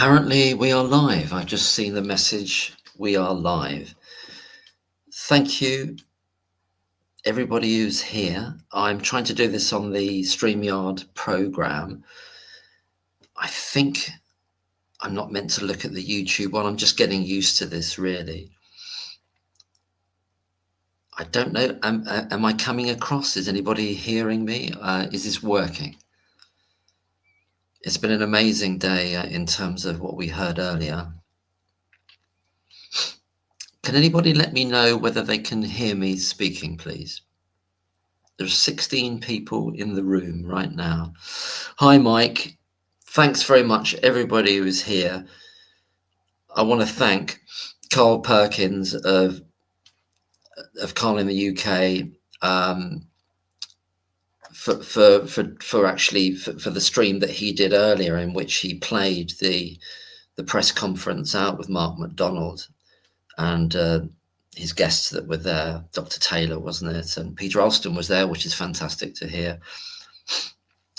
Apparently we are live. I've just seen the message. We are live. Thank you, everybody who's here. I'm trying to do this on the StreamYard program. I think I'm not meant to look at the YouTube one. I'm just getting used to this, really. I don't know. Am I coming across? Is anybody hearing me? Is this working? It's been an amazing day in terms of what we heard earlier. Can anybody let me know whether they can hear me speaking, please? There's 16 people in the room right now. Hi, Mike. Thanks very much, everybody who is here. I want to thank Carl Perkins of Carl in the UK for actually for the stream that he did earlier, in which he played the press conference out with Mark McDonald and his guests that were there. Dr. Taylor, wasn't it? And Peter Alston was there, which is fantastic to hear.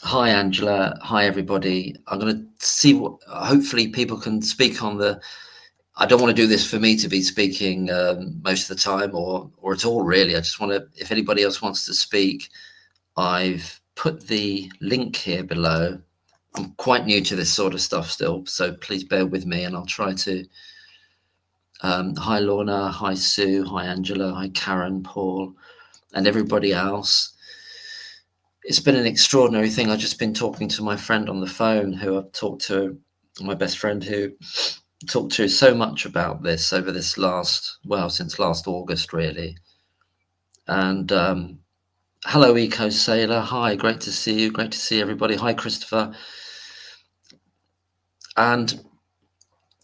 Hi, Angela. Hi, everybody. I'm going to see what, hopefully people can speak on the, I don't want to do this for me to be speaking most of the time or at all, really. I just want to, if anybody else wants to speak, I've put the link here below. I'm quite new to this sort of stuff still, so please bear with me and I'll try to. Hi, Lorna. Hi, Sue. Hi, Angela. Hi, Karen, Paul, and everybody else. It's been an extraordinary thing. I've just been talking to my friend on the phone who I've talked to, my best friend who talked to so much about this over this since last August, really. And hello, Eco Sailor. Hi, great to see you. Great to see everybody. Hi, Christopher. And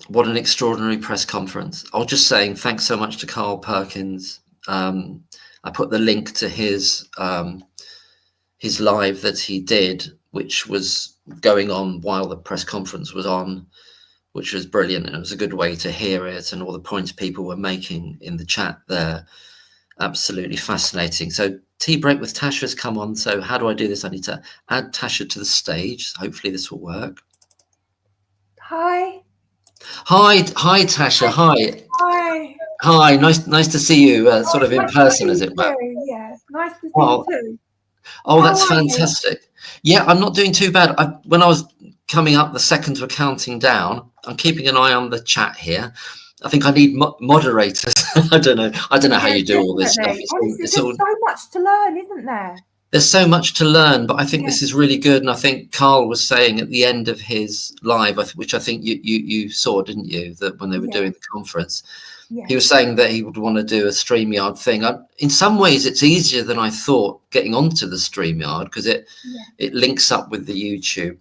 what an extraordinary press conference. I was just saying thanks so much to Carl Perkins. I put the link to his live that he did, which was going on while the press conference was on, which was brilliant. And it was a good way to hear it and all the points people were making in the chat there. Absolutely fascinating. So Tea Break with Tasha has come on. So how do I do this? I need to add Tasha to the stage. Hopefully this will work. Hi. Hi, Tasha. Hi. Hi. Hi. Nice to see you, sort of in person, as it were. Yeah, nice to see you too. Oh, that's fantastic. Yeah, I'm not doing too bad. When I was coming up, the seconds were counting down. I'm keeping an eye on the chat here. I think I need moderators. I don't know how you do all this stuff. Honestly, there's so much to learn, isn't there? There's so much to learn, but I think this is really good. And I think Carl was saying at the end of his live, which I think you saw, didn't you, that when they were doing the conference, he was saying that he would want to do a StreamYard thing. In some ways, it's easier than I thought getting onto the StreamYard because it links up with the YouTube.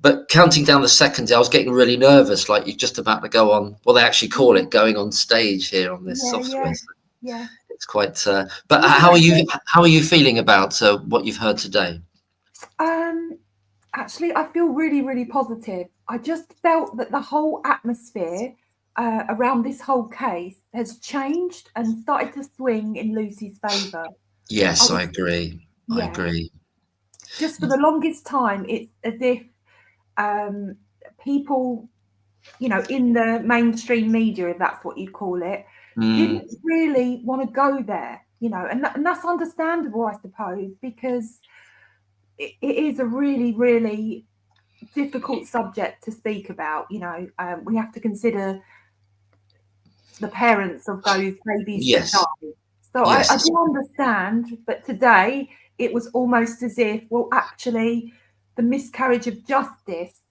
But counting down the seconds, I was getting really nervous, like you're just about to go on. Well, they actually call it going on stage here on this software. Yeah. It's quite. But how are you feeling about what you've heard today? Actually, I feel really, really positive. I just felt that the whole atmosphere around this whole case has changed and started to swing in Lucy's favour. Yes, I agree. I agree. Just for the longest time, it's as if people, in the mainstream media, if that's what you call it, didn't really want to go there, and that's understandable, I suppose, because it is a really, really difficult subject to speak about. We have to consider the parents of those babies that died. So I do understand, but today it was almost as if, well, actually, the miscarriage of justice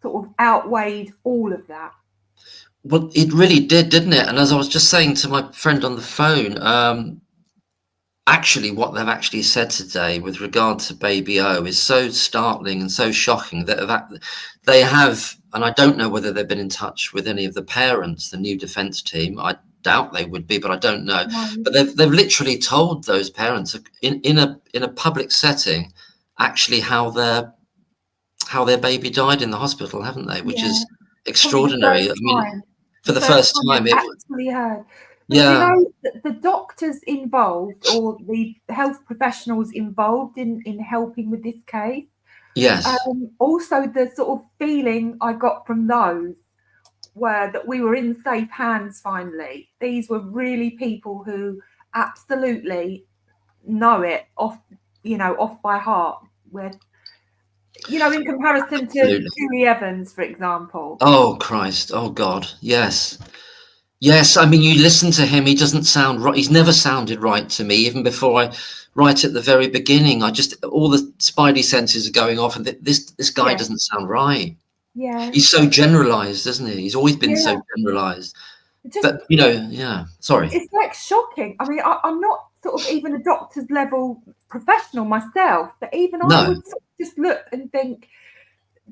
sort of outweighed all of that. Well, it really did, didn't it? And as I was just saying to my friend on the phone, actually what they've actually said today with regard to baby O is so startling and so shocking that they have, and I don't know whether they've been in touch with any of the parents, the new defence team. I doubt they would be, but I don't know. But they've literally told those parents in a public setting actually how their baby died in the hospital, haven't they? Which is extraordinary. I mean, for the first time, it actually heard. But the doctors involved or the health professionals involved in helping with this case. Yes. Also, the sort of feeling I got from those were that we were in safe hands finally. These were really people who absolutely know it off by heart, with in comparison to Julie Evans, for example. Oh Christ, oh God, yes. I mean, you listen to him, he doesn't sound right. He's never sounded right to me, even before right at the very beginning. All the spidey senses are going off, and this guy doesn't sound right. Yeah, he's so generalized, isn't he? He's always been so generalized. But sorry, it's like shocking. I mean, I'm not sort of even a doctor's level professional myself, but even I would sort of just look and think,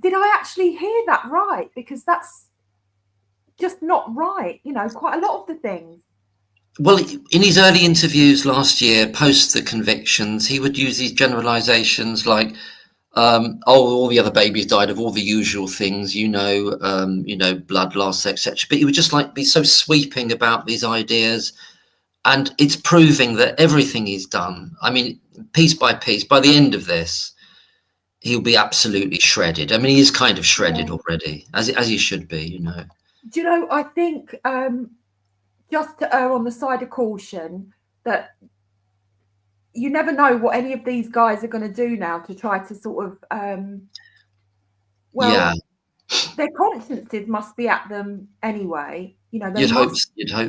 did I actually hear that right? Because that's just not right, quite a lot of the things. Well, in his early interviews last year, post the convictions, he would use these generalizations like, all the other babies died of all the usual things, blood loss, etc. But he would just be so sweeping about these ideas, and it's proving that everything he's done, I mean, piece by piece, by the end of this, he'll be absolutely shredded. I mean, he is kind of shredded already, as he should be, Do you know, I think just to err on the side of caution, that you never know what any of these guys are going to do now to try to sort of, their consciences must be at them anyway. You'd hope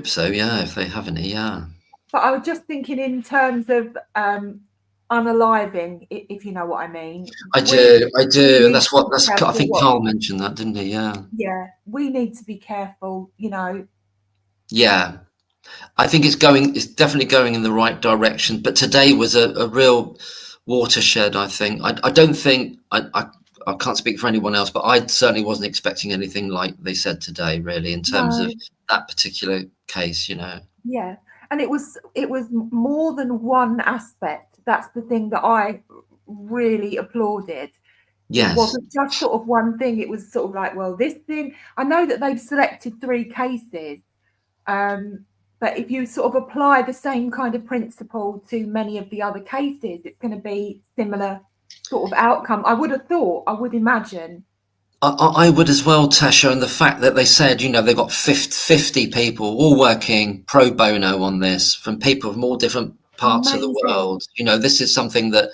so, if they haven't, But I was just thinking in terms of unaliving, if you know what I mean. I do, and I think Carl mentioned that, didn't he? Yeah, we need to be careful, Yeah, I think it's definitely going in the right direction. But today was a real watershed, I think. I don't think, I can't speak for anyone else, but I certainly wasn't expecting anything like they said today, really, in terms of that particular case, Yeah, and it was more than one aspect. That's the thing that I really applauded. Yes. It wasn't just sort of one thing. It was sort of like, well, this thing, I know that they've selected 3 cases, but if you sort of apply the same kind of principle to many of the other cases, it's going to be similar sort of outcome. I would imagine. I would as well, Tasha, and the fact that they said, they've got 50 people all working pro bono on this, from people from all different parts of the world. This is something that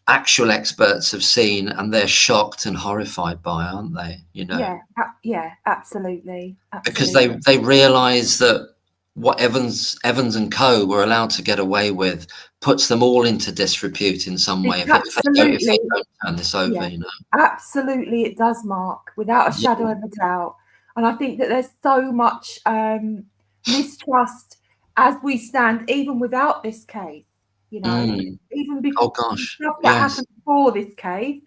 actual experts have seen, and they're shocked and horrified by, aren't they? Yeah, absolutely. Because they realise that what Evans and co were allowed to get away with puts them all into disrepute in some way if they don't turn this over. Absolutely, it does, Mark, without a shadow of a doubt. And I think that there's so much mistrust as we stand, even without this case. Even because stuff that happened before this case,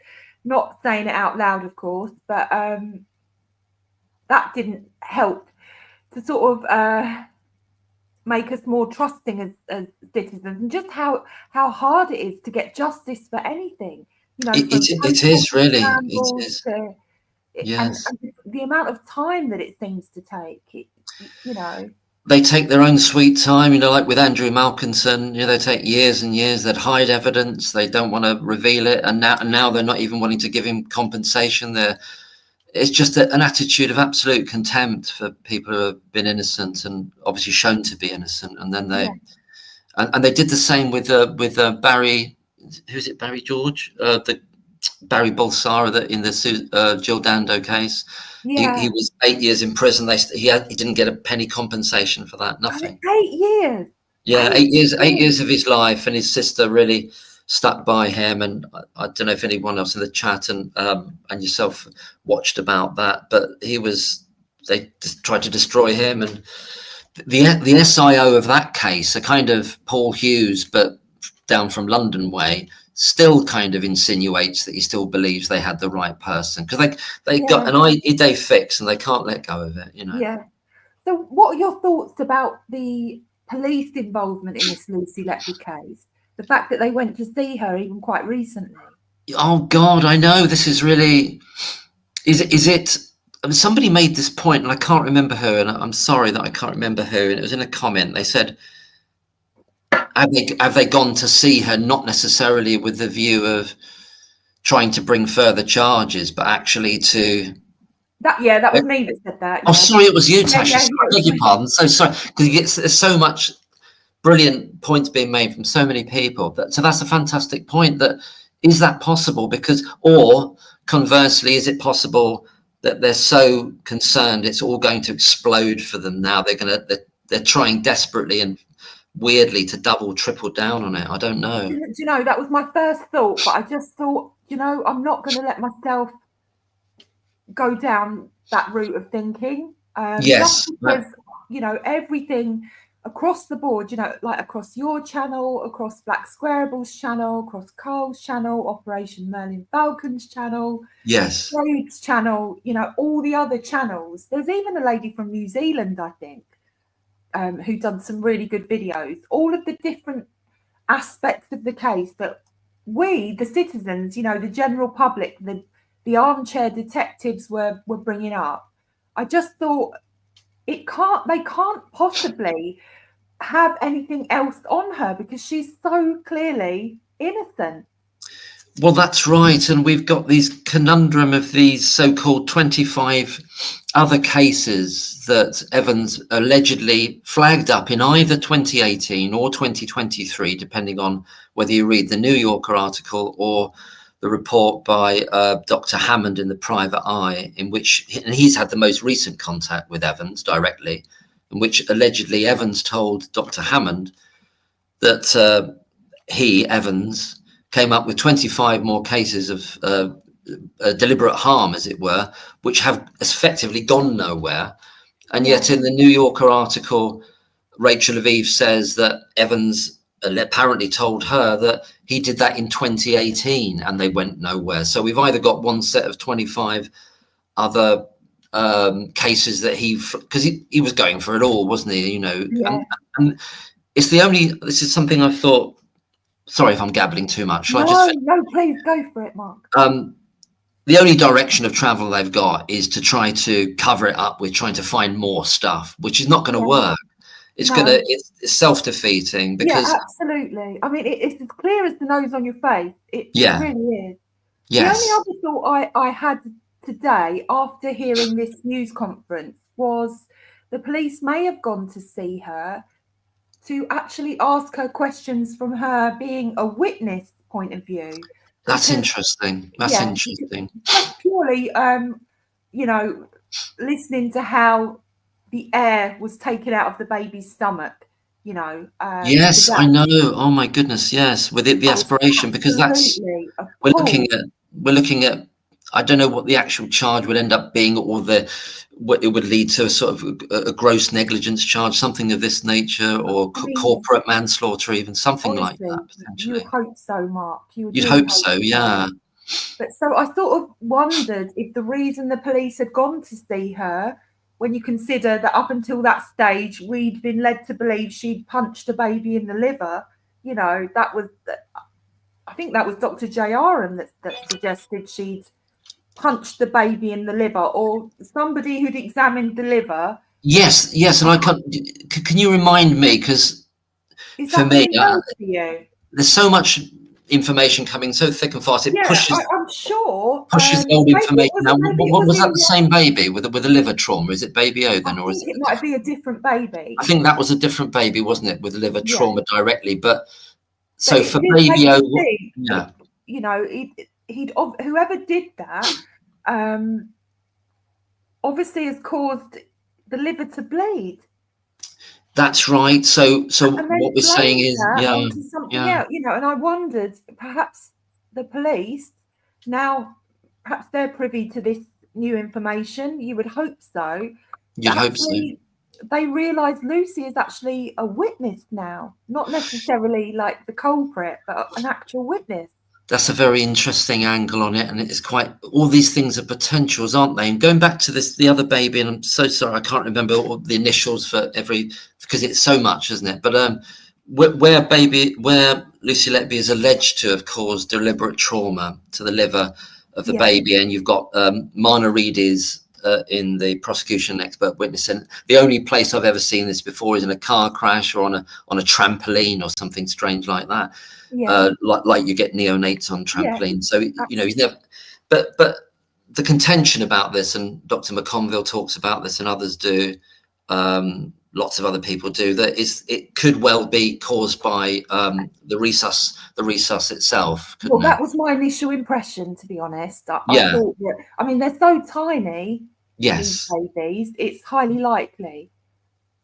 not saying it out loud, of course, but that didn't help to sort of make us more trusting as citizens, and just how hard it is to get justice for anything. It is really. It is. Yes. And the amount of time that it seems to take, They take their own sweet time, like with Andrew Malkinson, they take years and years. They'd hide evidence. They don't want to reveal it. And now they're not even wanting to give him compensation. It's just an attitude of absolute contempt for people who have been innocent and obviously shown to be innocent. And then and they did the same with Barry. Who's it? Barry George, the Barry Bolsara in the Jill Dando case. Yeah. He was 8 years in prison. He didn't get a penny compensation for that. Nothing. 8 years. Yeah, 8 years. 8 years of his life, and his sister really stuck by him. And I don't know if anyone else in the chat and yourself watched about that, but they tried to destroy him. And the SIO of that case, a kind of Paul Hughes, but down from London way, still kind of insinuates that he still believes they had the right person, because they got an idea fix and they can't let go of it. Yeah. So what are your thoughts about the police involvement in this Lucy Letby case? The fact that they went to see her even quite recently. Oh God, I know, this is really. Is it? I mean, somebody made this point, and I can't remember who, and I'm sorry that I can't remember who. And it was in a comment. They said, "Have they gone to see her not necessarily with the view of trying to bring further charges, but actually to That was me that said that. Oh, Yeah. sorry, it was you, Tasha. Yeah, Sorry, I beg your pardon. So sorry, because there's so much brilliant points being made from so many people. So that's a fantastic point. That is that possible? Because, or conversely, is it possible that they're so concerned it's all going to explode for them now? They're trying desperately and weirdly to double, triple down on it. I don't know. Do you know, that was my first thought, but I just thought, I'm not going to let myself go down that route of thinking. Yes. Just because, everything across the board, like across your channel, across Blacksquareable's channel, across Carl's channel, Operation Merlin Falcon's channel, Yes. Dave's channel, all the other channels. There's even a lady from New Zealand, I think, who done some really good videos. All of the different aspects of the case that we, the citizens, the general public, the armchair detectives were bringing up. I just thought they can't possibly have anything else on her because she's so clearly innocent. Well, that's right. And we've got these conundrum of these so-called 25 other cases that Evans allegedly flagged up in either 2018 or 2023, depending on whether you read the New Yorker article or the report by Dr. Hammond in the Private Eye, in which, and he's had the most recent contact with Evans directly, in which allegedly Evans told Dr. Hammond that Evans, came up with 25 more cases of deliberate harm, as it were, which have effectively gone nowhere. And yet in the New Yorker article, Rachel Lviv says that Evans apparently told her that he did that in 2018 and they went nowhere. So we've either got one set of 25 other cases that because he was going for it all, wasn't he? And it's this is something I thought. Sorry if I'm gabbling too much. No, please go for it, Mark. The only direction of travel they've got is to try to cover it up with trying to find more stuff, which is not going to work. It's it's self-defeating because absolutely. I mean, it's as clear as the nose on your face. It really is. Yes. The only other thought I had today after hearing this news conference was the police may have gone to see her to actually ask her questions from her being a witness point of view. That's interesting. That's interesting. Just purely, listening to how the air was taken out of the baby's stomach, yes, I know. Oh my goodness, yes, with the aspiration, because we're looking at. I don't know what the actual charge would end up being, or what it would lead to, a sort of a gross negligence charge, something of this nature, or corporate manslaughter, even something like that. Potentially, you'd hope so, Mark. You'd hope so, yeah. But so I sort of wondered if the reason the police had gone to see her, when you consider that up until that stage we'd been led to believe she'd punched a baby in the liver, I think that was Dr. J. Aram that suggested she'd punched the baby in the liver, or somebody who'd examined the liver. Yes, and I can't. Can you remind me? Because for me, there's so much information coming so thick and fast. It pushes. I'm sure. Pushes old information. Now, was that the same baby with a liver trauma? Is it Baby O then, or is it might be a different baby? I think that was a different baby, wasn't it, with liver trauma directly? But so for Baby O, whoever did that, obviously has caused the liver to bleed. That's right. So what we're saying is, something else, and I wondered, perhaps the police now, perhaps they're privy to this new information. You would hope so. You'd hope so. They realise Lucy is actually a witness now, not necessarily like the culprit, but an actual witness. That's a very interesting angle on it, and it's quite. All these things are potentials, aren't they? And going back to the other baby, and I'm so sorry I can't remember all the initials for because it's so much, isn't it? But where Lucy Letby is alleged to have caused deliberate trauma to the liver of the baby, and you've got Mana Reedy's in the prosecution expert witness, and the only place I've ever seen this before is in a car crash or on a trampoline or something strange like that. Like you get neonates on trampolines. So he's never. But the contention about this, and Dr. McConville talks about this, and others do, lots of other people do, that it could well be caused by the resus itself. Well, that was my initial impression, to be honest. I thought that, I mean, they're so tiny, yes, these babies, it's highly likely.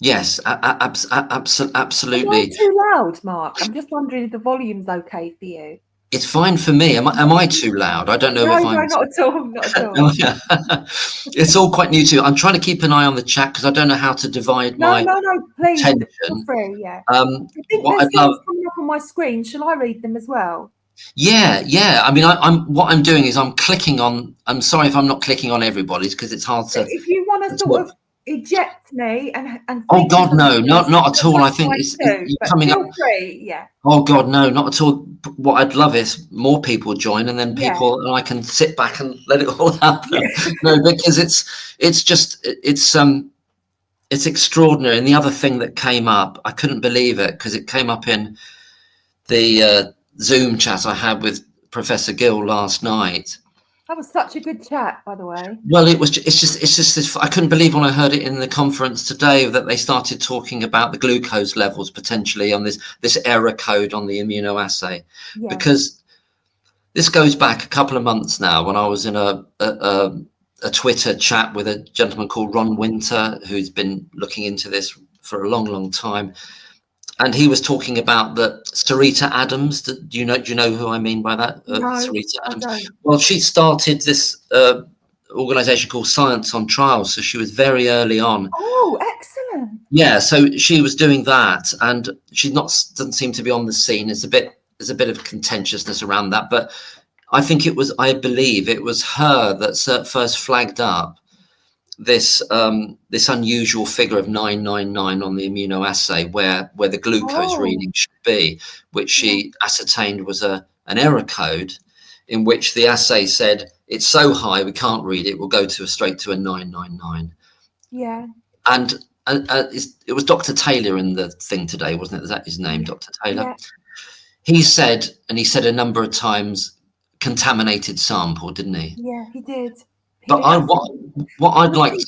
Yes, absolutely. Am I too loud, Mark? I'm just wondering if the volume's okay for you. It's fine for me. Am I too loud? I don't know if I'm... No, not at all, not at all. It's all quite new to you. I'm trying to keep an eye on the chat because I don't know how to divide my please, attention. feel free, yeah. I think there's things coming up on my screen. Shall I read them as well? Yeah. I mean, what I'm doing is I'm clicking on... I'm sorry if I'm not clicking on everybody's because it's hard to... If you want to sort of eject me and oh God, no, not at all. I think it's coming up. Free, yeah. Oh God, no, not at all. What I'd love is more people join, and then people, and I can sit back and let it all happen. No, because it's extraordinary. And the other thing that came up, I couldn't believe it because it came up in the Zoom chat I had with Professor Gill last night. That was such a good chat, by the way. Well, it's just this. I couldn't believe when I heard it in the conference today that they started talking about the glucose levels potentially on this error code on the immunoassay, because this goes back a couple of months now when I was in a Twitter chat with a gentleman called Ron Winter, who's been looking into this for a long time. And he was talking about the Sarita Adams. Do you know who I mean by that? No, Sarita Adams. I don't. Well, she started this organization called Science on Trial, so she was very early on. Oh, excellent. Yeah, so she was doing that, and she doesn't seem to be on the scene. There's a bit of contentiousness around that, but I believe it was her that first flagged up this unusual figure of 999 on the immunoassay where the glucose reading should be, which she ascertained was an error code in which the assay said it's so high we can't read it, we'll go straight to a 999. Yeah. And it was Dr. Taylor in the thing today, wasn't it? Is that his name, Dr. Taylor? Yeah. He said a number of times contaminated sample, didn't he? Yeah, he did. But what I'd like to,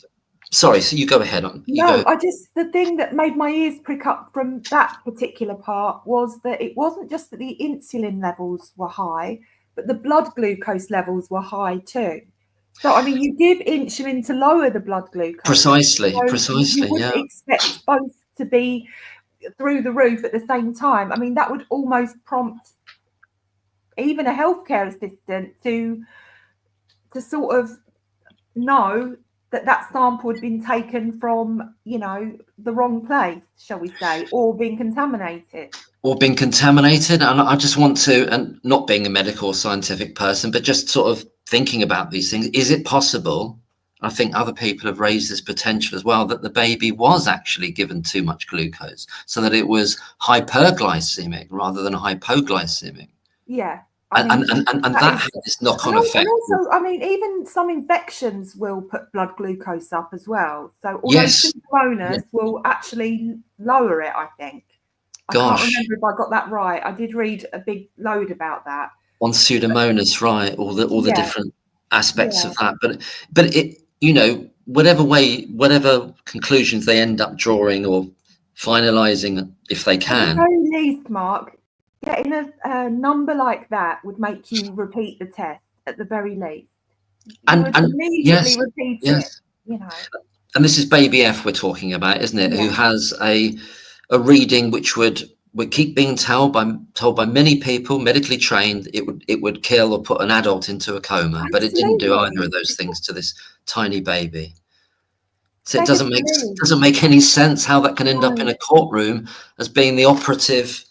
sorry, so you go ahead. The thing that made my ears prick up from that particular part was that it wasn't just that the insulin levels were high, but the blood glucose levels were high too. So, I mean, you give insulin to lower the blood glucose. Precisely, so you wouldn't expect both to be through the roof at the same time. I mean, that would almost prompt even a healthcare assistant to sort of know that sample had been taken from, the wrong place, shall we say, or been contaminated. And I just want to, and not being a medical or scientific person, but just sort of thinking about these things, is it possible, I think other people have raised this potential as well, that the baby was actually given too much glucose, so that it was hyperglycemic rather than hypoglycemic? Yeah. And that has this knock-on effect. And also, I mean, even some infections will put blood glucose up as well. So although Pseudomonas will actually lower it, I think. I can't remember if I got that right. I did read a big load about that. On Pseudomonas, right? All the different aspects of that. But it, whatever conclusions they end up drawing or finalising, if they can. At the very least, Mark, getting a number like that would make you repeat the test at the very least. And immediately repeat it, And this is baby F we're talking about, isn't it? Who has a reading which would keep being told by many people, medically trained, it would kill or put an adult into a coma. But it didn't do either of those things to this tiny baby. So it doesn't make any sense how that can end up in a courtroom as being the operative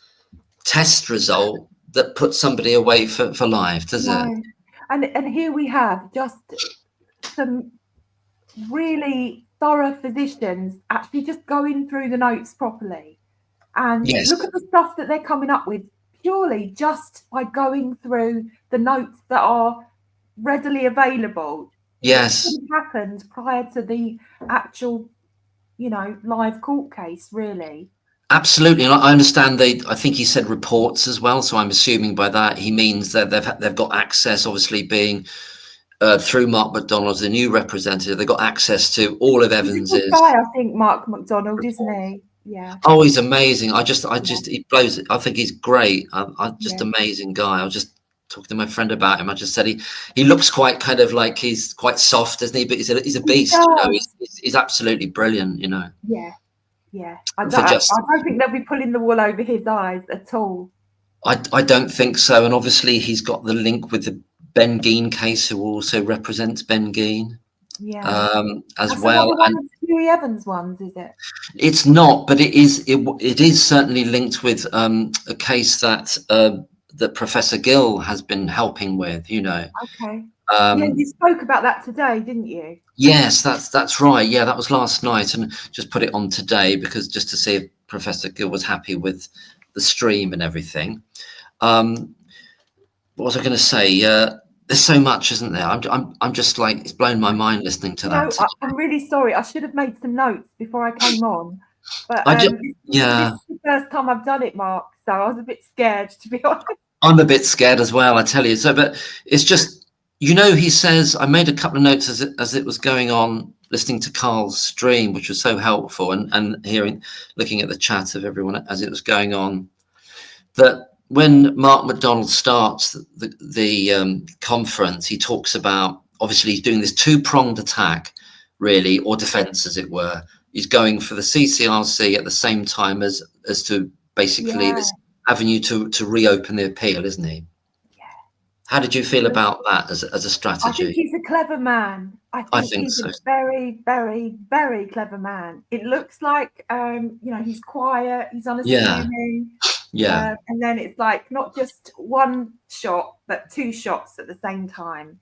test result that puts somebody away for life, does it? And here we have just some really thorough physicians actually just going through the notes properly and look at the stuff that they're coming up with purely just by going through the notes that are readily available. Yes, it happened prior to the actual live court case, really. Absolutely, and I understand I think he said reports as well. So I'm assuming by that he means that they've got access, obviously being through Mark McDonald, the new representative, they got access to all of Evans's. He's a good guy, I think, Mark McDonald, isn't he? Yeah. Oh, he's amazing. He blows it. I think he's great. Just Yeah. amazing guy. I was just talking to my friend about him. I just said he looks quite kind of like he's quite soft, doesn't he? But he's a beast. You know, he's absolutely brilliant. You know. Yeah, yeah. I don't think they'll be pulling the wool over his eyes at all. I don't think so. And obviously, he's got the link with the Ben Geen case, who also represents Ben Geen. Yeah. As That's well. One of the Huey Evans ones, is it? It's not, but it is certainly linked with a case that that Professor Gill has been helping with. You know. Okay. Yeah, you spoke about that today, didn't you? Yes, that's right. Yeah, that was last night, and just put it on today because just to see if Professor Gill was happy with the stream and everything. What was I going to say? There's so much, isn't there? I'm just like, it's blown my mind listening to that. I'm really sorry. I should have made some notes before I came on, but this is the first time I've done it, Mark. So I was a bit scared, to be honest. I'm a bit scared as well, I tell you. So, but it's just, you know, he says, I made a couple of notes as it was going on, listening to Carl's stream, which was so helpful, and looking at the chat of everyone as it was going on, that when Mark McDonald starts the conference, he talks about, obviously he's doing this two-pronged attack, really, or defense, as it were. He's going for the CCRC at the same time as to basically this avenue to reopen the appeal, isn't he? Yeah. How did you feel about that as a strategy? I think he's a clever man. I think he's a very, very, very clever man. It looks like, he's quiet, he's unassuming. Yeah. And then it's like not just one shot, but two shots at the same time.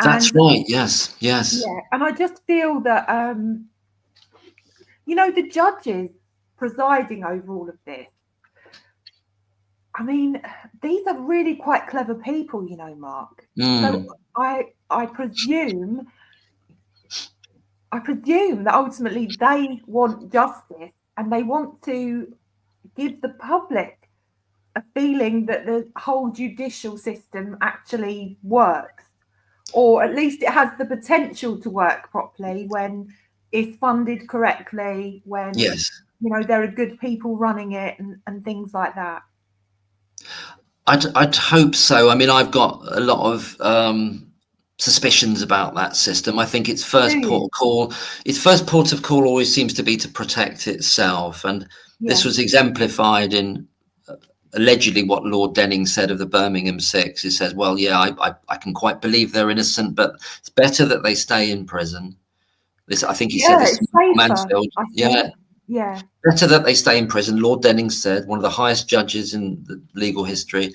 That's right. Yes. Yeah. And I just feel that, the judges presiding over all of this, I mean, these are really quite clever people, Mark. So I presume that ultimately they want justice and they want to give the public a feeling that the whole judicial system actually works, or at least it has the potential to work properly when it's funded correctly, when there are good people running it and things like that. I'd hope so. I mean, I've got a lot of suspicions about that system. I think its first port of call always seems to be to protect itself, and this was exemplified in allegedly what Lord Denning said of the Birmingham Six. He says, well, I can quite believe they're innocent, but it's better that they stay in prison. I think he said this in Mansfield. Yeah. Better that they stay in prison, Lord Denning said, one of the highest judges in the legal history,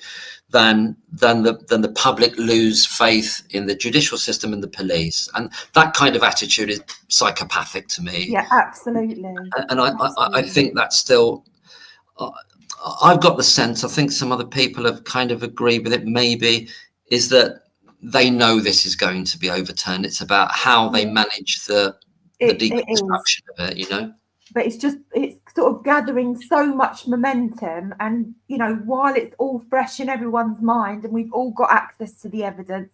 than the public lose faith in the judicial system and the police. And that kind of attitude is psychopathic to me. Yeah, absolutely. And I think that's still, I've got the sense, I think some other people have kind of agreed with it maybe, is that they know this is going to be overturned. It's about how they manage the deconstruction of it, But it's sort of gathering so much momentum, and while it's all fresh in everyone's mind and we've all got access to the evidence.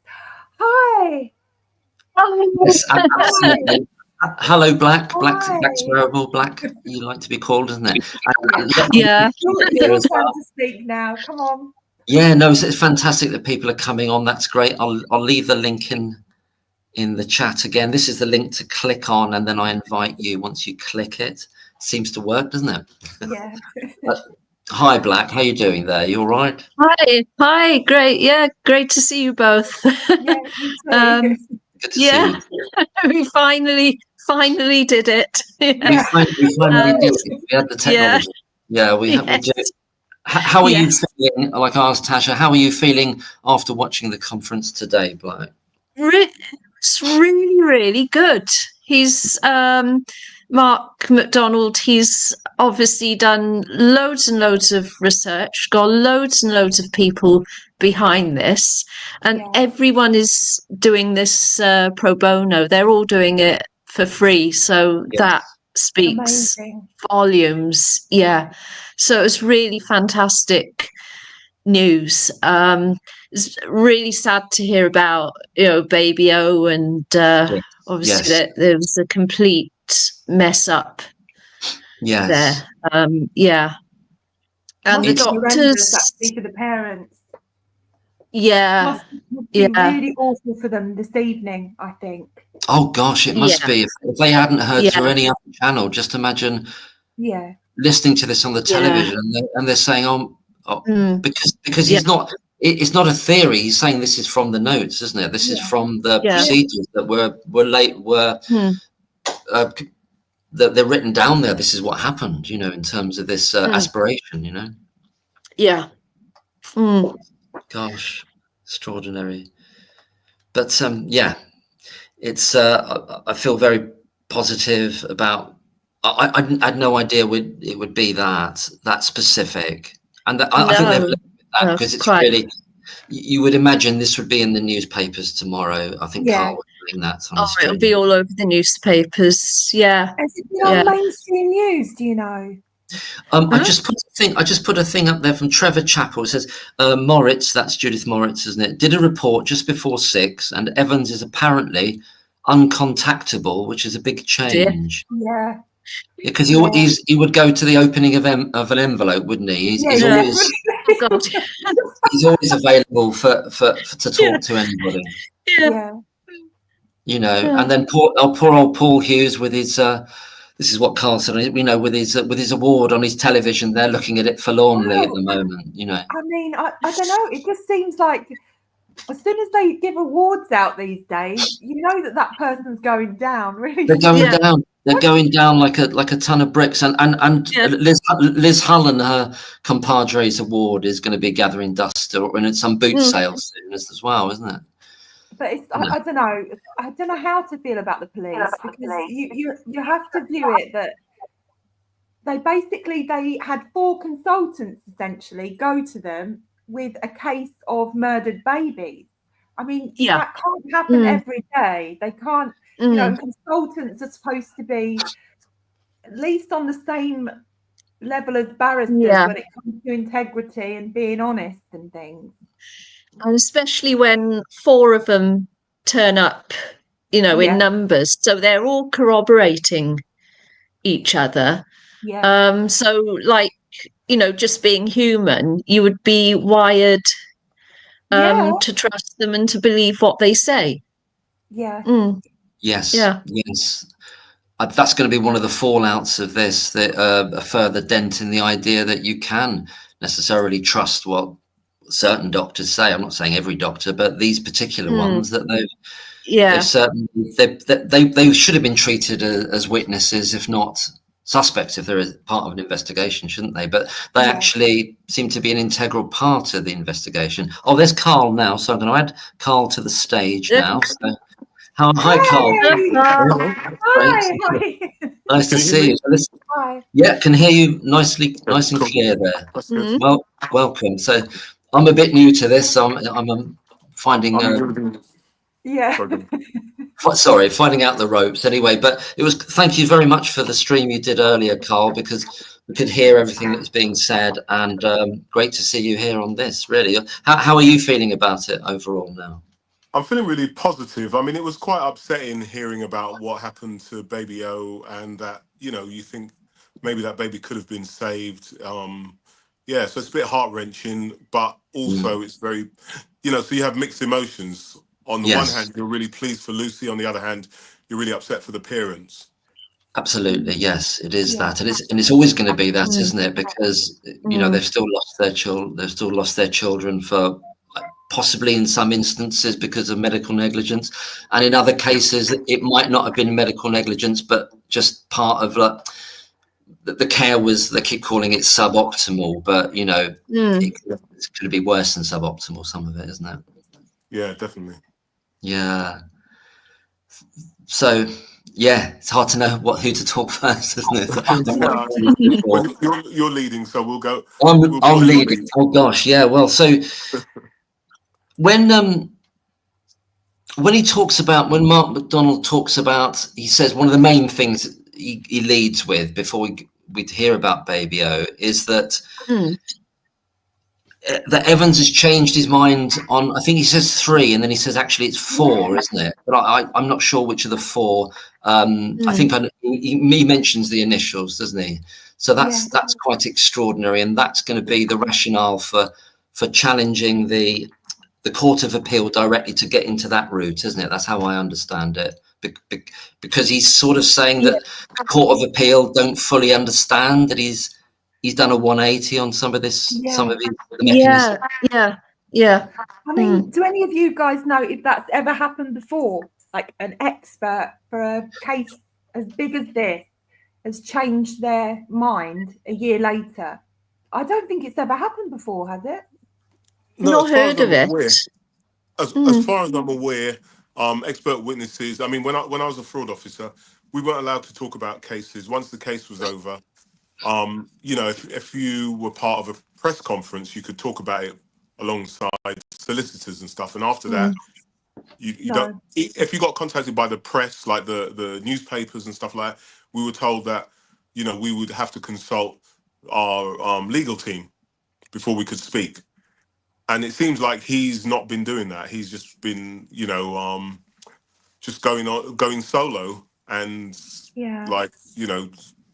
Hi. Yes, absolutely. Hello, Blacksquareable, Black. You like to be called, isn't it? Yeah. It's time to speak now. Come on. Yeah, no, it's fantastic that people are coming on. That's great. I'll leave the link in the chat again. This is the link to click on, and then I invite you. Once you click it, seems to work, doesn't it? Yeah. Hi, Black. How you doing there? You all right? Hi. Great. Yeah, great to see you both. Yeah, you too. Good to see you. We finally did it. We finally did it. We had the technology. Yeah, we did it. How are you feeling? Like I asked Tasha, how are you feeling after watching the conference today, Black? It's really, really good. He's Mark McDonald. He's obviously done loads and loads of research, got loads and loads of people behind this, and everyone is doing this pro bono. They're all doing it for free, so that speaks volumes. Yeah, so it's really fantastic news. it's really sad to hear about, Baby O, and obviously Yes. there was a complete mess up Yes. there. Yeah. And the Must be horrendous, doctors, actually, for the parents. yeah, Must be really awful for them this evening, I think. Oh gosh, it must be. If they hadn't heard through any other channel, just imagine listening to this on the television and they're saying, because he's not. It's not a theory. He's saying this is from the notes, isn't it? This is from the procedures that that they're written down there. This is what happened, in terms of this aspiration, Yeah. Gosh, extraordinary. But it's I feel very positive about. I had no idea it would be that specific, and I think they've looked at that because it's really. You would imagine this would be in the newspapers tomorrow. I think Carl was saying that on the stream. It'll be all over the newspapers. Yeah. Has it been on mainstream news? Do you know? I just put a thing up there from Trevor Chappell. It says Moritz, that's Judith Moritz, isn't it? Did a report just before 6, and Evans is apparently uncontactable, which is a big change. Yeah. Because he would go to the opening of an envelope, wouldn't he? He's always he's always available for to talk to anybody. Yeah. And then poor old Paul Hughes with his. This is what Carl said. With his award on his television, they're looking at it forlornly at the moment. I mean, I don't know. It just seems like as soon as they give awards out these days, you know that person's going down. Really, they're going down. They're going down like a ton of bricks. And Liz Hull and her compadres award is going to be gathering dust, and it's some boot sale soon as well, isn't it? But I don't know. I don't know how to feel about the police, because you have to view it that they had 4 consultants essentially go to them with a case of murdered babies. I mean, that can't happen every day. They can't. Consultants are supposed to be at least on the same level as barristers when it comes to integrity and being honest and things. And especially when 4 of them turn up, in numbers. So they're all corroborating each other. Yeah. So, just being human, you would be wired to trust them and to believe what they say. Yeah. Yes. Yeah. Yes. That's going to be one of the fallouts of this, that a further dent in the idea that you can necessarily trust what certain doctors say. I'm not saying every doctor, but these particular ones that they've certainly they should have been treated as witnesses, if not suspects, if they're part of an investigation, shouldn't they? But they actually seem to be an integral part of the investigation. Oh, there's Carl now, so I'm going to add Carl to the stage now. So, hi, Carl. Hi. Nice to see you. Hi. Yeah, can hear you nice and clear there. Well, welcome. So I'm a bit new to this. So I'm finding. Finding out the ropes anyway. But thank you very much for the stream you did earlier, Carl, because we could hear everything that was being said, and great to see you here on this. Really, how are you feeling about it overall now? I'm feeling really positive. I mean, it was quite upsetting hearing about what happened to Baby O, and that, you think maybe that baby could have been saved. So it's a bit heart-wrenching, but also it's very, so you have mixed emotions. On the one hand, you're really pleased for Lucy. On the other hand, you're really upset for the parents. Absolutely, yes, it is that, and it's always going to be that, isn't it? Because they've still lost their children for possibly in some instances because of medical negligence, and in other cases it might not have been medical negligence, but just part of the care was, they keep calling it suboptimal, but it's going to be worse than suboptimal, some of it, isn't it? Yeah, definitely. Yeah. So it's hard to know who to talk first, isn't it? Well, you're leading, so we'll go. I'm leading. Oh gosh, yeah. Well, so when Mark McDonald talks about, he says one of the main things he leads with before we hear about Baby O is that that Evans has changed his mind on, I think he says 3, and then he says actually it's 4, isn't it? But I'm not sure which of the 4. I think he mentions the initials, doesn't he? So that's quite extraordinary, and that's going to be the rationale for challenging the Court of Appeal directly to get into that route, isn't it? That's how I understand it. Because he's sort of saying that the Court of Appeal don't fully understand that he's done a 180 on some of this, some of the mechanisms. Yeah. I mean, do any of you guys know if that's ever happened before? Like an expert for a case as big as this has changed their mind a year later? I don't think it's ever happened before, has it? No, Not heard of it. As far as I'm aware, expert witnesses. I mean, when I was a fraud officer, we weren't allowed to talk about cases. Once the case was over, you know, if you were part of a press conference, you could talk about it alongside solicitors and stuff. And after that, you don't. If you got contacted by the press, like the newspapers and stuff like that, we were told that, you know, we would have to consult our legal team before we could speak. And it seems like he's not been doing that. He's just been, you know, just going solo and like, you know,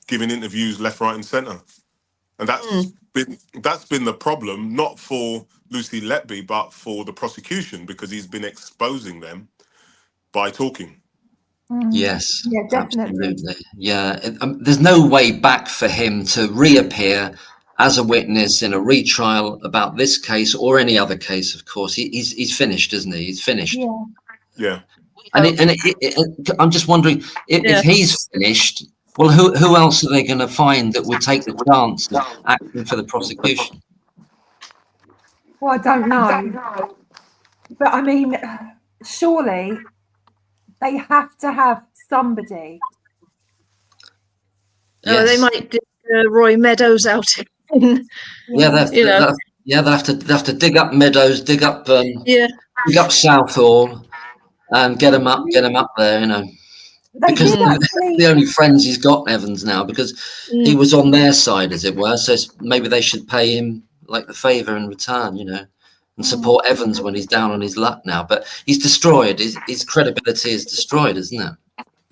giving interviews left, right, and centre. And that's been the problem, not for Lucy Letby, but for the prosecution, because he's been exposing them by talking. Yes, yeah, definitely. absolutely. Yeah, there's no way back for him to reappear as a witness in a retrial about this case or any other case. Of course, he's finished, isn't he? He's finished. Yeah. And I'm just wondering if he's finished. Well, who else are they going to find that would take the chance of acting for the prosecution? Well, I don't know. But I mean, surely they have to have somebody. Oh, they might dig Roy Meadows out. They'll have to dig up Meadows, dig up Southall, and get him up there, you know. Because they're the only friends he's got, Evans, now, because he was on their side, as it were. So maybe they should pay him like the favour in return, you know, and support Evans when he's down on his luck now. But he's destroyed. His credibility is destroyed, isn't it?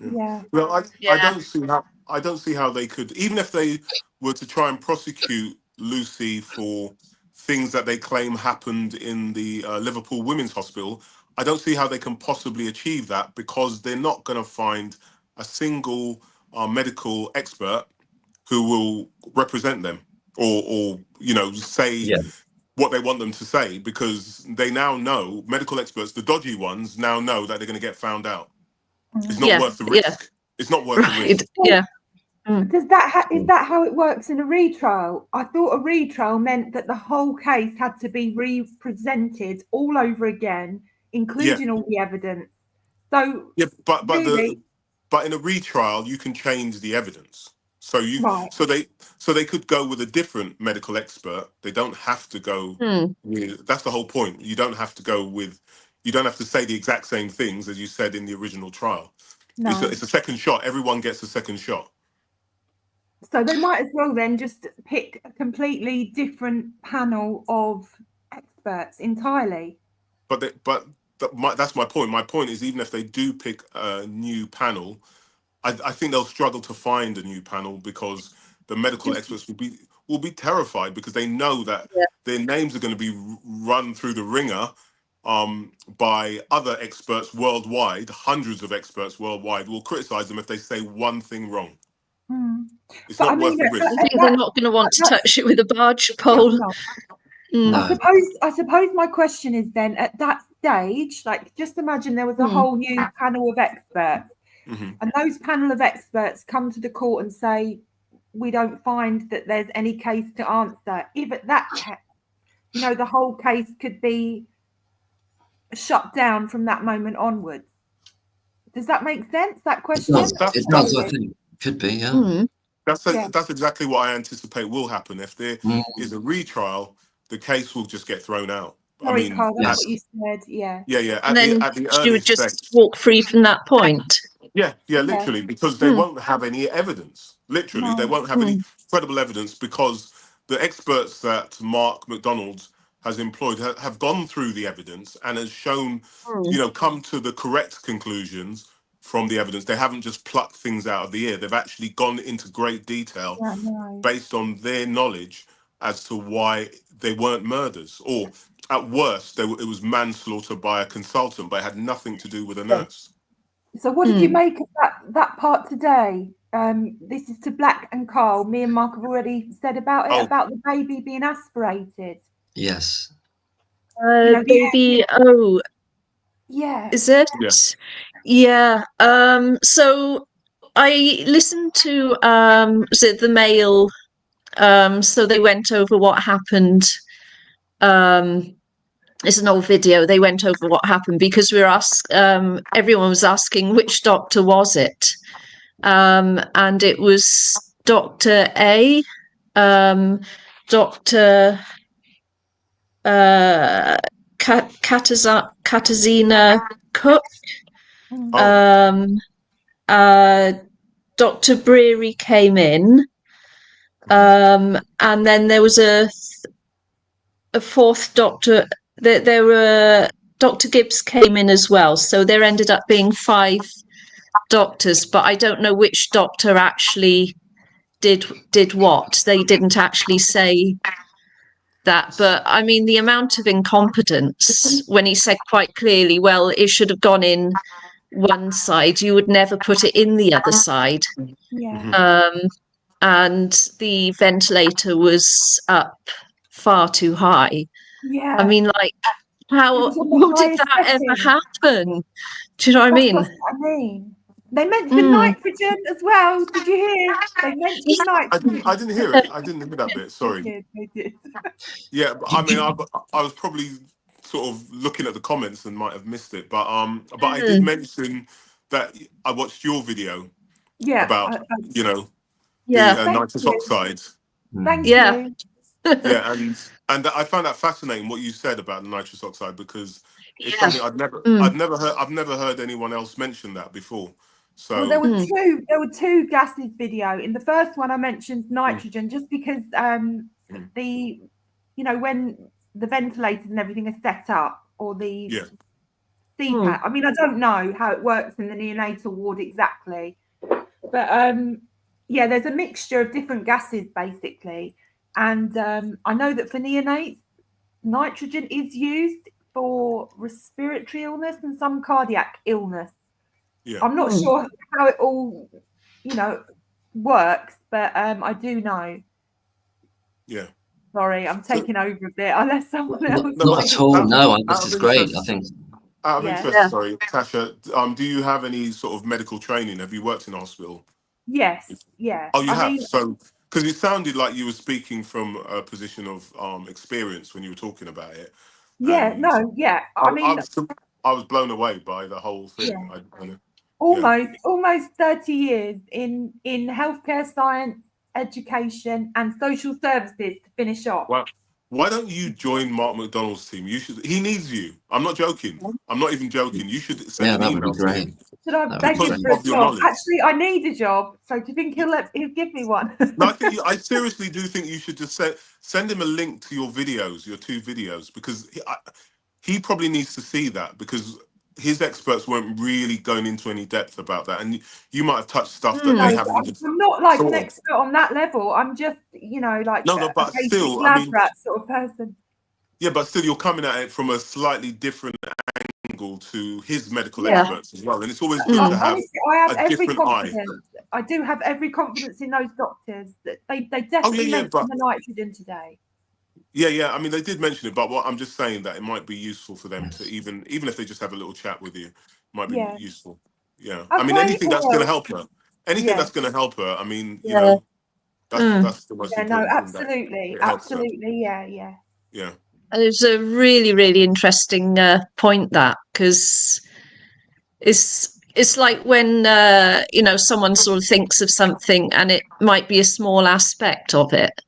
Yeah. Well, I don't see how they could, even if they were to try and prosecute Lucy for things that they claim happened in the Liverpool Women's Hospital. I don't see how they can possibly achieve that, because they're not going to find a single medical expert who will represent them or you know, say what they want them to say, because they now know, medical experts, the dodgy ones, now know that they're going to get found out. It's not worth the risk. It's not worth the risk. Is that how it works in a retrial? I thought a retrial meant that the whole case had to be represented all over again, including all the evidence. So but in a retrial you can change the evidence. So so they could go with a different medical expert. They don't have to go with, that's the whole point. You don't have to say the exact same things as you said in the original trial. No. It's a second shot. Everyone gets a second shot. So they might as well then just pick a completely different panel of experts entirely. That's my point. My point is, even if they do pick a new panel, I think they'll struggle to find a new panel, because the medical experts will be terrified, because they know that their names are going to be run through the ringer by other experts worldwide. Hundreds of experts worldwide will criticize them if they say one thing wrong. It's not worth the risk. I think they're not going to want to touch it with a barge pole. I suppose my question is then, at that stage, like, just imagine there was a whole new panel of experts, and those panel of experts come to the court and say, we don't find that there's any case to answer. If at that, you know, the whole case could be shut down from that moment onwards. Does that make sense, that question? It does, I think. Could be, That's exactly what I anticipate will happen. If there is a retrial, the case will just get thrown out. Sorry, Carl, that's what you said. Yeah. And then she would just walk free from that point. Literally, because they won't have any evidence. Literally, they won't have any credible evidence, because the experts that Mark McDonald has employed have gone through the evidence and has shown, come to the correct conclusions from the evidence. They haven't just plucked things out of the air. They've actually gone into great detail based on their knowledge as to why they weren't murders, or at worst, it was manslaughter by a consultant, but it had nothing to do with a nurse. So what did you make of that part today? This is to Black and Carl. Me and Mark have already said about it, about the baby being aspirated. Yes. Baby O. Yeah. Is it? Yeah. So I listened to was it the Mail? So they went over what happened. It's an old video. They went over what happened because we were everyone was asking which doctor was it. And it was Dr. A, Dr. Katarzyna Cook, Dr. Breary came in, and then there was a fourth doctor. There were Dr. Gibbs came in as well, so there ended up being 5 doctors, but I don't know which doctor actually did what. They didn't actually say that, but I mean the amount of incompetence when he said quite clearly, well, it should have gone in one side, you would never put it in the other side. And the ventilator was up far too high. I mean, like, how did that ever happen? Do you know what I mean? That's what I mean. They mentioned nitrogen as well. Did you hear? They mentioned nitrogen. I didn't hear it. I didn't hear that bit. Sorry. They did. Yeah, but I mean, I was probably sort of looking at the comments and might have missed it. But I did mention that I watched your video about the nitrous oxide. Thank you. Yeah, and I found that fascinating what you said about the nitrous oxide, because it's something I've never heard anyone else mention that before. So well, there were two gases video. In the first one I mentioned nitrogen just because when the ventilators and everything are set up, or the CPAP. I mean, I don't know how it works in the neonatal ward exactly, but there's a mixture of different gases basically. And I know that for neonates, nitrogen is used for respiratory illness and some cardiac illness. I'm not sure how it all, works, but I do know. Yeah. Sorry, I'm taking over a bit. I'll let someone else. Not at all. No, this is great. I think. Out of interest, sorry, Tasha, do you have any sort of medical training? Have you worked in a hospital? Yes. Yeah. Oh, you have. So, because it sounded like you were speaking from a position of experience when you were talking about it. Yeah. I mean, I was blown away by the whole thing. Yeah. Almost 30 years in healthcare science, education, and social services to finish off. Well, why don't you join Mark McDonald's team? You should. He needs you. I'm not joking. I'm not even joking. You should send an email to him. Should I beg him for a job? Actually, I need a job. So do you think he'll give me one? No, I seriously do think you should just send him a link to your videos, your 2 videos, because he probably needs to see that, because his experts weren't really going into any depth about that, and you might have touched stuff that they haven't. I'm not like an expert on that level. I'm just, like but a still, lab rat sort of person. Yeah, but still, you're coming at it from a slightly different angle to his medical experts as well, and it's always good to have. Honestly, I have a every different confidence. I do have every confidence in those doctors. That they definitely mentioned the nitrogen today. Yeah. I mean, they did mention it, but what I'm just saying that it might be useful for them to even if they just have a little chat with you, might be useful. Yeah. Okay, I mean, anything that's going to help her. Anything that's going to help her. I mean, that's the most important thing. Absolutely. Yeah. And it's a really, really interesting point, that, because it's like when someone sort of thinks of something and it might be a small aspect of it,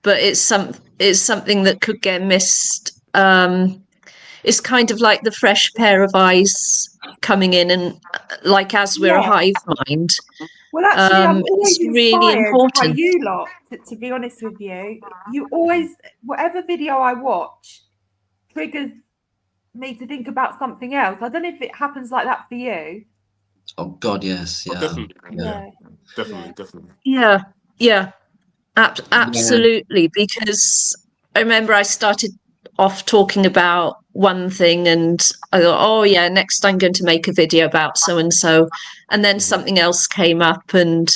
but it's something that could get missed. It's kind of like the fresh pair of eyes coming in, and like as we're a hive mind, Well, actually, I'm always it's really inspired by important. you lot, to be honest with you. You always, whatever video I watch, triggers me to think about something else. I don't know if it happens like that for you. Oh God, yes, yeah, Definitely. Yeah, absolutely. Because I remember I started off talking about one thing and I thought, oh yeah, next I'm going to make a video about so and so, and then something else came up, and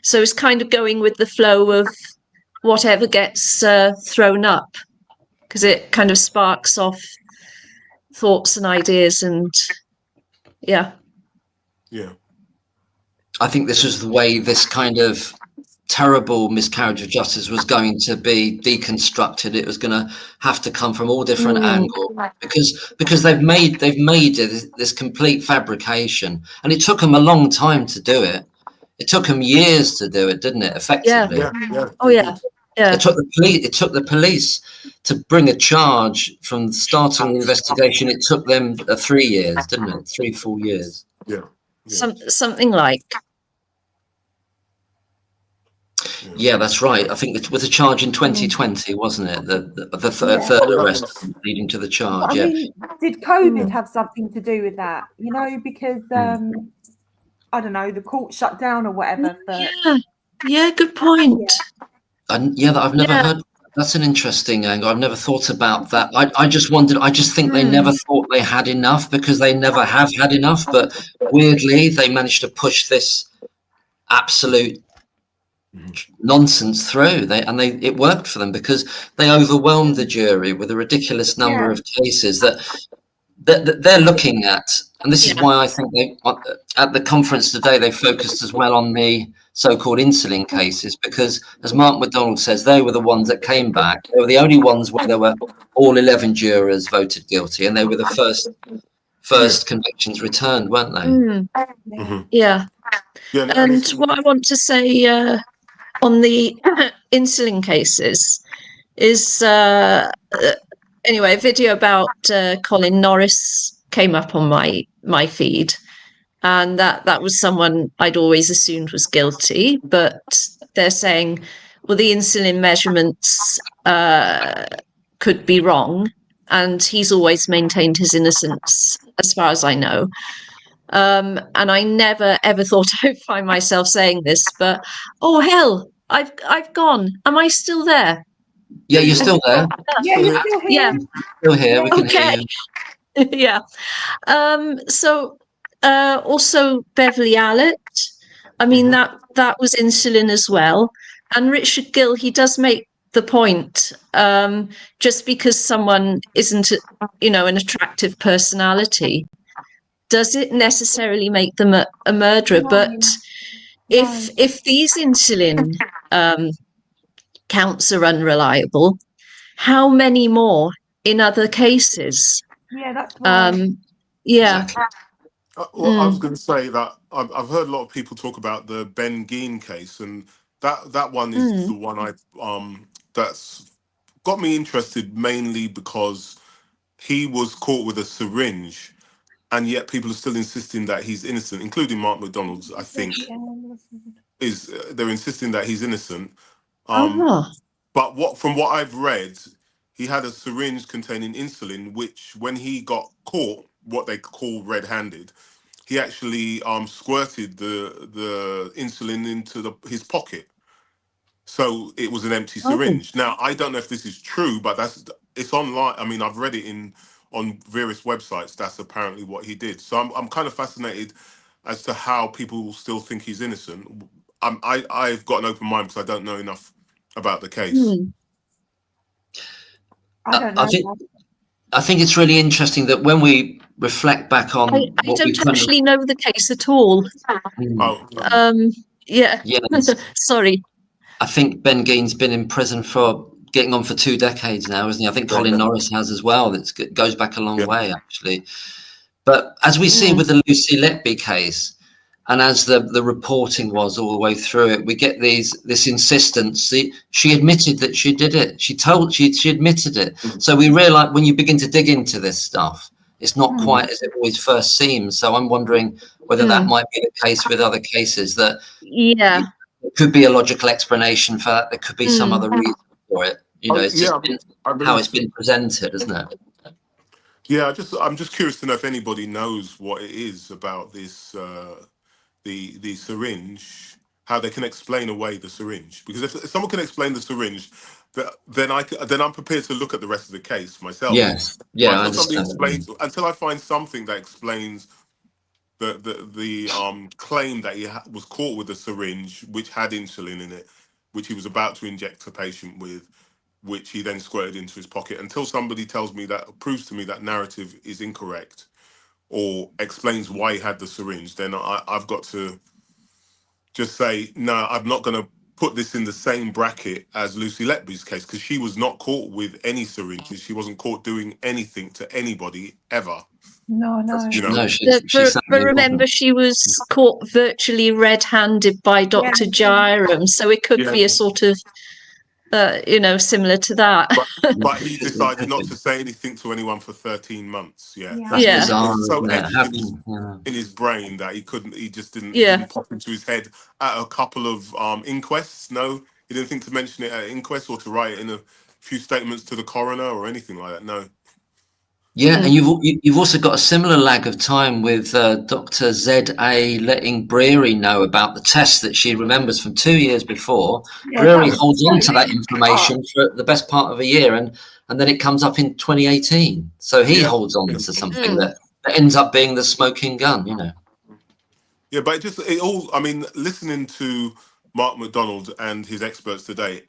so it's kind of going with the flow of whatever gets thrown up, because it kind of sparks off thoughts and ideas. And yeah, I think this was the way this kind of terrible miscarriage of justice was going to be deconstructed. It was going to have to come from all different angles, because they've made this complete fabrication, and it took them a long time to do it. It took them years to do it, didn't it? Effectively, It took the police to bring a charge from starting the investigation. It took them 3 years, didn't it? 3 full years. Something like. Yeah, that's right. I think it was a charge in 2020, wasn't it? The third arrest leading to the charge. I mean, did COVID have something to do with that? You know, because I don't know, the court shut down or whatever. Yeah, good point. And I've never heard. That's an interesting angle. I've never thought about that. I just wondered. I just think they never thought they had enough, because they never have had enough. But weirdly, they managed to push this absolute nonsense through. It worked for them, because they overwhelmed the jury with a ridiculous number of cases that they're looking at. And this is why I think they, at the conference today, they focused as well on the so-called insulin cases, because, as Mark McDonald says, they were the ones that came back. They were the only ones where there were all 11 jurors voted guilty, and they were the first convictions returned, weren't they? Yeah. And what I want to say on the insulin cases is, anyway, a video about Colin Norris came up on my feed, and that was someone I'd always assumed was guilty, but they're saying, well, the insulin measurements could be wrong, and he's always maintained his innocence, as far as I know. And I never ever thought I'd find myself saying this, but oh hell, I've gone. Am I still there? Yeah, you're still there. Yeah, you're still here. Yeah, still here. We can hear you. Yeah. So also Beverly Allett. I mean, that was insulin as well. And Richard Gill, he does make the point, just because someone isn't, an attractive personality, does it necessarily make them a murderer? No. But if these insulin counts are unreliable, how many more in other cases? Yeah, that's right. Exactly. Well, I was going to say that I've heard a lot of people talk about the Ben Geen case, and that one is the one that's got me interested, mainly because he was caught with a syringe, and yet people are still insisting that he's innocent, including Mark McDonald, I think. They're insisting that he's innocent. But from what I've read, he had a syringe containing insulin, which when he got caught, what they call red-handed, he actually squirted the insulin into his pocket. So it was an empty syringe. Now, I don't know if this is true, but it's online. I mean, I've read it on various websites. That's apparently what he did. So I'm kind of fascinated as to how people still think he's innocent. I've got an open mind because I don't know enough about the case. I don't know. I think it's really interesting that when we reflect back on, I don't actually know the case at all. Yeah. Sorry. I think Ben Geen's been in prison for getting on for 2 decades now, isn't he? I think Colin Norris has as well. It goes back a long way, actually. But as we see with the Lucy Letby case, and as the reporting was all the way through it, we get this insistence. She admitted that she did it. She admitted it. So we realize when you begin to dig into this stuff, it's not quite as it always first seems. So I'm wondering whether that might be the case with other cases, that Yeah. there could be a logical explanation for that. There could be some other reason for it. You know, it's just how it's been presented, isn't it? Yeah, I'm just curious to know if anybody knows what it is about this the syringe, how they can explain away the syringe. Because if someone can explain the syringe, then I'm prepared to look at the rest of the case myself. Yes, yeah, but I until somebody understand. explains, until I find something that explains the claim that he was caught with a syringe which had insulin in it, which he was about to inject a patient with, which he then squirted into his pocket. Until somebody tells me that, proves to me that narrative is incorrect, or explains why he had the syringe, then I've got to just say, no, I'm not going to put this in the same bracket as Lucy Letby's case, because she was not caught with any syringes. She wasn't caught doing anything to anybody ever. No. You know? No, But remember, she was caught virtually red-handed by Dr. Jairam, so it could be a sort of, similar to that. But he decided not to say anything to anyone for 13 months. That's bizarre. It's so Isn't etched it? in his brain that he just didn't pop into his head at a couple of inquests. No, he didn't think to mention it at an inquest or to write it in a few statements to the coroner or anything like that. No. Yeah, and you've also got a similar lag of time with Dr. Z.A. letting Breary know about the test that she remembers from 2 years before. Breary holds on to that information for the best part of a year, and then it comes up in 2018. So he holds on to something that ends up being the smoking gun, you know. Yeah, but I mean, listening to Mark McDonald and his experts today,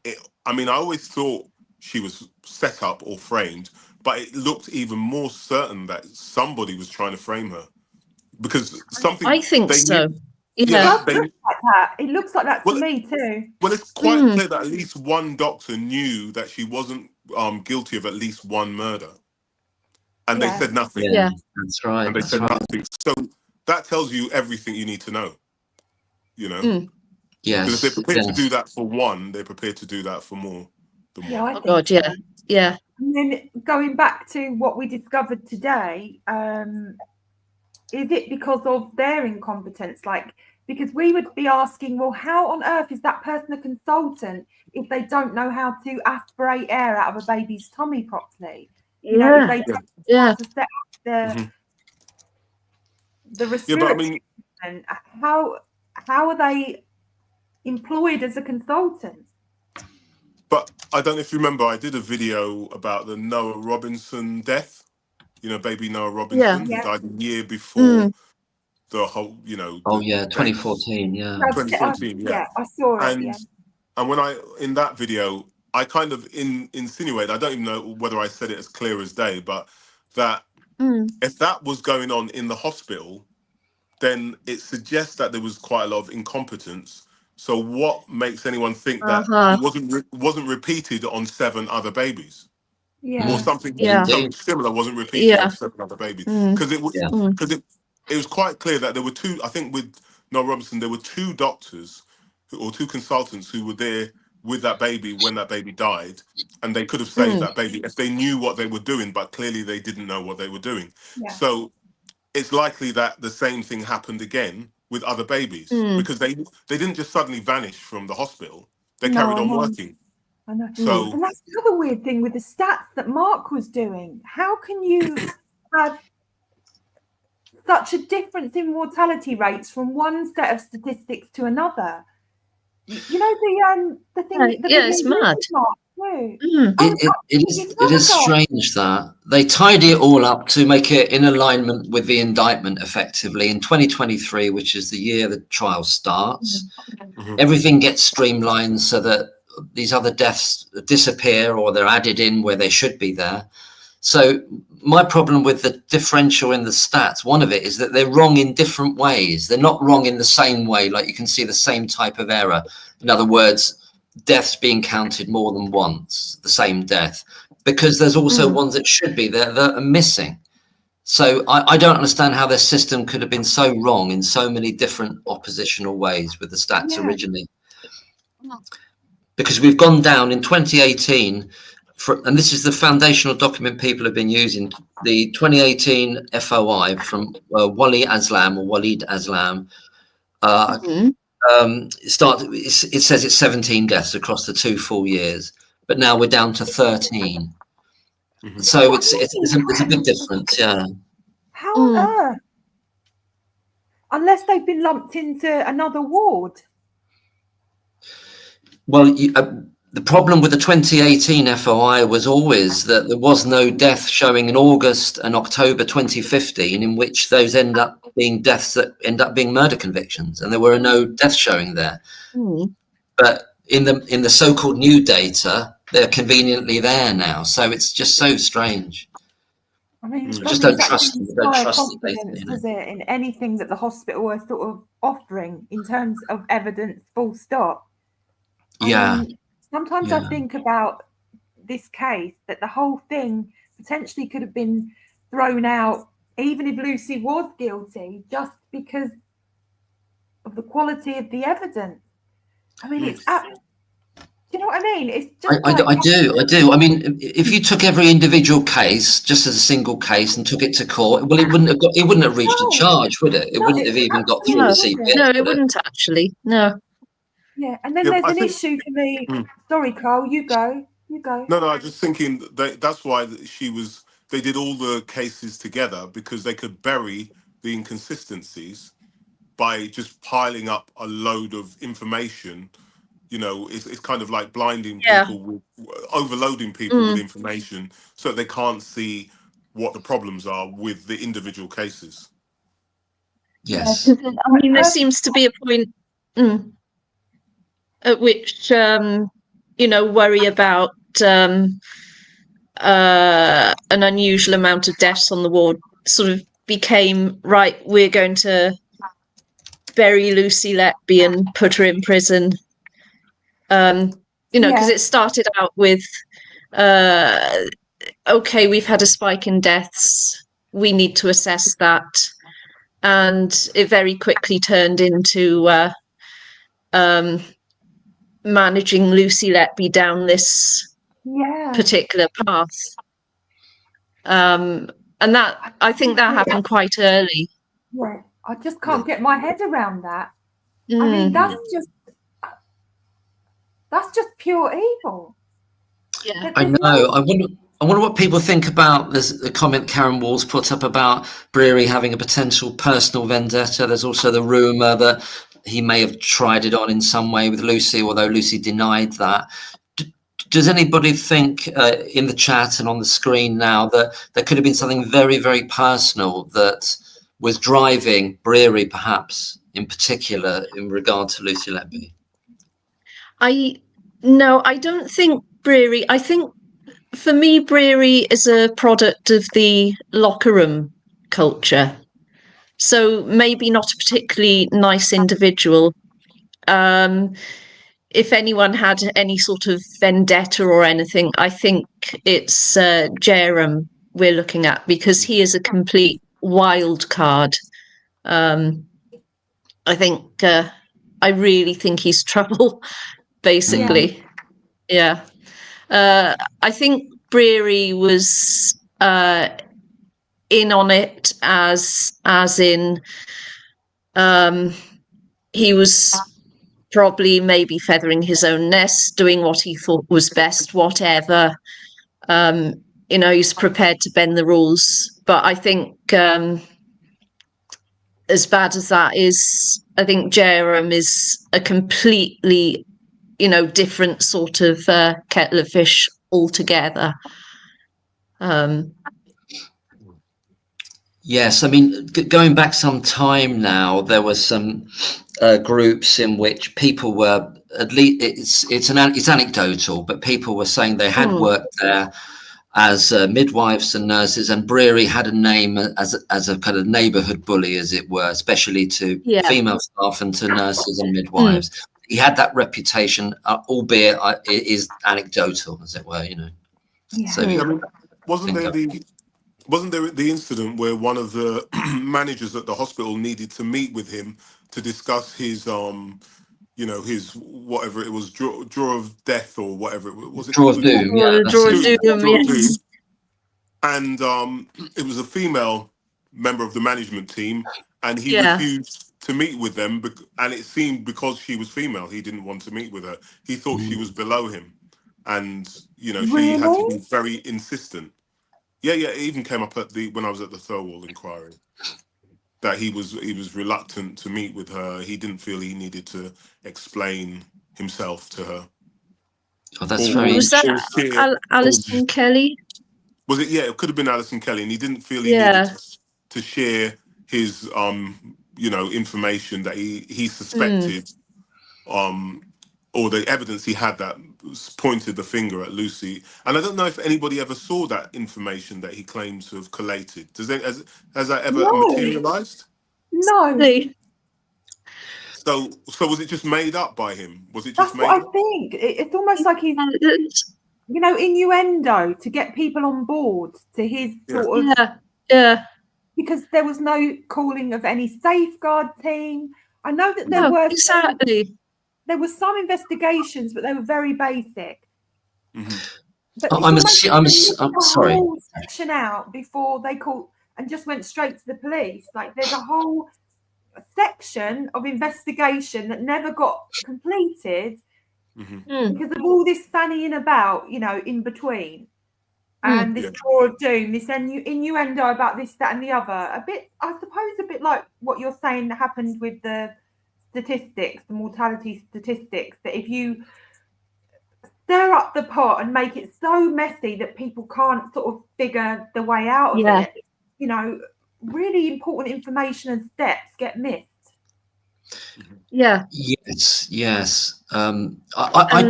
I always thought she was set up or framed, but it looked even more certain that somebody was trying to frame her, because something. I think so. It does look like that. It looks like that to me too. Well, it's quite clear that at least one doctor knew that she wasn't guilty of at least one murder, and they said nothing. Yeah, that's right. And they said nothing. So that tells you everything you need to know. You know. Yes. Because if they're prepared to do that for one, they're prepared to do that for more than one. Yeah, I Oh think God, so. yeah. And then going back to what we discovered today, is it because of their incompetence? Because we would be asking, well, how on earth is that person a consultant if they don't know how to aspirate air out of a baby's tummy properly? You know, if they don't know how to set up the respiratory system, how are they employed as a consultant? But I don't know if you remember, I did a video about the Noah Robinson death. You know, baby Noah Robinson, who died a year before the whole, 2014, 2014, I saw it, And when in that video, I kind of insinuate, I don't even know whether I said it as clear as day, but that if that was going on in the hospital, then it suggests that there was quite a lot of incompetence. So what makes anyone think that it wasn't repeated on 7 other babies? Or something similar wasn't repeated on 7 other babies? Because it was quite clear that there were 2, I think with Noel Robinson, there were 2 doctors or 2 consultants who were there with that baby when that baby died, and they could have saved that baby if they knew what they were doing, but clearly they didn't know what they were doing. So it's likely that the same thing happened again with other babies, because they didn't just suddenly vanish from the hospital. They carried on working. I know. So, and that's the other weird thing with the stats that Mark was doing. How can you have such a difference in mortality rates from one set of statistics to another? You know, the thing. It's mad. It is strange that they tidy it all up to make it in alignment with the indictment effectively in 2023, which is the year the trial starts. Everything gets streamlined so that these other deaths disappear or they're added in where they should be there. So my problem with the differential in the stats, one of it is that they're wrong in different ways. They're not wrong in the same way, like you can see the same type of error. In other words, deaths being counted more than once, the same death, because there's also ones that should be there that are missing. So I don't understand how their system could have been so wrong in so many different oppositional ways with the stats originally. Because we've gone down in 2018, and this is the foundational document people have been using, the 2018 FOI from Walid Aslam. It says it's 17 deaths across the 2 full years, but now we're down to 13. So it's a big difference, yeah. How on earth? Unless they've been lumped into another ward. Well, the problem with the 2018 FOI was always that there was no death showing in August and October 2015, in which those end up being deaths that end up being murder convictions, and there were no deaths showing there. But in the so-called new data, they're conveniently there now. So it's just so strange. I mean, it just doesn't don't trust exactly them. Don't inspire trust the data, confidence, you know? does it, in anything that the hospital are sort of offering in terms of evidence, full stop? I mean, sometimes I think about this case, that the whole thing potentially could have been thrown out, even if Lucy was guilty, just because of the quality of the evidence. I mean, it's do you know what I mean? It's just I do. I mean, if you took every individual case just as a single case and took it to court, well, it wouldn't have reached a charge, would it? It wouldn't have even got through the CPS. No, it wouldn't actually. No. Yeah, and then there's an issue for me. Sorry, Carl, you go. No, I was just thinking that's why they did all the cases together, because they could bury the inconsistencies by just piling up a load of information. You know, it's kind of like blinding people, overloading people with information, so that they can't see what the problems are with the individual cases. Yes. I mean, there seems to be a point at which, worry about an unusual amount of deaths on the ward sort of became, right, we're going to bury Lucy Letby and put her in prison. Because it started out with, okay, we've had a spike in deaths, we need to assess that. And it very quickly turned into managing Lucy Letby down this particular path. And that, I think that happened quite early. Yeah, I just can't get my head around that. I mean, that's just pure evil. Yeah, I know. I wonder what people think about the comment Karen Walls put up about Breary having a potential personal vendetta. There's also the rumour that he may have tried it on in some way with Lucy, although Lucy denied that. Does anybody think in the chat and on the screen now that there could have been something very, very personal that was driving Breary, perhaps, in particular, in regard to Lucy Letby? No, I don't think Breary. I think for me, Breary is a product of the locker room culture. So maybe not a particularly nice individual. If anyone had any sort of vendetta or anything, I think it's Jerem we're looking at, because he is a complete wild card. I really think he's trouble, basically. Yeah. I think Breary was in on it as in he was probably maybe feathering his own nest, doing what he thought was best, whatever. He's prepared to bend the rules. But I think as bad as that is, I think Jerem is a completely, different sort of kettle of fish altogether. Yes, I mean, going back some time now, there were some groups in which people were, at least it's anecdotal, but people were saying they had worked there as midwives and nurses, and Breary had a name as a kind of neighbourhood bully, as it were, especially to female staff and to nurses and midwives. He had that reputation, albeit it is anecdotal, as it were, Yeah. So I mean, wasn't there the incident where one of the managers at the hospital needed to meet with him to discuss his you know, his whatever it was, draw of death or whatever it was. It Draw called? of doom. Yeah, that's Draw it. of doom, Draw of yes. doom. And it was a female member of the management team, and he refused to meet with them. And it seemed because she was female, he didn't want to meet with her. He thought she was below him, and you know, she had to be very insistent. Yeah, it even came up when I was at the Thirlwall inquiry, that he was reluctant to meet with her. He didn't feel he needed to explain himself to her. Oh, that's very Was that Alison Kelly? Was it? Yeah, it could have been Alison Kelly, and he didn't feel he needed to share his you know, information that he suspected or the evidence he had that pointed the finger at Lucy. And I don't know if anybody ever saw that information that he claims to have collated. Has that ever materialized? No. So was it just made up by him? Was it just That's made what up? I think. It's almost like he's, you know, innuendo to get people on board to his sort of because there was no calling of any safeguard team. I know that there were there were some investigations, but they were very basic. Mm-hmm. But I'm sorry. Whole section out before they called and just went straight to the police. Like there's a whole section of investigation that never got completed because of all this fannying about, you know, in between. And this draw of doom, this innuendo about this, that, and the other. A bit, I suppose, a bit like what you're saying that happened with the statistics, the mortality statistics, that if you stir up the pot and make it so messy that people can't sort of figure the way out of it, you know, really important information and steps get missed. Yes. I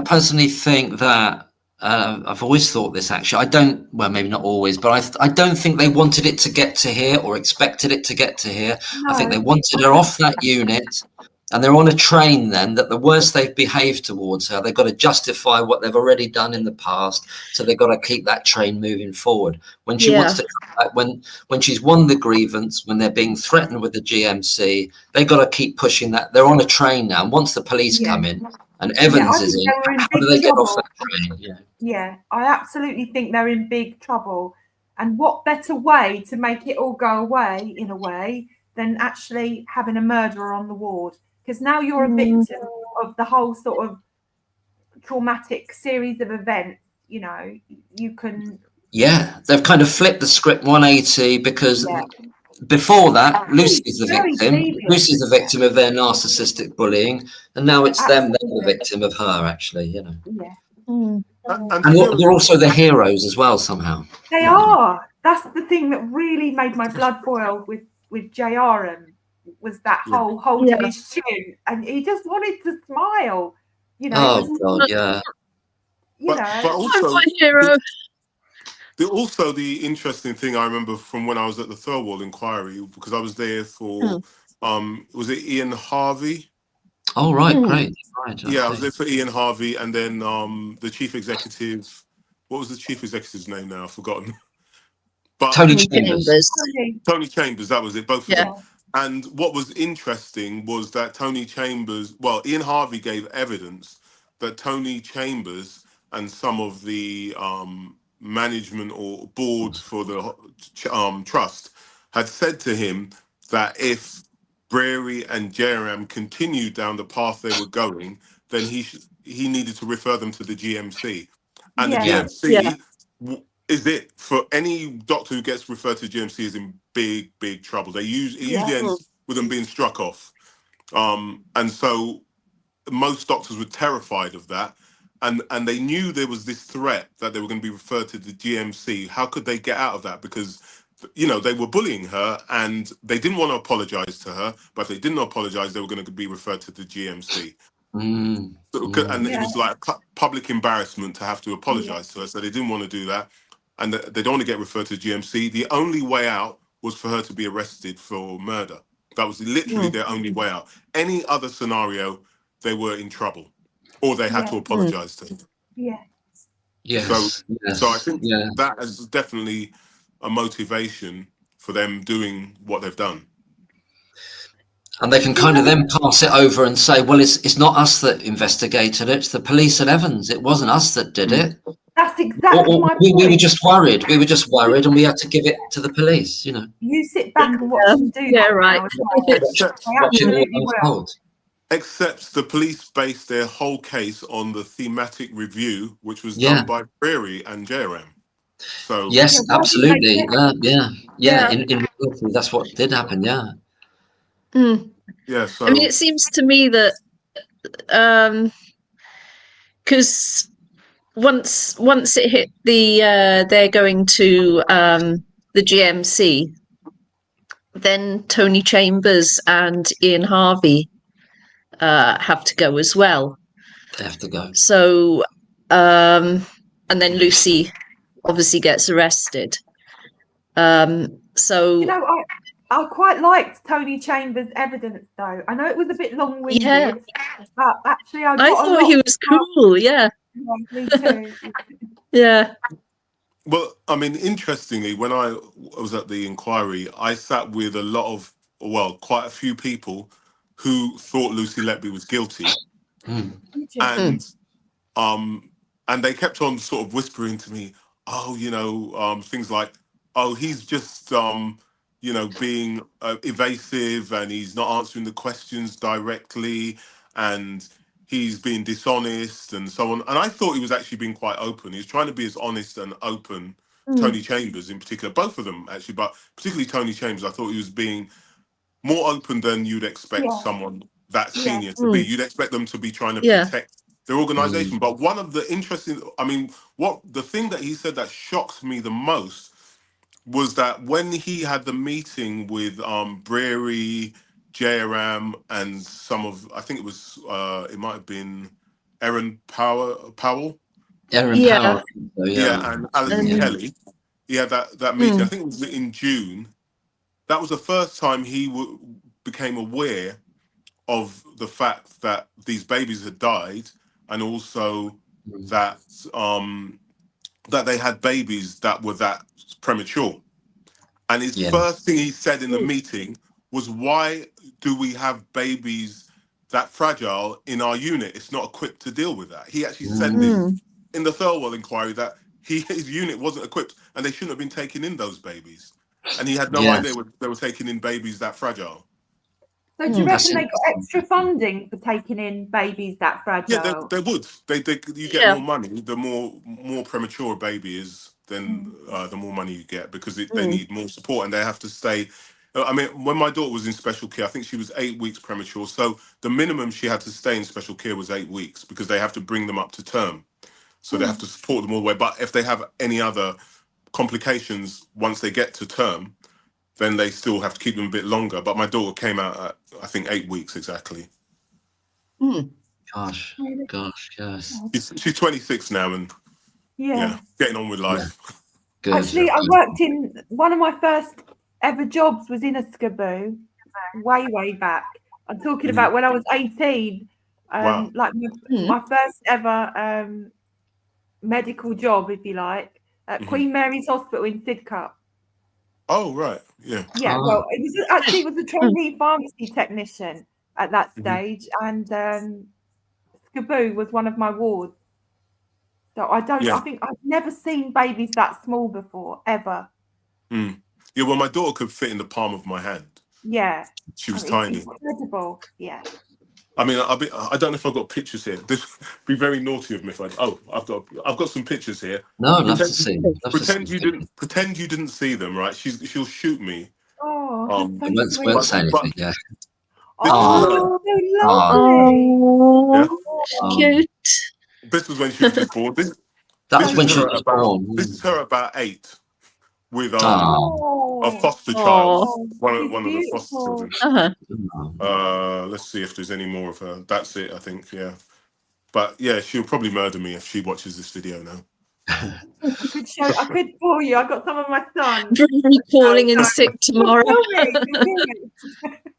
personally think that I've always thought this. Actually, maybe not always, but I don't think they wanted it to get to here or expected it to get to here. No. I think they wanted her off that unit, and they're on a train. Then that the worse they've behaved towards her, they've got to justify what they've already done in the past. So they've got to keep that train moving forward. When she wants to come back, when she's won the grievance, when they're being threatened with the GMC, they've got to keep pushing that. They're on a train now, and once the police come in and Evans is in, how do they get off that train? Yeah, I absolutely think they're in big trouble. And what better way to make it all go away, in a way, than actually having a murderer on the ward? Because now you're a victim of the whole sort of traumatic series of events. You know, you can... Yeah, they've kind of flipped the script 180 because... Before that, Lucy's the victim. Lucy's the victim of their narcissistic bullying, and now it's them. They're the victim of her, actually. You know. Yeah. And they're also the heroes as well somehow. They are. That's the thing that really made my blood boil with JR was that whole holding his chin, and he just wanted to smile. You know. Oh God, yeah. You know. But also, my hero. The interesting thing I remember from when I was at the Thirlwall inquiry, because I was there for, was it Ian Harvey? Oh, right, great. Right, yeah, I was there for Ian Harvey, and then the chief executive, what was the chief executive's name now? I've forgotten. But Tony Chambers. Tony Chambers, that was it, both of them. And what was interesting was that Ian Harvey gave evidence that Tony Chambers and some of the management or board for the trust had said to him that if Breary and Jerram continued down the path they were going, then he needed to refer them to the GMC. And the GMC is it for any doctor who gets referred to GMC is in big trouble. It usually ends with them being struck off. And so most doctors were terrified of that. And they knew there was this threat that they were going to be referred to the GMC. How could they get out of that? Because, you know, they were bullying her and they didn't want to apologize to her. But if they didn't apologize, they were going to be referred to the GMC. And it was like public embarrassment to have to apologize to her. So they didn't want to do that. And they don't want to get referred to GMC. The only way out was for her to be arrested for murder. That was literally their only way out. Any other scenario, they were in trouble. Or they had to apologize to him. So I think that is definitely a motivation for them doing what they've done. And they can kind of then pass it over and say, well, it's not us that investigated it, it's the police at Evans. It wasn't us that did it. That's exactly my point. We were just worried. We were just worried, and we had to give it to the police. You know. You sit back and watch them do that right. now as well. Except, They absolutely will. except the police based their whole case on the thematic review, which was done by Prairie and JRM. So yes, absolutely. Yeah. In reality, that's what did happen. Yeah. Yeah. So I mean, it seems to me that because once it hit the they're going to the GMC, then Tony Chambers and Ian Harvey have to go as well. They have to go. So and then Lucy obviously gets arrested. So You know, I quite liked Tony Chambers' evidence, though. I know it was a bit long-winded, but actually I thought he was cool. Yeah. Me too. Yeah. well, I mean, interestingly, when I was at the inquiry, I sat with quite a few people who thought Lucy Letby was guilty, and they kept on sort of whispering to me, oh, things like, oh, he's just being evasive, and he's not answering the questions directly, and he's being dishonest and so on. And I thought he was actually being quite open. He was trying to be as honest and open. Tony Chambers in particular, both of them actually, but particularly Tony Chambers, I thought he was being more open than you'd expect someone that senior to be. You'd expect them to be trying to protect their organization. But one of the interesting, the thing that he said that shocked me the most was that when he had the meeting with Breary, JRM, and I think it was, it might have been Erin Powell. Erin Powell. And Alison Kelly. He had that meeting. I think it was in June. That was the first time he became aware of the fact that these babies had died, and also that that they had babies that were that premature. And his first thing he said in the meeting was, why do we have babies that fragile in our unit? It's not equipped to deal with that. He actually said this in the Thirlwell inquiry, that his unit wasn't equipped and they shouldn't have been taking in those babies. And he had no idea they were taking in babies that fragile. So do you reckon they got extra funding for taking in babies that fragile? Yeah, they would. You get more money. The more premature a baby is, then the more money you get, because they need more support and they have to stay. I mean, when my daughter was in special care, I think she was 8 weeks premature. So the minimum she had to stay in special care was 8 weeks, because they have to bring them up to term. So they have to support them all the way. But if they have any other complications once they get to term, then they still have to keep them a bit longer. But my daughter came out at, I think, 8 weeks exactly. Gosh, yes. She's 26 now and getting on with life. Good. Actually, I worked in, one of my first ever jobs was in a SCABU way back. I'm talking about when I was 18. Like my first ever medical job, if you like, at Queen Mary's Hospital in Sidcup. Oh, right. Yeah. Yeah, well, it was a trainee pharmacy technician at that stage, and SCABU was one of my wards. So I think I've never seen babies that small before, ever. Yeah, well, my daughter could fit in the palm of my hand. Yeah. She was tiny. Incredible, yeah. I mean, I don't know if I've got pictures here. This would be very naughty of me if I've got some pictures here. No, I'd love to see. Pretend you didn't see them, right? She'll shoot me. Oh, won't say anything. Yeah. Oh, so lovely. Cute. This was when she was just born. That was when she was born. This is her about 8, with a foster child, one of the foster children. Let's see if there's any more of her. That's it, I think. Yeah, but yeah, she'll probably murder me if she watches this video now. I could for you. I got some of my son. Calling in sick tomorrow.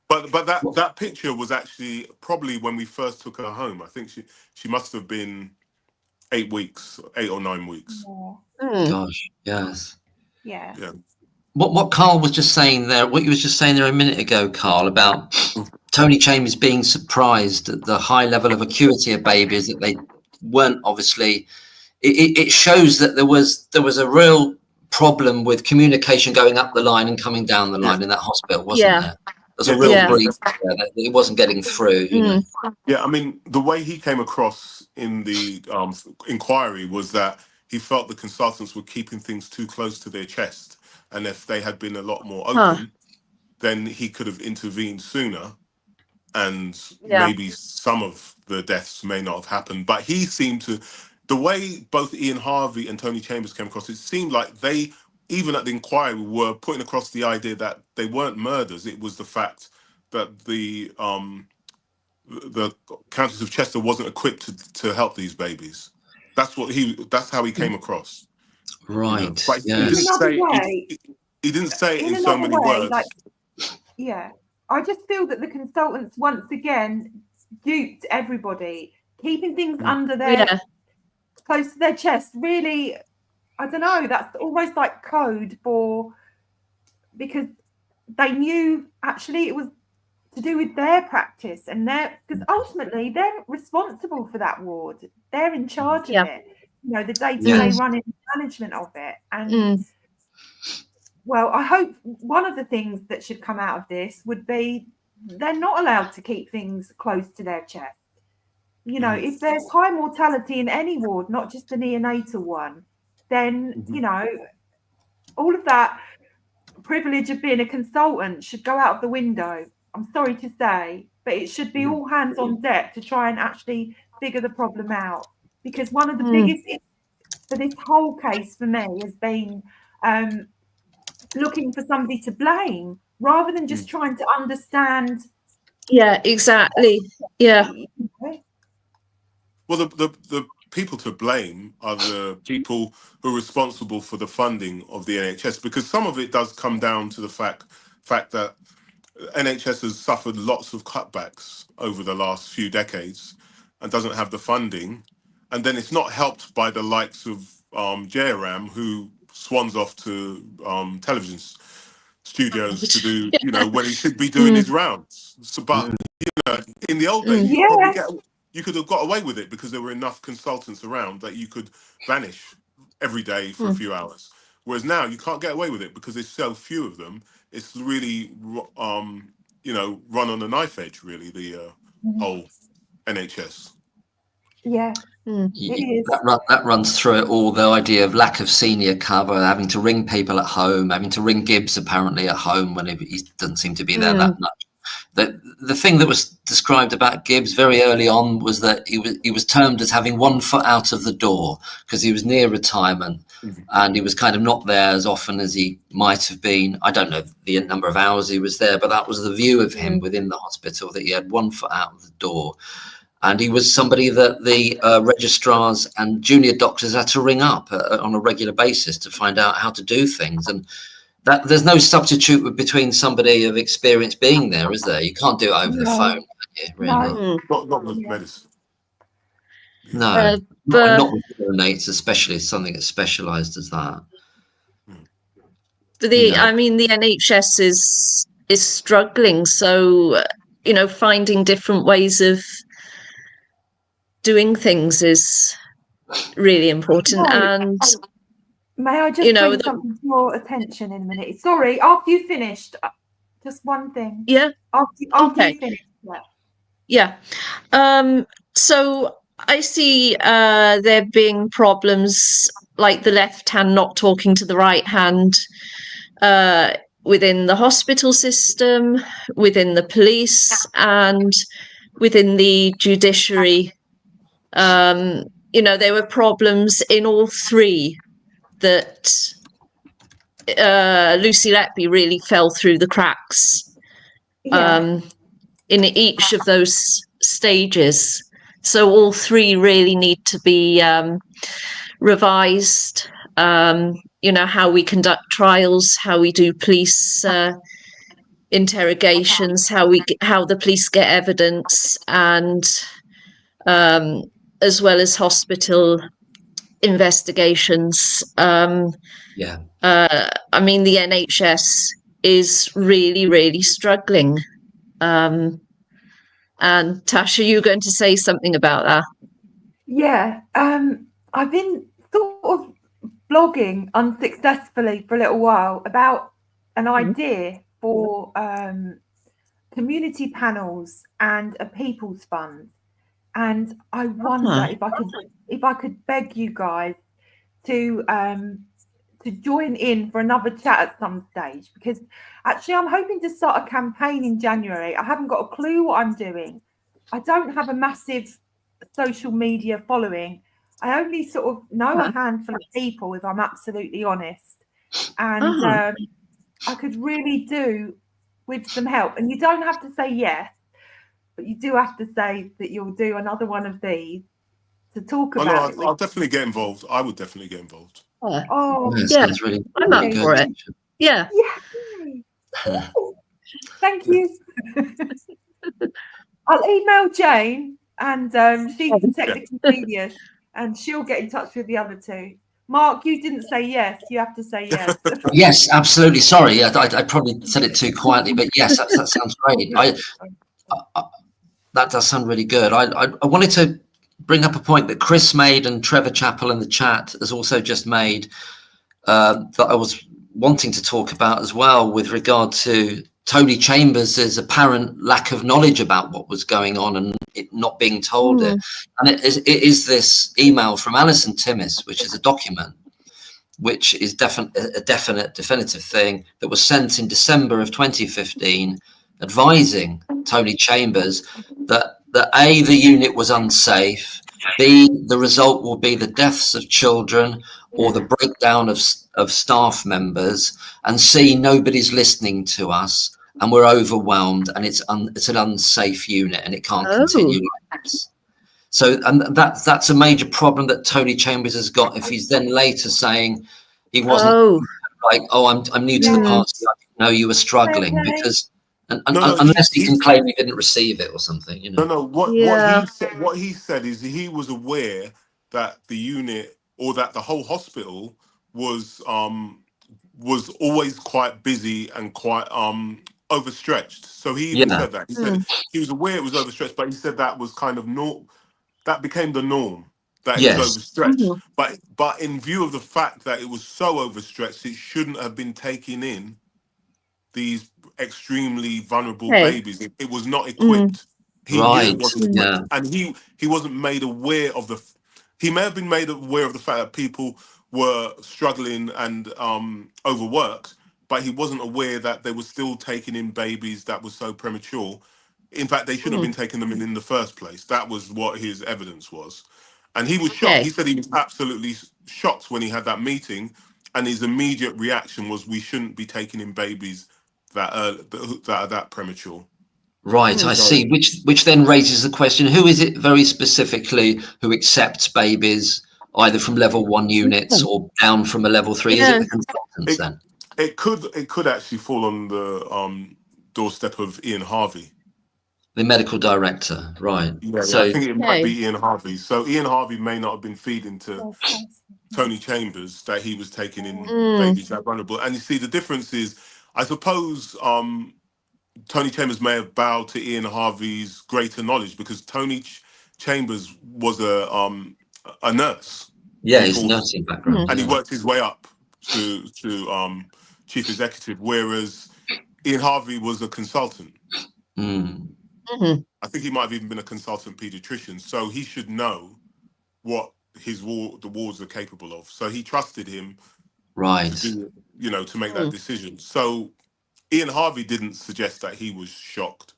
But that picture was actually probably when we first took her home. I think she must have been 8 or 9 weeks. Gosh, yes. Yeah. Yeah. What Carl was just saying there, what you was just saying there a minute ago, Carl, about Tony Chambers being surprised at the high level of acuity of babies, that they weren't obviously. It shows that there was a real problem with communication going up the line and coming down the line in that hospital, wasn't there? There's a real breach there that it wasn't getting through. You know? Yeah, I mean, the way he came across in the inquiry was that he felt the consultants were keeping things too close to their chest, and if they had been a lot more open, then he could have intervened sooner, and maybe some of the deaths may not have happened. But he seemed to, the way both Ian Harvey and Tony Chambers came across, it seemed like they, even at the inquiry, were putting across the idea that they weren't murders. It was the fact that the Countess of Chester wasn't equipped to help these babies. That's how he came across. Right. You know? But he didn't say it in so many words. I just feel that the consultants once again duped everybody, keeping things under their close to their chest. Really, I don't know. That's almost like code for, because they knew actually it was to do with their practice and because ultimately they're responsible for that ward. They're in charge of it. You know, the day-to-day running management of it. And well, I hope one of the things that should come out of this would be they're not allowed to keep things close to their chest. You know, if there's high mortality in any ward, not just the neonatal one, then, you know, all of that privilege of being a consultant should go out of the window. I'm sorry to say, but it should be all hands on deck to try and actually figure the problem out. Because one of the biggest for this whole case for me has been looking for somebody to blame rather than just trying to understand. Yeah, exactly. Yeah. Well, the people to blame are the people who are responsible for the funding of the NHS, because some of it does come down to the fact that NHS has suffered lots of cutbacks over the last few decades and doesn't have the funding, and then it's not helped by the likes of Jairam, who swans off to television studios to do, you know, when he should be doing his rounds. So, but you know, in the old days, you could have got away with it because there were enough consultants around that you could vanish every day for a few hours. Whereas now you can't get away with it because there's so few of them. It's really, you know, run on a knife edge, really, the whole NHS. Yeah. That runs through it all, the idea of lack of senior cover, having to ring people at home, having to ring Gibbs apparently at home when he doesn't seem to be there that much. The thing that was described about Gibbs very early on was that he was termed as having 1 foot out of the door because he was near retirement and he was kind of not there as often as he might have been. I don't know the number of hours he was there, but that was the view of him within the hospital, that he had 1 foot out of the door. And he was somebody that the registrars and junior doctors had to ring up on a regular basis to find out how to do things. And that there's no substitute between somebody of experience being there, is there? You can't do it over the phone, can you, really? Not with medicine. No, not with neonates, especially something as specialised as that. I mean, the NHS is struggling, so you know, finding different ways of doing things is really important. And may I just bring something to your attention in a minute? Sorry, after you finished, just one thing. Yeah. After you finished. Yeah. So I see there being problems like the left hand not talking to the right hand within the hospital system, within the police, and within the judiciary. You know, there were problems in all three that Lucy Letby really fell through the cracks in each of those stages. So all three really need to be revised. You know, how we conduct trials, how we do police interrogations, how the police get evidence, and as well as hospital investigations. I mean, the NHS is really, really struggling. And Tasha, you're going to say something about that? Yeah, I've been sort of blogging unsuccessfully for a little while about an idea for community panels and a people's fund, and I wonder if I could beg you guys to join in for another chat at some stage, because actually I'm hoping to start a campaign in January. I haven't got a clue what I'm doing. I don't have a massive social media following. I only sort of know a handful of people, if I'm absolutely honest, and I could really do with some help. And you don't have to say yes, but you do have to say that you'll do another one of these to talk about it. I'll definitely get involved. I would definitely get involved. Oh, Yeah, sounds really, I'm really up good. for it. Yeah. Thank you. I'll email Jane, and she's the technical genius, and she'll get in touch with the other two. Mark, you didn't say yes. You have to say yes. Yes, absolutely. Sorry, I probably said it too quietly, but yes, that sounds great. That does sound really good. I wanted to bring up a point that Chris made and Trevor Chappell in the chat has also just made, that I was wanting to talk about as well, with regard to Tony Chambers' apparent lack of knowledge about what was going on and it not being told it. And it is this email from Alison Timmis, which is a document, which is a definitive thing that was sent in December of 2015, advising Tony Chambers that A, the unit was unsafe, B, the result will be the deaths of children or the breakdown of staff members, and C, nobody's listening to us and we're overwhelmed and it's an unsafe unit and it can't continue like this. So, and that's a major problem that Tony Chambers has got. If he's then later saying he wasn't like, oh, I'm new to the party, I didn't know you were struggling, because unless he can claim he didn't receive it or something, you know. No. What he said is he was aware that the unit or that the whole hospital was always quite busy and quite overstretched. So he even said that. He said he was aware it was overstretched, but he said that was kind of that became the norm, that it was overstretched. But in view of the fact that it was so overstretched, it shouldn't have been taking in these extremely vulnerable babies. It was not equipped. He knew it wasn't equipped, and he wasn't made aware of the. He may have been made aware of the fact that people were struggling and overworked, but he wasn't aware that they were still taking in babies that were so premature. In fact, they shouldn't have been taking them in the first place. That was what his evidence was. And he was shocked. He said he was absolutely shocked when he had that meeting, and his immediate reaction was, we shouldn't be taking in babies that are that premature. Right, I see. Which then raises the question, who is it very specifically who accepts babies either from level 1 units or down from a level 3? Is it the consultants then? It could actually fall on the doorstep of Ian Harvey, the medical director, right? Yeah, so I think it might be Ian Harvey. So Ian Harvey may not have been feeding to Tony Chambers that he was taking in babies that vulnerable. And you see, the difference is, I suppose Tony Chambers may have bowed to Ian Harvey's greater knowledge, because Tony Chambers was a nurse. Yeah, he's a nursing background, and he worked his way up to chief executive, whereas Ian Harvey was a consultant. I think he might have even been a consultant pediatrician, so he should know what the wards are capable of. So he trusted him, right? To do, to make that decision. So Ian Harvey didn't suggest that he was shocked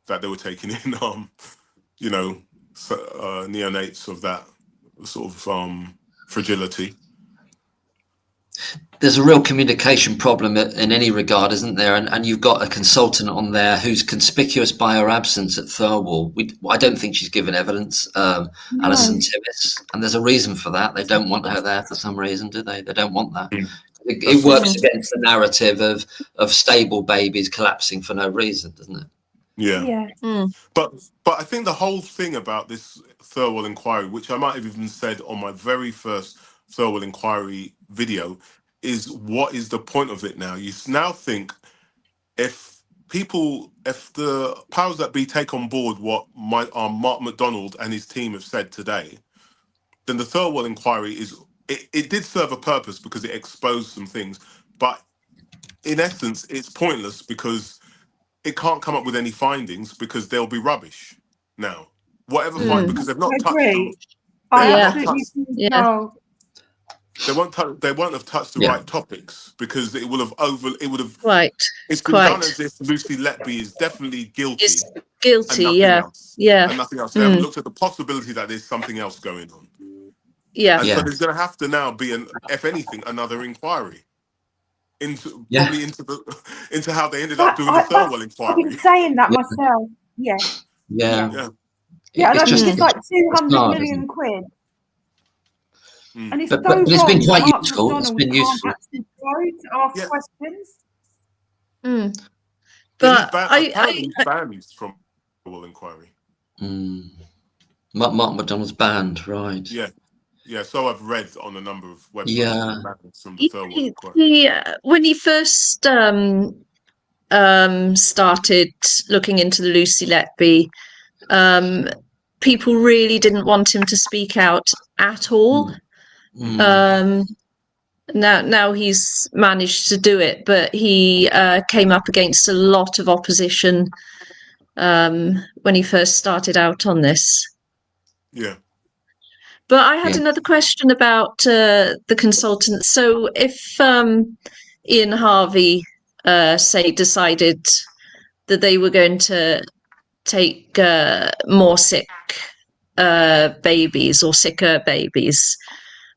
that they were taking in, neonates of that sort of fragility. There's a real communication problem in any regard, isn't there? And you've got a consultant on there who's conspicuous by her absence at Thirlwall. I don't think she's given evidence, Alison Timmis, and there's a reason for that. They don't want her there for some reason, do they? They don't want that. It works against the narrative of stable babies collapsing for no reason, doesn't it? Yeah. But I think the whole thing about this Thirlwall inquiry, which I might have even said on my very first Thirlwall inquiry video, is what is the point of it now? You now think if people, if the powers that be take on board what Mark McDonald and his team have said today, then the Thirlwell inquiry it did serve a purpose because it exposed some things, but in essence, it's pointless because it can't come up with any findings because they'll be rubbish now. Whatever because they've not touched them. I Yeah. absolutely think Yeah. so. They won't have touched the right topics because it would have Quite. it's been done as if Lucy Letby is definitely guilty Is guilty. and nothing Yeah. else. Yeah. And nothing else. They haven't looked at the possibility that there's something else going on. Yeah. And so there's going to have to now be if anything, another inquiry probably into how they ended up doing the Thirlwell inquiry. I've been saying that myself. Yeah. Yeah. Yeah, and I think just- it's like 200 hard, million isn't quid. Mm. And it's But so it's been wrong quite that Mark useful. It's McDonald been can't useful. actually go to ask questions. But apparently he's banned from the Thirlwell inquiry. Mark McDonald's banned, right? Yeah, so I've read on a number of websites. Yeah. From the Thirlwell inquiry. When he first started looking into the Lucy Letby, people really didn't want him to speak out at all. Now he's managed to do it, but he came up against a lot of opposition when he first started out on this. Yeah. But I had another question about the consultant. So if Ian Harvey, say, decided that they were going to take more sick babies or sicker babies,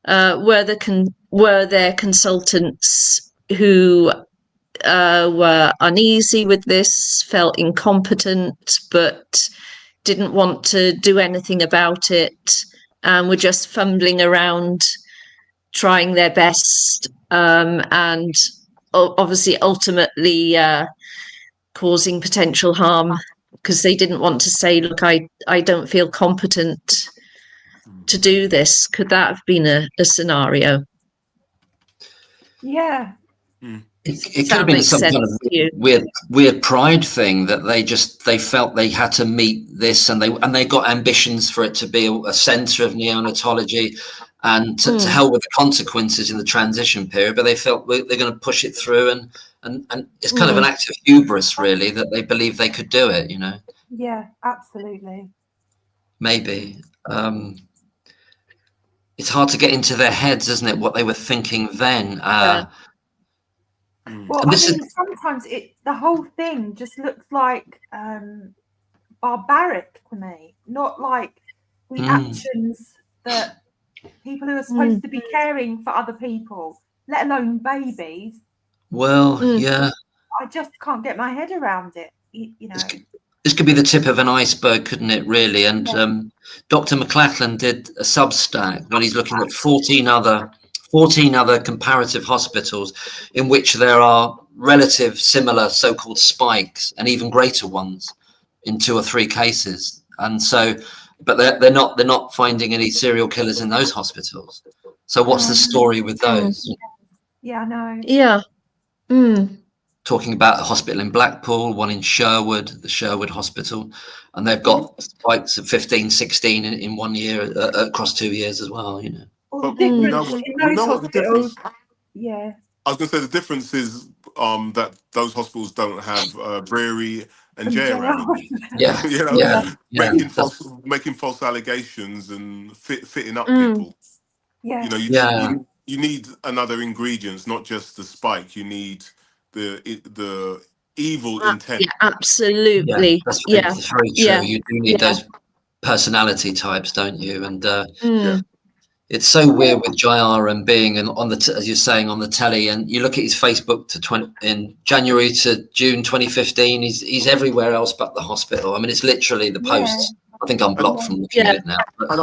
were there consultants who were uneasy with this, felt incompetent, but didn't want to do anything about it, and were just fumbling around, trying their best, and obviously ultimately causing potential harm because they didn't want to say, look, I don't feel competent to do this? Could that have been a scenario? Yeah. It could have been some kind of weird pride thing that they felt they had to meet this, and they got ambitions for it to be a centre of neonatology, and to hell with the consequences in the transition period. But they felt they're going to push it through, and it's kind of an act of hubris, really, that they believe they could do it. Yeah, absolutely. Maybe. It's hard to get into their heads, isn't it? What they were thinking then. Well, sometimes the whole thing just looks like barbaric to me, not like the actions that people who are supposed to be caring for other people, let alone babies. Well, yeah. I just can't get my head around it. This could be the tip of an iceberg, couldn't it, really? And Dr. McLachlan did a Substack when he's looking at 14 other comparative hospitals in which there are relative similar so-called spikes and even greater ones in 2 or 3 cases. And so, but they're not finding any serial killers in those hospitals. So what's the story with those? Yeah, I know. Yeah. Talking about a hospital in Blackpool, one in Sherwood, the Sherwood Hospital, and they've got spikes of 15, 16 in 1 year, across 2 years as well, Well, we know what the difference. Yeah. I was going to say the difference is that those hospitals don't have Brewery and JRM. Making false allegations and fitting up people. Yeah. You need another ingredients, not just the spike. You need the evil intent. Yeah, absolutely. Yeah, that's very true. You do need those personality types, don't you? And it's so weird with Jair and being as you're saying, on the telly, and you look at his Facebook in January to June 2015, he's everywhere else but the hospital. I mean, it's literally the posts. I think I'm blocked from looking at it now. And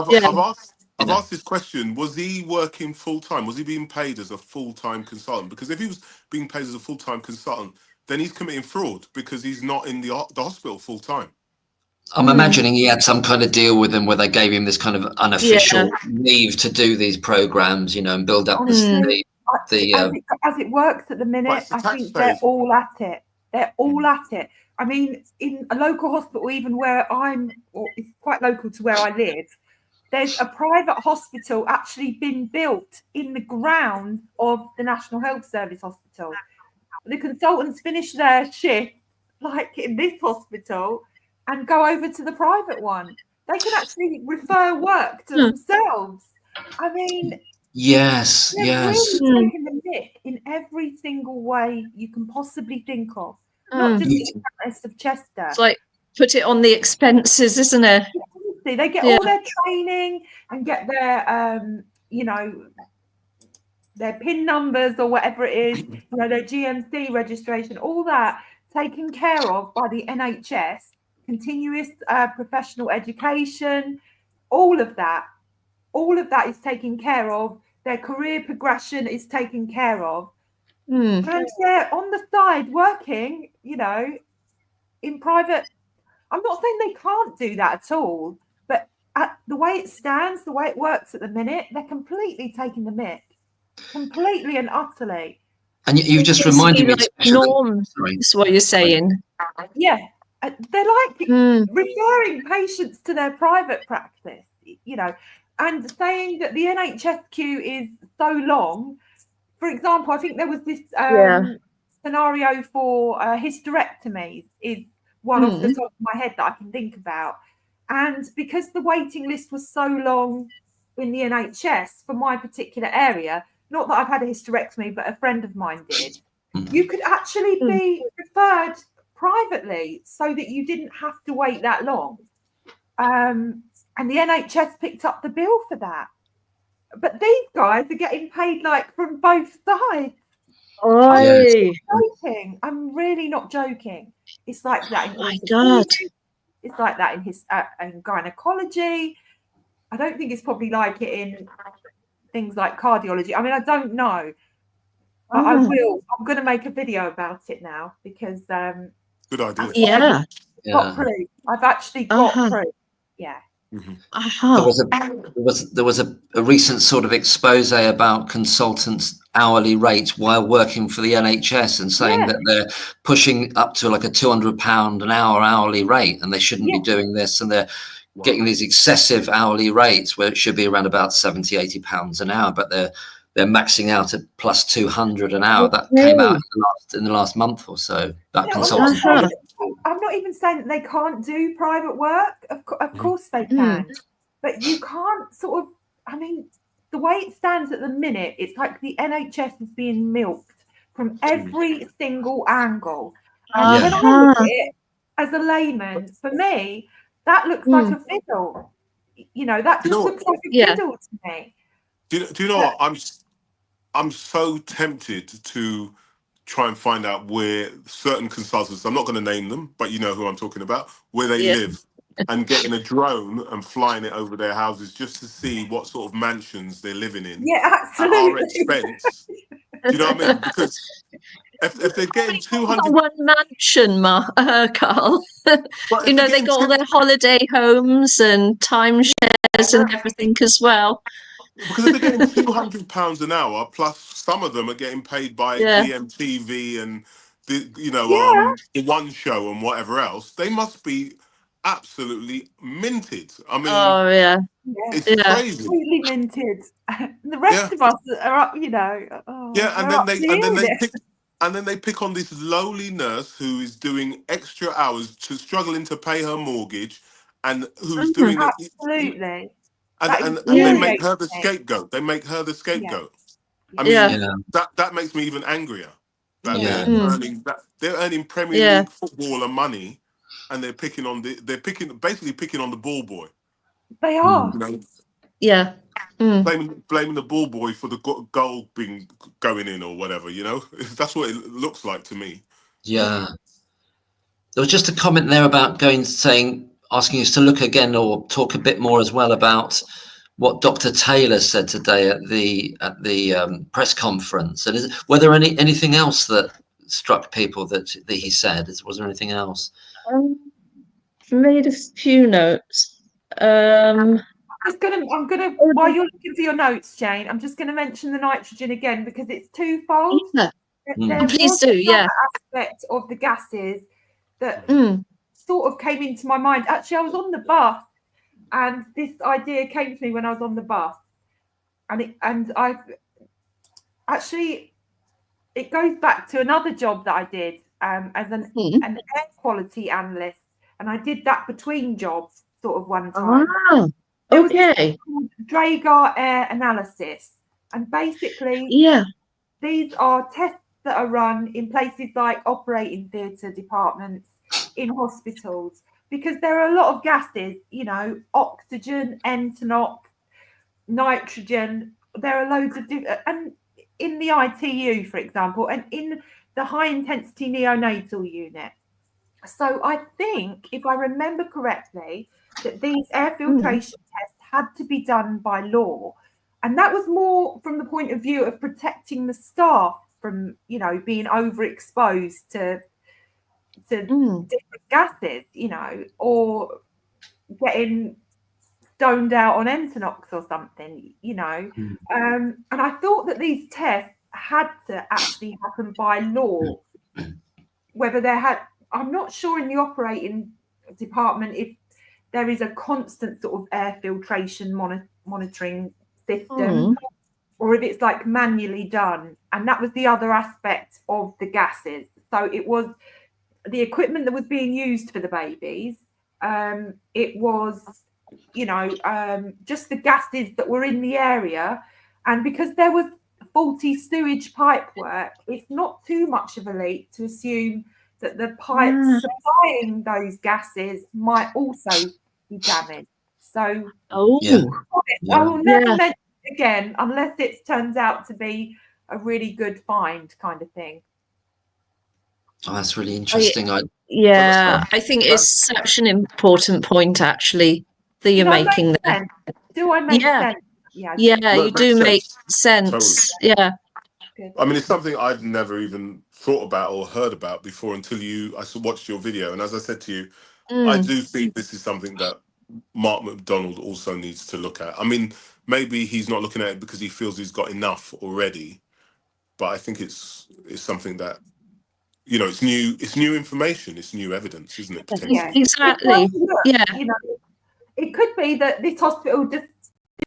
I've asked this question: was he working full time? Was he being paid as a full-time consultant? Because if he was being paid as a full-time consultant, then he's committing fraud because he's not in the hospital full time. I'm imagining he had some kind of deal with them where they gave him this kind of unofficial leave to do these programs, and build up as it works at the minute, I think they're all at it. They're all at it. I mean, in a local hospital, even where it's quite local to where I live, there's a private hospital actually been built in the ground of the National Health Service hospital. The consultants finish their shift, like in this hospital, and go over to the private one. They can actually refer work to themselves. I mean, yes, they're really taking the mick in every single way you can possibly think of. Not just the Countess of Chester. It's like put it on the expenses, isn't it? They get all their training and get their, their PIN numbers or whatever it is, their GMC registration, all that taken care of by the NHS, continuous professional education, all of that is taken care of. Their career progression is taken care of. And they're on the side working, in private. I'm not saying they can't do that at all, but the way it stands, the way it works at the minute, they're completely taking the mick. Completely and utterly. And you just reminded me, like norm is what you're saying. Yeah, they're like referring patients to their private practice, and saying that the NHS queue is so long. For example, I think there was this scenario for hysterectomies is one off the top of my head that I can think about. And because the waiting list was so long in the NHS for my particular area, not that I've had a hysterectomy, but a friend of mine did, you could actually be referred privately so that you didn't have to wait that long. And the NHS picked up the bill for that. But these guys are getting paid like from both sides. I'm really not joking. It's like that in orthopedics. It's like that in gynecology. I don't think it's probably like it in things like cardiology. I mean, I don't know. But I will. I'm going to make a video about it now because good idea. Got proof. I've actually got proof. Yeah. There was a recent sort of expose about consultants' hourly rates while working for the NHS and saying that they're pushing up to like a £200 an hour hourly rate and they shouldn't be doing this, and they're getting these excessive hourly rates where it should be around about £70-80 an hour, but they're maxing out at plus 200 an hour. That came out in the last month or so. That consultant. I'm not even saying that they can't do private work. Of course they can. But you can't sort of, I mean, the way it stands at the minute, it's like the NHS is being milked from every single angle. And when I look at it as a layman, for me, that looks like a fiddle. That just looks like a fiddle to me. Do you know what? I'm so tempted to try and find out where certain consultants, I'm not going to name them, but you know who I'm talking about, where they live, and getting a drone and flying it over their houses just to see what sort of mansions they're living in. Yeah, absolutely. At our expense. Do you know what I mean? Because if they're getting 200... One mansion, Carl. They got all their holiday homes and timeshares and everything as well. Because if they're getting £200 an hour, plus some of them are getting paid by GMTV and the One Show and whatever else, they must be absolutely minted. I mean, it's crazy. Absolutely minted. The rest of us are, and then they pick on this lowly nurse who is doing extra hours struggling to pay her mortgage, and who's doing absolutely. And they make her the scapegoat. They make her the scapegoat. I mean, that makes me even angrier. That they're earning Premier League footballer money, and they're basically picking on the ball boy. They are. Blaming the ball boy for the goal being going in or whatever. That's what it looks like to me. Yeah. There was just a comment there about asking us to look again or talk a bit more as well about what Dr. Taylor said today at the press conference. And were there anything else that struck people that he said? Was there anything else? Made a few notes. I'm gonna while you're looking for your notes, Jane, I'm just gonna mention the nitrogen again because it's twofold. there Please was do, yeah. another aspect of the gases that Mm. sort of came into my mind. Actually, I was on the bus, and this idea came to me when I was on the bus, and it goes back to another job that I did as an air quality analyst, and I did that between jobs sort of one time. Ah, There was this okay. thing called Dragar air analysis, and basically Yeah. these are tests that are run in places like operating theatre departments, in hospitals, because there are a lot of gases, you know, oxygen, entanol, nitrogen. There are loads of different, and in the ITU, for example, and in the high intensity neonatal unit. So I think, if I remember correctly, that these air filtration tests had to be done by law. And that was more from the point of view of protecting the staff from, you know, being overexposed to different gases, you know, or getting stoned out on Entonox or something, you know. And I thought that these tests had to actually happen by law. Whether there had, I'm not sure in the operating department if there is a constant sort of air filtration monitoring system, or if it's like manually done. And that was the other aspect of the gases. So it was the equipment that was being used for the babies. It was, you know, just the gases that were in the area. And because there was faulty sewage pipe work, it's not too much of a leap to assume that the pipes supplying those gases might also be damaged. So I will never mention it again unless it turns out to be a really good find kind of thing. Oh, that's really interesting. I think it's such an important point, actually, that you're making there. Do I make sense? Yeah, you do make sense. Totally. Yeah. Good. I mean, it's something I'd never even thought about or heard about before until I watched your video. And as I said to you, I do think this is something that Mark McDonald also needs to look at. I mean, maybe he's not looking at it because he feels he's got enough already, but I think it's something that, you know, it's new information, it's new evidence, isn't it? Yeah, exactly. Yeah. You know, it could be that this hospital just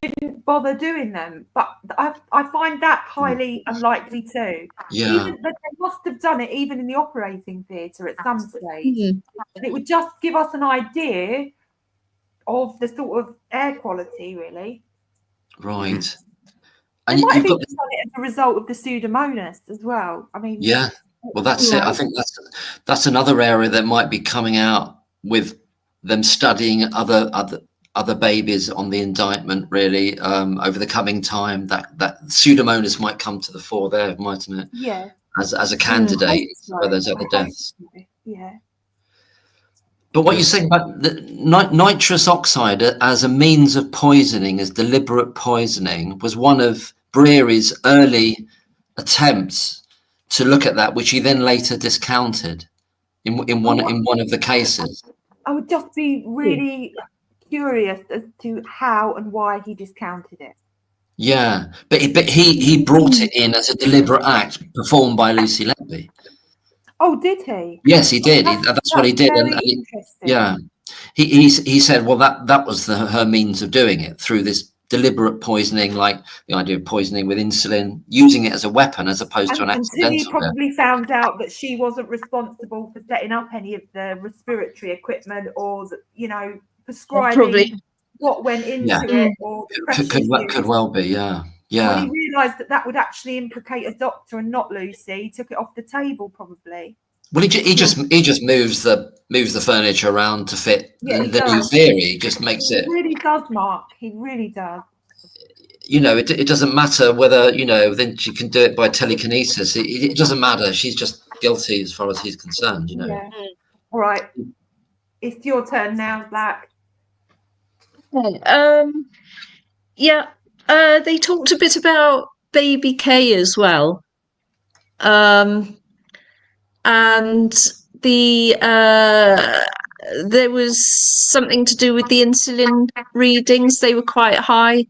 didn't bother doing them, but I find that highly unlikely too. Yeah. Even that they must have done it even in the operating theatre at some stage. And it would just give us an idea of the sort of air quality, really. Right. And you might have even done it as a result of the Pseudomonas as well. I mean, yeah. Well, that's it. I think that's another area that might be coming out with them studying other babies on the indictment, really, over the coming time. That Pseudomonas might come to the fore there, mightn't it? Yeah. As a candidate for those other deaths. Yeah. But what you're saying about the nitrous oxide as a means of poisoning, as deliberate poisoning, was one of Breary's early attempts to look at that, which he then later discounted in one of the cases. I would just be really curious as to how and why he discounted it. Yeah, but he brought it in as a deliberate act performed by Lucy Letby. Oh, did he? Yes, he did. That's what he did. He said, well, that was her means of doing it, through this deliberate poisoning, like the idea of poisoning with insulin, using it as a weapon as opposed to an accidental. He probably found out that she wasn't responsible for setting up any of the respiratory equipment or, you know, prescribing what went into it. Or could well be, yeah. When he realised that would actually implicate a doctor and not Lucy, he took it off the table, probably. Well, he just moves the furniture around to fit the new theory. He just makes it. He really does, Mark. He really does. You know, it doesn't matter whether, you know, then she can do it by telekinesis. It doesn't matter. She's just guilty as far as he's concerned, you know. Yeah. All right. It's your turn now, Black. They talked a bit about baby K as well. And there was something to do with the insulin readings. They were quite high,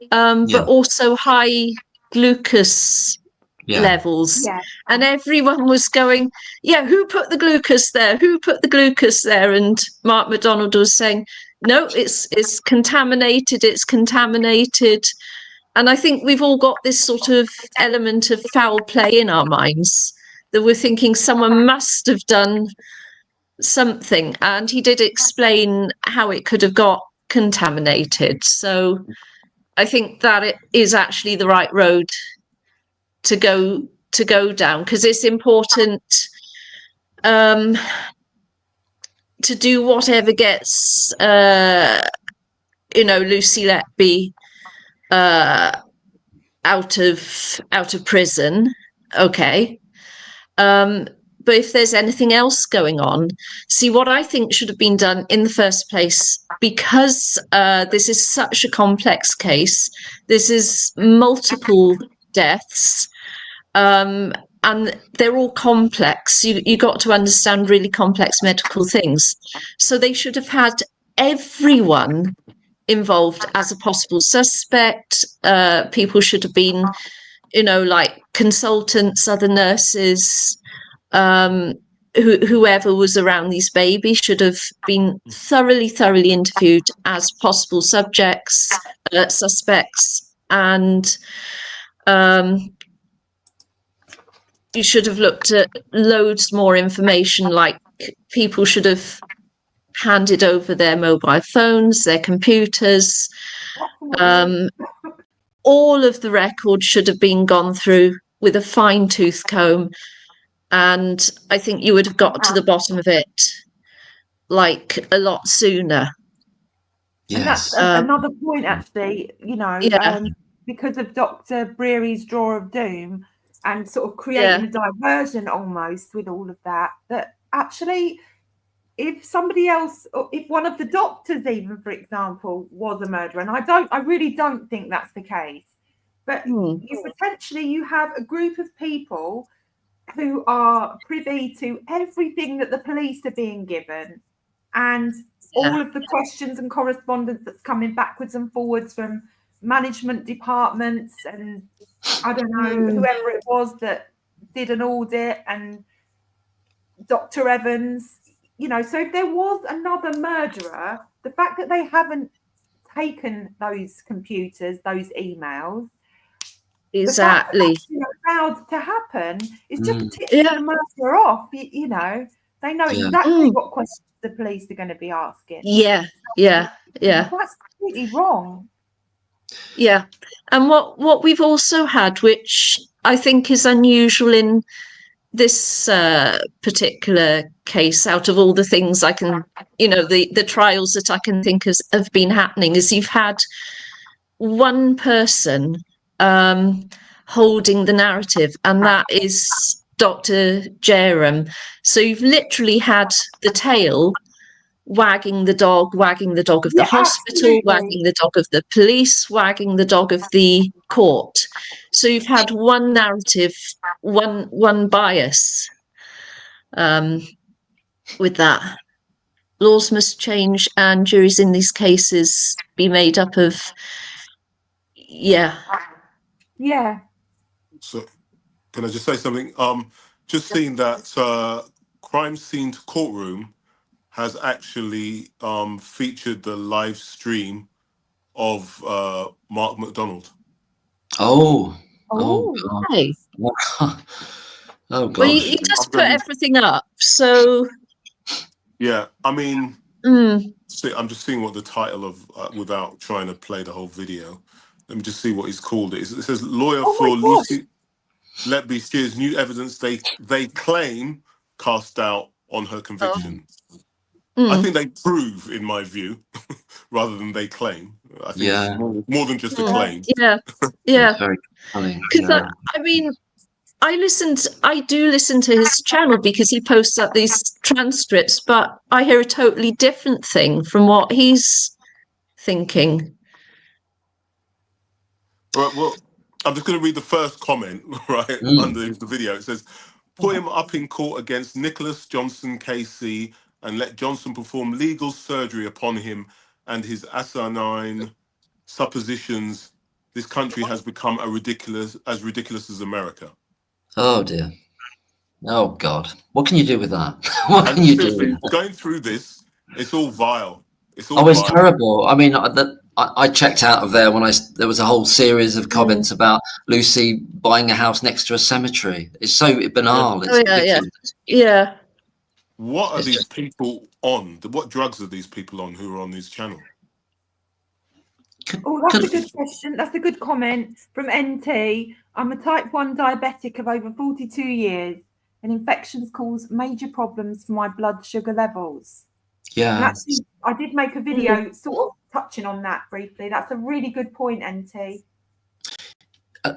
but also high glucose levels. Yeah. And everyone was going, yeah, who put the glucose there? Who put the glucose there? And Mark McDonald was saying, no, it's contaminated, it's contaminated. And I think we've all got this sort of element of foul play in our minds, that we're thinking someone must have done something. And he did explain how it could have got contaminated. So I think that it is actually the right road to go down, because it's important to do whatever gets Lucy Letby out of prison. Okay. But if there's anything else going on, see, what I think should have been done in the first place, because this is such a complex case, this is multiple deaths, and they're all complex. You got to understand really complex medical things. So they should have had everyone involved as a possible suspect. People should have been, like consultants, other nurses, whoever was around these babies should have been thoroughly interviewed as possible suspects, and you should have looked at loads more information, like people should have handed over their mobile phones, their computers. All of the records should have been gone through with a fine-tooth comb, and I think you would have got to the bottom of it like a lot sooner. Yes. And that's another point, actually, because of Dr. Breary's Drawer of Doom and sort of creating a diversion almost with all of that actually, if somebody else, or if one of the doctors even, for example, was a murderer, and I really don't think that's the case, but you have a group of people who are privy to everything that the police are being given, and all of the questions and correspondence that's coming backwards and forwards from management departments and I don't know whoever it was that did an audit, and Dr. Evans, so if there was another murderer, the fact that they haven't taken those computers, those emails, exactly, allowed to happen, is just to tip the murderer off. They know exactly what questions the police are going to be asking. Yeah. That's completely wrong. Yeah. And what we've also had, which I think is unusual in this particular case, out of all the things I can, the trials that I can think have been happening, is you've had one person holding the narrative, and that is Dr. Jerem. So you've literally had the tail wagging the dog of the hospital, absolutely. Wagging the dog of the police, wagging the dog of the court. So you've had one narrative, one bias with that. Laws must change, and juries in these cases be made up of, So can I just say something? Just seeing that crime scene to courtroom has actually featured the live stream of Mark McDonald. Oh hey. Oh gosh. Well, he just put everything up, so yeah, I mean, see, I'm just seeing what the title of without trying to play the whole video. Let me just see what he's called it. It says lawyer for Lucy Letby steers new evidence they claim cast doubt on her conviction. I think they prove, in my view, rather than they claim. I think it's more than just a claim. Yeah. Very funny. Because I mean, I do listen to his channel because he posts up these transcripts, but I hear a totally different thing from what he's thinking. Right, well, I'm just going to read the first comment, right, under the video. It says, put him up in court against Nicholas Johnson KC and let Johnson perform legal surgery upon him and his asinine suppositions. This country has become as ridiculous as America. Oh dear. Oh God. What can you do with that? What And can you do seriously, with that? going through this, it's all vile. It's all Oh, it's vile. terrible. I mean, I checked out of there when there was a whole series of comments about Lucy buying a house next to a cemetery. It's so banal. It's ridiculous. Yeah. What are It's these just- people on? What drugs are these people on who are on this channel? Oh, that's a good question. That's a good comment from NT. I'm a type 1 diabetic of over 42 years, and infections cause major problems for my blood sugar levels. And Yeah. actually, I did make a video sort of touching on that briefly. That's a really good point, NT.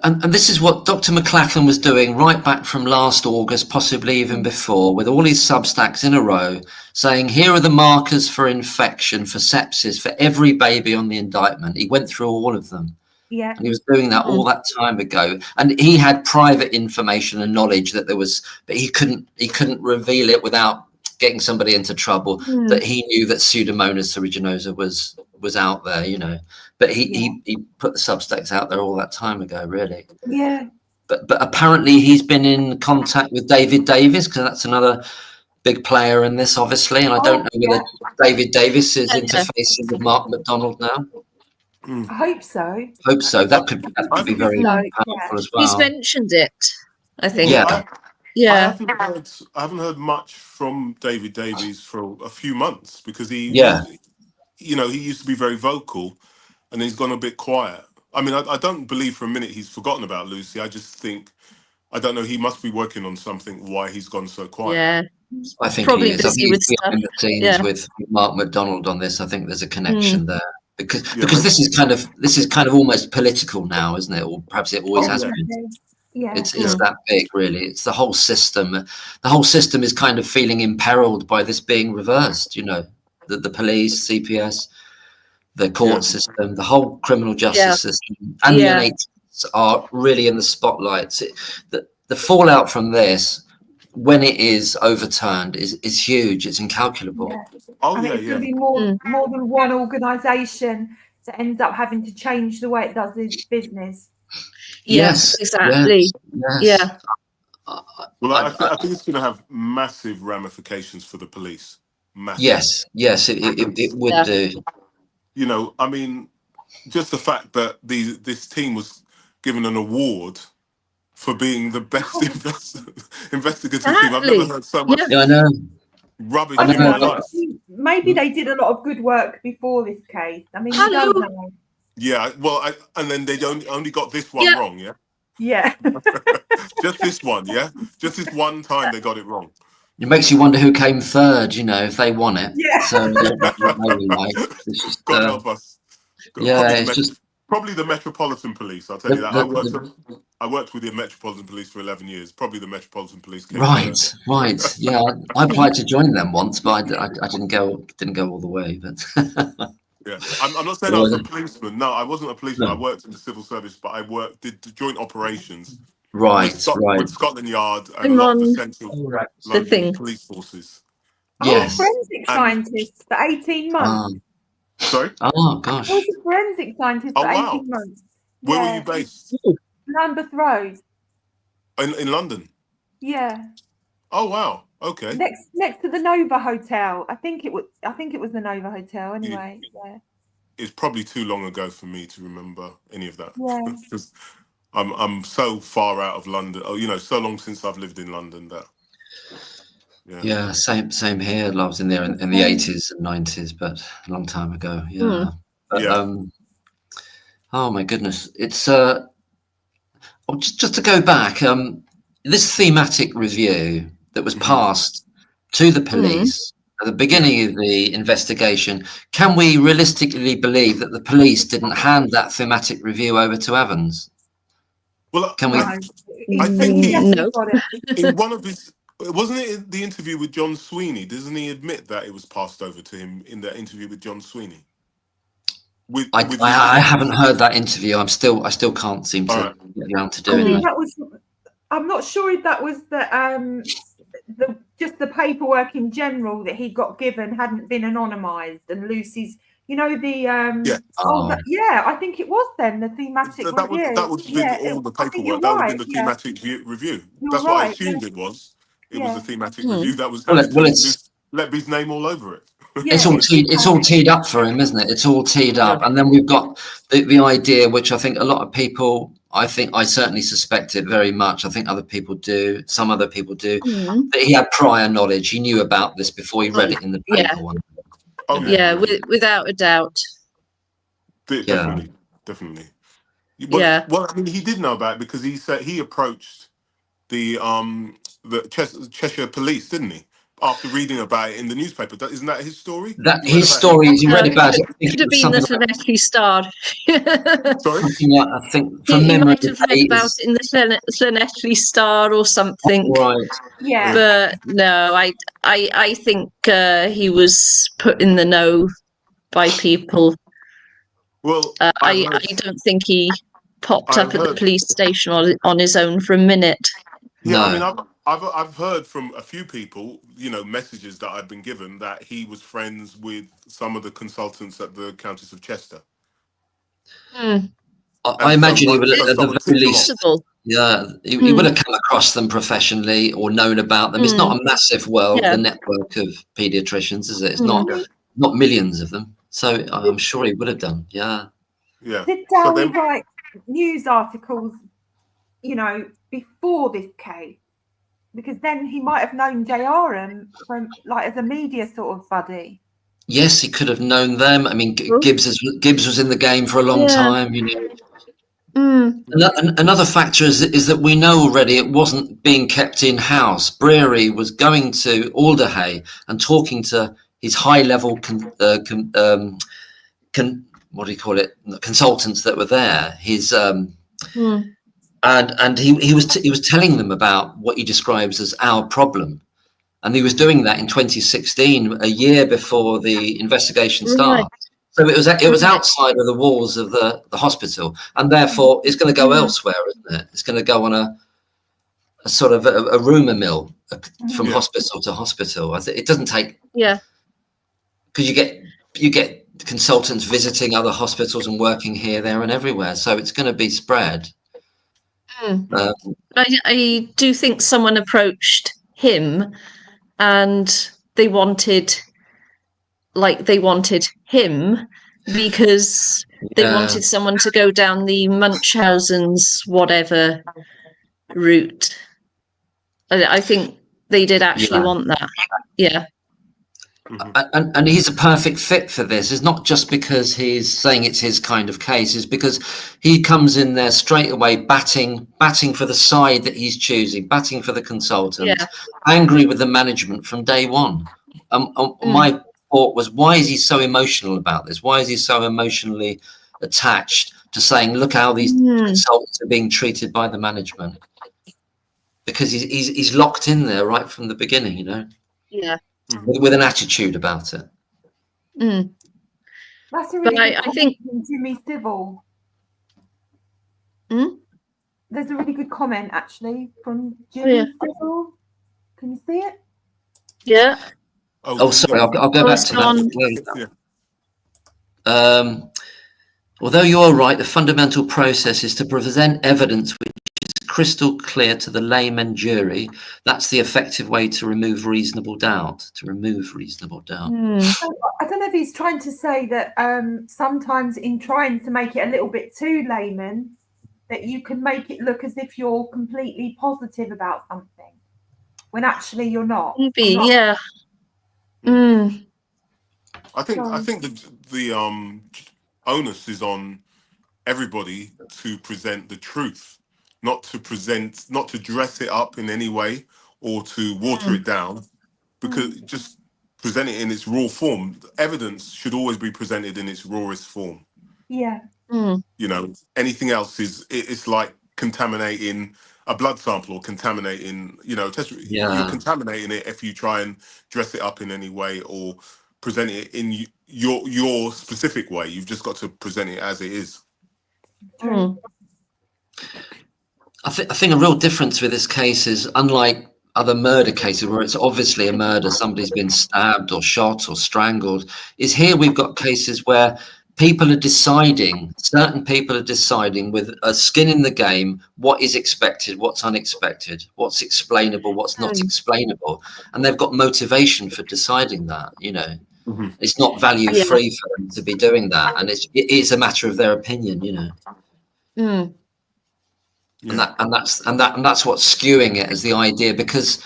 And this is what Dr. McLachlan was doing right back from last August, possibly even before, with all his Substacks in a row, saying, here are the markers for infection, for sepsis, for every baby on the indictment. He went through all of them. Yeah. And he was doing that all that time ago. And he had private information and knowledge that there was, but he couldn't reveal it without getting somebody into trouble, that he knew that Pseudomonas aeruginosa was out there, you know. But he put the Substacks out there all that time ago, really. Yeah. But apparently he's been in contact with David Davis, because that's another big player in this, obviously. And I don't know whether David Davis is interfacing with Mark McDonald now. I hope so. Hope so. That could be very powerful as well. He's mentioned it, I think. Yeah. I haven't heard much from David Davies for a few months, because he used to be very vocal, and he's gone a bit quiet. I mean, I don't believe for a minute he's forgotten about Lucy. I just think, I don't know, he must be working on something, why he's gone so quiet. Yeah. I think Probably he is. busy with stuff. Behind the scenes with Mark McDonald on this. I think there's a connection there. Because this is kind of almost political now, isn't it? Or perhaps it always has been. Yeah. It's that big, really. It's the whole system. The whole system is kind of feeling imperiled by this being reversed. You know, the police, CPS, the court system, the whole criminal justice system, and the NHS are really in the spotlights. The fallout from this, when it is overturned, is huge. It's incalculable. It's going to be more than one organisation that ends up having to change the way it does its business. Yes, exactly. Yes. Well, I think it's going to have massive ramifications for the police. Massive. Yes, it would do. You know, I mean, just the fact that this team was given an award for being the best investigative team. I've never heard so much rubbish in my life. Maybe they did a lot of good work before this case. I mean, you don't know. Yeah, well, and then they only got this one wrong, Yeah. Just this one, just this one time they got it wrong. It makes you wonder who came third, you know, if they won it. Yeah. So, God help us. Probably the Metropolitan Police, I'll tell you that. I worked with the Metropolitan Police for 11 years. Probably the Metropolitan Police came Right. Yeah, I applied to join them once, but I didn't go all the way. But yeah, I'm not saying I was a policeman. No, I wasn't a policeman. I worked in the civil service, but I did joint operations. With Scotland Yard and a lot of the central London police forces. Yes. Forensic scientist for 18 months. Sorry? Oh, gosh. I was a forensic scientist for 18 months. Where were you based? Lambeth Road. In London? Yeah. Oh, wow. Okay. Next to the Nova Hotel. I think it was the Nova Hotel anyway. Yeah. It's probably too long ago for me to remember any of that. Yeah. Because I'm so far out of London. Oh, you know, so long since I've lived in London that. Yeah, same here. I was in there in the 80s and 90s, but a long time ago. Yeah. But, oh my goodness, it's just to go back. This thematic review that was passed to the police at the beginning of the investigation. Can we realistically believe that the police didn't hand that thematic review over to Evans? Well, can we? I think no. In one of his. Wasn't it the interview with John Sweeney? Doesn't he admit that it was passed over to him in that interview with John Sweeney? I haven't heard that interview. I still can't seem to get around to doing that. I'm not sure if that was just the paperwork in general that he got given hadn't been anonymised, and Lucy's You know, the Yeah. I think it was then the thematic review. That would have been all the paperwork. That would have been the thematic review. That's what I assumed it was. It was a thematic review that was has Miss Letby's name all over it. It's all teed up for him, isn't it? It's all teed up, and then we've got the idea, which I think a lot of people, I certainly suspect it very much. I think other people do. Some other people do. That he had prior knowledge. He knew about this before he read it in the paper. Without a doubt. Definitely. Well, I mean, he did know about it because he said he approached the Cheshire Police, didn't he? After reading about it in the newspaper. Isn't that his story? His story is he read about it. It could have been the Llanelli Star. Sorry? I think from he memory, might have read about it in the Llanelli Star or something. Right. Yeah. But no, I think he was put in the know by people. Well, I don't think he popped up at the police station on his own for a minute. Yeah, I mean, I've heard from a few people, messages that I've been given that he was friends with some of the consultants at the Countess of Chester. I imagine he would, at the very least, he would have come across them professionally or known about them. It's not a massive world, the network of paediatricians, is it? It's not millions of them. So I'm sure he would have done. Yeah. Did Dowie write news articles, before this case? Because then he might have known JR from as a media sort of buddy. Yes, he could have known them. I mean, Gibbs was in the game for a long time. Another factor is that we know already it wasn't being kept in house. Breary was going to Alderhay and talking to his high-level consultants that were there. His and he was telling them about what he describes as our problem, and he was doing that in 2016, a year before the investigation started. So it was outside of the walls of the hospital, and therefore it's going to go elsewhere, isn't it? It's going to go on a sort of a rumour mill from hospital to hospital. It doesn't take because you get consultants visiting other hospitals and working here, there, and everywhere. So it's going to be spread. I do think someone approached him, and they wanted him because they wanted someone to go down the Munchausen's whatever route. I think they did actually want that. Yeah. And he's a perfect fit for this. It's not just because he's saying it's his kind of case, it's because he comes in there straight away batting for the side that he's choosing, batting for the consultant, angry with the management from day one. My thought was, why is he so emotional about this? Why is he so emotionally attached to saying, look how these consultants are being treated by the management? Because he's locked in there right from the beginning, Yeah. With an attitude about it. That's a really good comment from Jimmy Civil. There's a really good comment actually from Jimmy Civil. Can you see it? Yeah. Oh, sorry, I'll go back to that. Although you are right, the fundamental process is to present evidence which is crystal clear to the layman jury. That's the effective way to remove reasonable doubt. So, I don't know if he's trying to say that sometimes in trying to make it a little bit too layman, that you can make it look as if you're completely positive about something, when actually you're not. Maybe, yeah. I think the onus is on everybody to present the truth, not to dress it up in any way or to water it down, because just present it in its raw form. Evidence should always be presented in its rawest form. Yeah. Anything else it's like contaminating a blood sample or contaminating, you're contaminating it if you try and dress it up in any way or present it in your specific way. You've just got to present it as it is. I think a real difference with this case is, unlike other murder cases where it's obviously a murder, somebody's been stabbed or shot or strangled, is here we've got cases where people are deciding, certain people are deciding with a skin in the game, what is expected, what's unexpected, what's explainable, what's not explainable. And they've got motivation for deciding that, you know. Mm-hmm. It's not value free for them to be doing that. And it is a matter of their opinion, you know. Mm. Yeah. And that's what's skewing it as the idea, because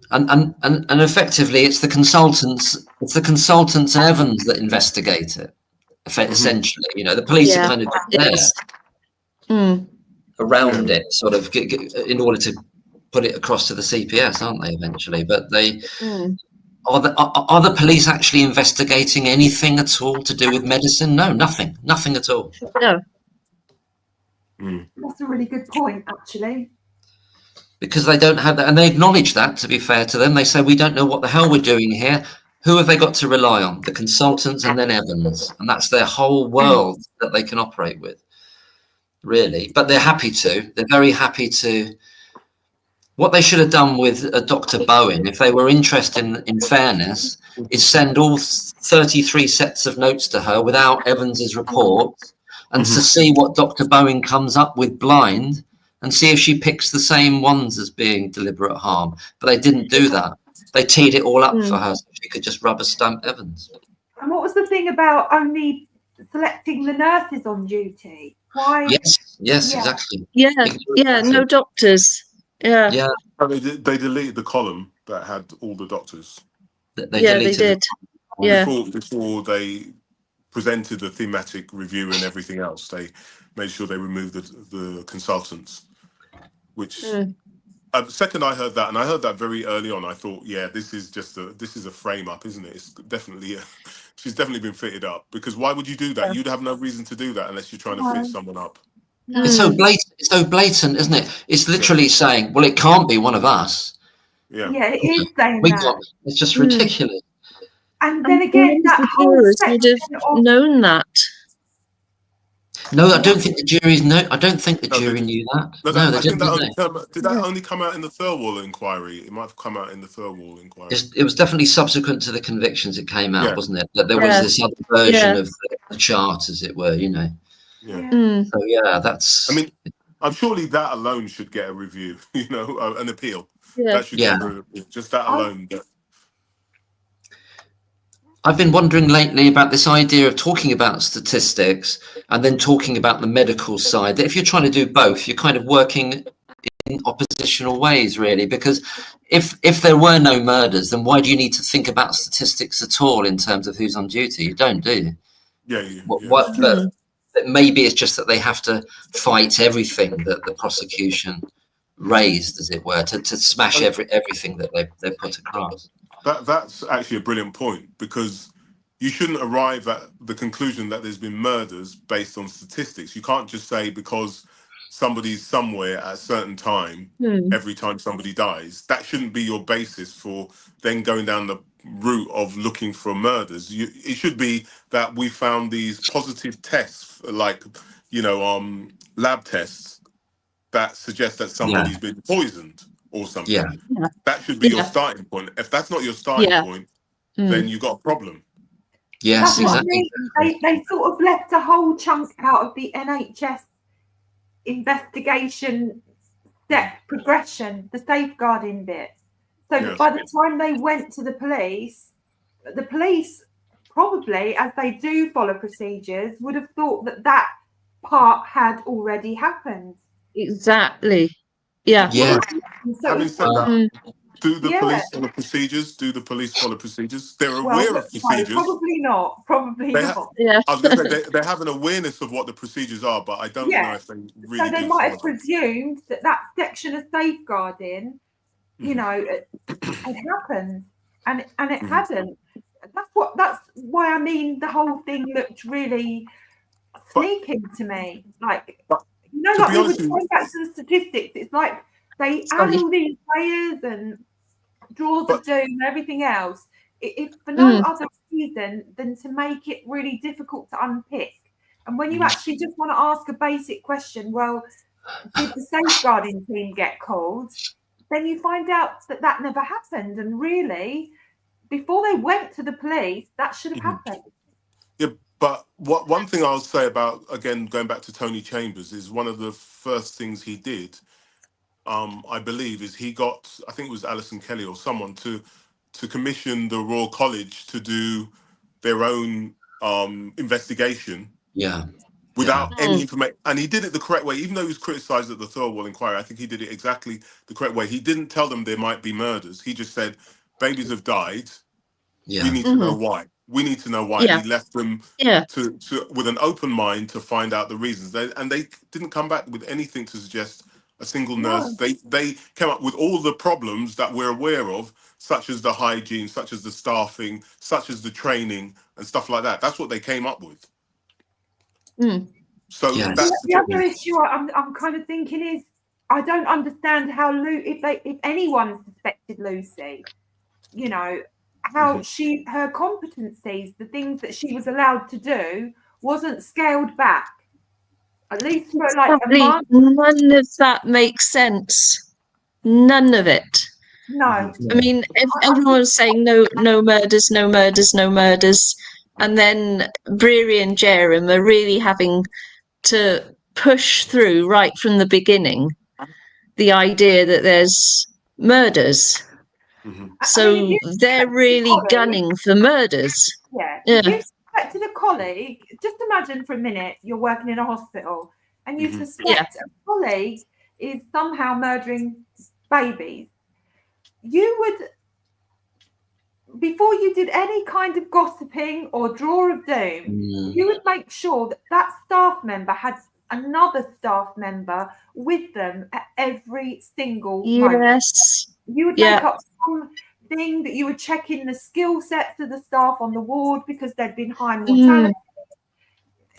and effectively it's the consultants and Evans that investigate it. Essentially, you know, the police are kind of there around it, sort of in order to put it across to the CPS, aren't they? Eventually, but they are the police actually investigating anything at all to do with medicine? No, nothing at all. No. That's a really good point, actually. Because they don't have that, and they acknowledge that, to be fair to them. They say, we don't know what the hell we're doing here. Who have they got to rely on? The consultants and then Evans. And that's their whole world that they can operate with, really. But they're happy to. They're very happy to. What they should have done with Dr. Bowen, if they were interested in fairness, is send all 33 sets of notes to her without Evans's report, and to see what Dr. Bowen comes up with blind, and see if she picks the same ones as being deliberate harm. But they didn't do that. They teed it all up for her so she could just rubber stamp Evans. And what was the thing about only selecting the nurses on duty? Why? Yes, exactly. Yeah, no doctors. Yeah. They deleted the column that had all the doctors. They did. Before they presented the thematic review and everything else, they made sure they removed the consultants. Which the second I heard that, and I heard that very early on, I thought, this is a frame up, isn't it? It's definitely she's definitely been fitted up, because why would you do that? You'd have no reason to do that unless you're trying to fit someone up. It's so blatant, isn't it? It's literally saying, well, it can't be one of us. Yeah, it is saying that. It's just ridiculous. And then again, that whole would have known that. No, I don't think the jury knew that. No, they didn't. Did that only come out in the Thirlwall inquiry? It might have come out in the Thirlwall inquiry. It was definitely subsequent to the convictions it came out, wasn't it? That there was this other version of the chart, as it were, you know. So that's. I mean, I'm surely that alone should get a review, you know, an appeal. Yeah. That should get a review. Just that alone. I've been wondering lately about this idea of talking about statistics and then talking about the medical side. That if you're trying to do both, you're kind of working in oppositional ways, really. Because if there were no murders, then why do you need to think about statistics at all in terms of who's on duty? You don't, do you? But maybe it's just that they have to fight everything that the prosecution raised, as it were, to smash everything that they put across. That's actually a brilliant point, because you shouldn't arrive at the conclusion that there's been murders based on statistics. You can't just say because somebody's somewhere at a certain time, every time somebody dies, that shouldn't be your basis for then going down the route of looking for murders. It should be that we found these positive tests, like, you know, lab tests that suggest that somebody's been poisoned or something. That should be your starting point. If that's not your starting point, then you've got a problem. Yes, exactly. They sort of left a whole chunk out of the NHS investigation step progression, the safeguarding bit. So by the time they went to the police probably, as they do follow procedures, would have thought that part had already happened. Exactly. Yeah. So having said that, do the police follow procedures? Do the police follow procedures? They're aware of procedures. Probably not. Not. I was going to say they have an awareness of what the procedures are, but I don't know if they really. So they might have presumed that section of safeguarding, you know, had happened, and it hadn't. That's why I mean the whole thing looked really sneaking to me. Like, you know, like we were going back to the statistics. It's like they add all these layers and draws of doom and everything else, if for no other reason than to make it really difficult to unpick. And when you actually just want to ask a basic question, well, did the safeguarding team get called? then you find out that never happened. And really, before they went to the police, that should have happened. Yeah, but one thing I'll say about, again, going back to Tony Chambers, is one of the first things he did, I believe, is he got, I think it was Alison Kelly or someone, to commission the Royal College to do their own investigation. Yeah. Without any information, and he did it the correct way. Even though he was criticised at the Thirlwell inquiry, I think he did it exactly the correct way. He didn't tell them there might be murders. He just said, babies have died. Yeah. We need to know why. We need to know why. Yeah. And he left them to with an open mind to find out the reasons. They didn't come back with anything to suggest a single nurse. They came up with all the problems that we're aware of, such as the hygiene, such as the staffing, such as the training and stuff like that. That's what they came up with. So that's the other issue I'm kind of thinking is, I don't understand how if anyone suspected Lucy, you know, how her competencies, the things that she was allowed to do, wasn't scaled back. At least for like a month. None of that makes sense. None of it. No. I mean, everyone was saying no murders, no murders, no murders. And then Breary and Jerem are really having to push through right from the beginning the idea that there's murders. So they're really gunning for murders. Yeah. If you suspected a colleague, just imagine for a minute you're working in a hospital and you suspect a colleague is somehow murdering babies. You would, before you did any kind of gossiping or draw of doom, you would make sure that staff member had another staff member with them at every single moment. You would make up something that you would check in the skill sets of the staff on the ward because there'd been high mortality.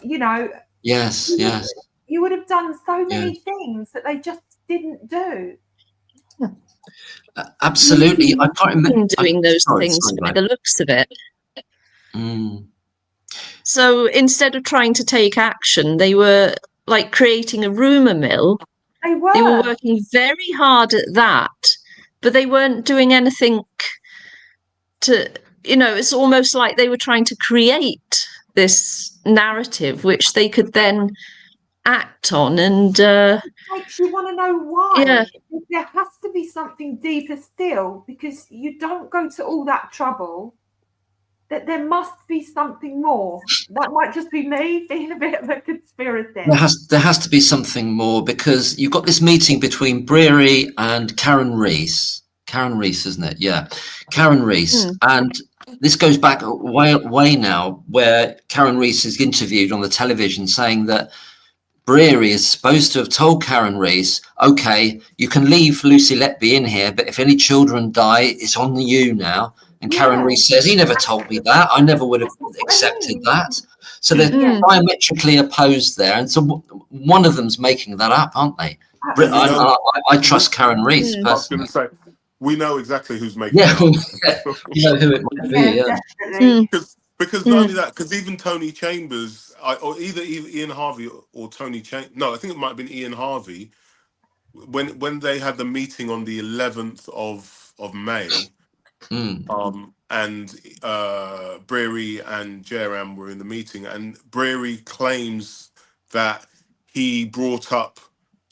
You know. Yes. You would have done so many things that they just didn't do. Absolutely. I can't remember doing those things by the looks of it. So instead of trying to take action, they were like creating a rumour mill. They were working very hard at that, but they weren't doing anything to, you know, it's almost like they were trying to create this narrative which they could then act on. And makes you want to know why. There has to be something deeper still, because you don't go to all that trouble. That there must be something more. That might just be me being a bit of a conspiracy. There has to be something more, because you've got this meeting between Breary and Karen Rees. Karen Rees, isn't it? Yeah, Karen Rees. And this goes back way now, where Karen Rees is interviewed on the television saying that Breary is supposed to have told Karen Rees, okay, you can leave Lucy Letby in here, but if any children die, it's on you now. And Karen Rees says, he never told me that. I never would have accepted that. So they're diametrically opposed there. And so one of them's making that up, aren't they? I trust Karen Rees personally. I was going to say, we know exactly who's making it up. You know who it might be, Because not only that, because even Tony Chambers, or either Ian Harvey or Tony Chambers, no, I think it might have been Ian Harvey, when they had the meeting on the 11th of May, and Breary and Jerem were in the meeting, and Breary claims that he brought up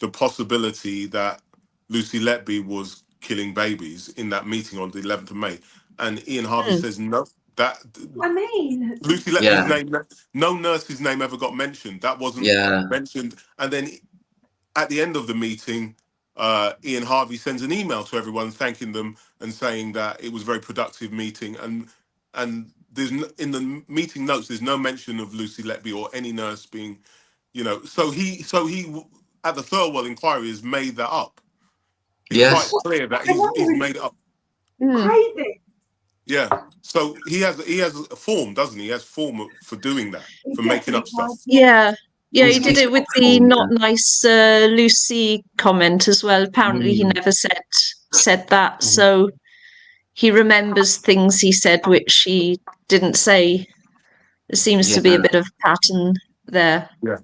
the possibility that Lucy Letby was killing babies in that meeting on the 11th of May, and Ian Harvey says no. That Lucy Letby's name, no nurse's name ever got mentioned. That wasn't mentioned. And then at the end of the meeting, Ian Harvey sends an email to everyone thanking them and saying that it was a very productive meeting. And there's in the meeting notes, there's no mention of Lucy Letby or any nurse being, you know. So he at the Thirlwell inquiry has made that up. It's quite clear that he's made it up. Crazy. Yeah, so he has a form, doesn't he? He has form for doing that, for making up stuff. Yeah, he did it with the not nice Lucy comment as well. Apparently, he never said that, so he remembers things he said which he didn't say. There seems to be a bit of pattern there. Yeah.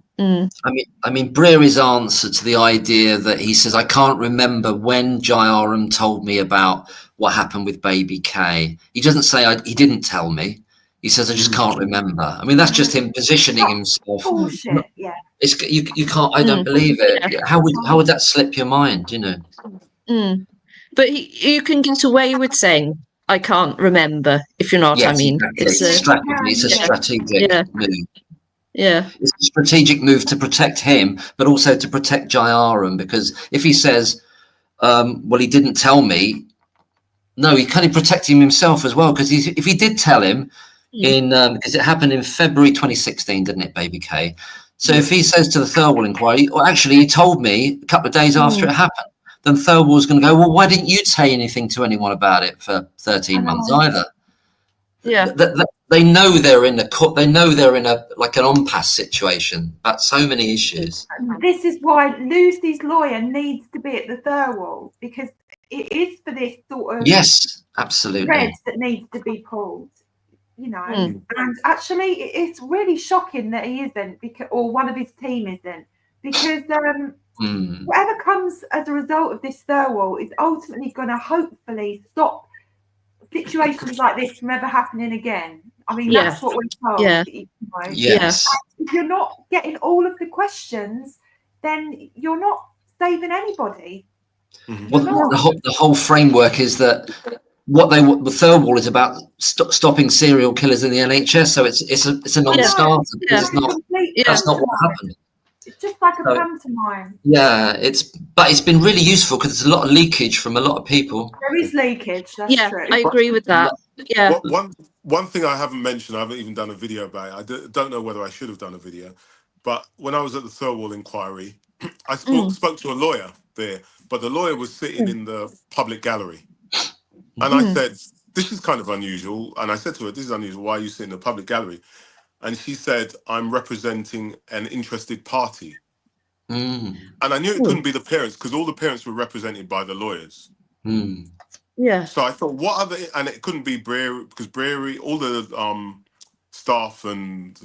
I mean, Breary's answer to the idea that he says, I can't remember when Jayaram told me about what happened with baby K. He doesn't say he didn't tell me. He says, I just can't remember. I mean, that's just him positioning himself. Bullshit, yeah. It's you can't. I don't believe it. Yeah. How would that slip your mind? You know. But you can get away with saying I can't remember, if you know what I mean. Exactly. It's a strategy. It's a strategic move. Yeah. It's a strategic move to protect him, but also to protect Jayaram, because if he says, well, he didn't tell me, no, he kind of protecting himself as well, because if he did tell him because it happened in February 2016, didn't it, baby K? So if he says to the Thirlwall inquiry, well, actually, he told me a couple of days after it happened, then Thirlwall's going to go, well, why didn't you say anything to anyone about it for 13 months either? Yeah. They know they're in a court. They know they're in a like an impasse situation about so many issues. This is why Lucy's lawyer needs to be at the Thirlwall, because it is for this sort of absolutely thread that needs to be pulled. You know, and actually, it's really shocking that he isn't, because or one of his team isn't, because whatever comes as a result of this Thirlwall is ultimately going to hopefully stop situations like this from ever happening again. I mean, that's what we're told. Yeah. You know? Yes. If you're not getting all of the questions, then you're not saving anybody. Well, the whole framework is that the Thirlwall is about stopping serial killers in the NHS. So it's a non-starter because it's not. That's not what happened. It's just like a pantomime. Yeah, but it's been really useful because there's a lot of leakage from a lot of people. There is leakage. That's true. I agree with that. Yeah. One thing I haven't mentioned, I haven't even done a video about it. I don't know whether I should have done a video, but when I was at the Thirlwall inquiry, I spoke to a lawyer there, but the lawyer was sitting in the public gallery. And I said, this is kind of unusual. And I said to her, this is unusual. Why are you sitting in the public gallery? And she said, I'm representing an interested party. And I knew it couldn't be the parents because all the parents were represented by the lawyers. Yeah. So I thought, what other, and it couldn't be Breary, because Breary, all the staff and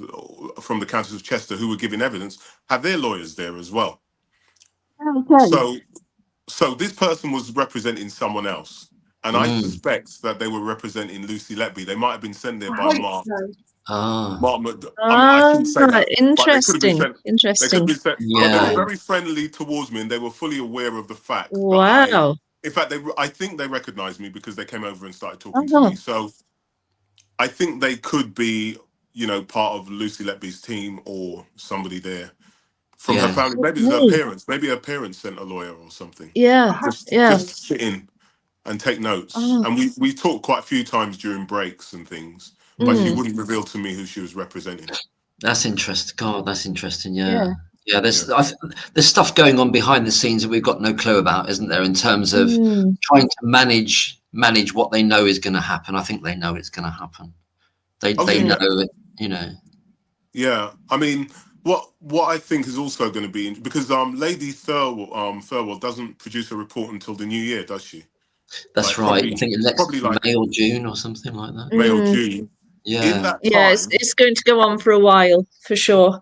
from the Countess of Chester who were giving evidence had their lawyers there as well. Okay. So this person was representing someone else. And I suspect that they were representing Lucy Letby. They might have been sent there by Mark. Mark McDonald. I shouldn't say that. Interesting. They could have been sent, Yeah. but they were very friendly towards me, and they were fully aware of the fact. Wow. In fact, I think they recognised me because they came over and started talking to me. So I think they could be, part of Lucy Letby's team or somebody there from her family. Maybe it's her parents. Maybe her parents sent a lawyer or something. Yeah. Just sit in and take notes. And we talked quite a few times during breaks and things, but she wouldn't reveal to me who she was representing. That's interesting. God, that's interesting. Yeah. There's stuff going on behind the scenes that we've got no clue about, isn't there? In terms of trying to manage what they know is going to happen. I think they know it's going to happen. They know it. Yeah, I mean, what I think is also going to be because Lady Thirlwall doesn't produce a report until the new year, does she? That's right. I think probably like May or June or something like that. May or June. Yeah. In that time, it's going to go on for a while for sure.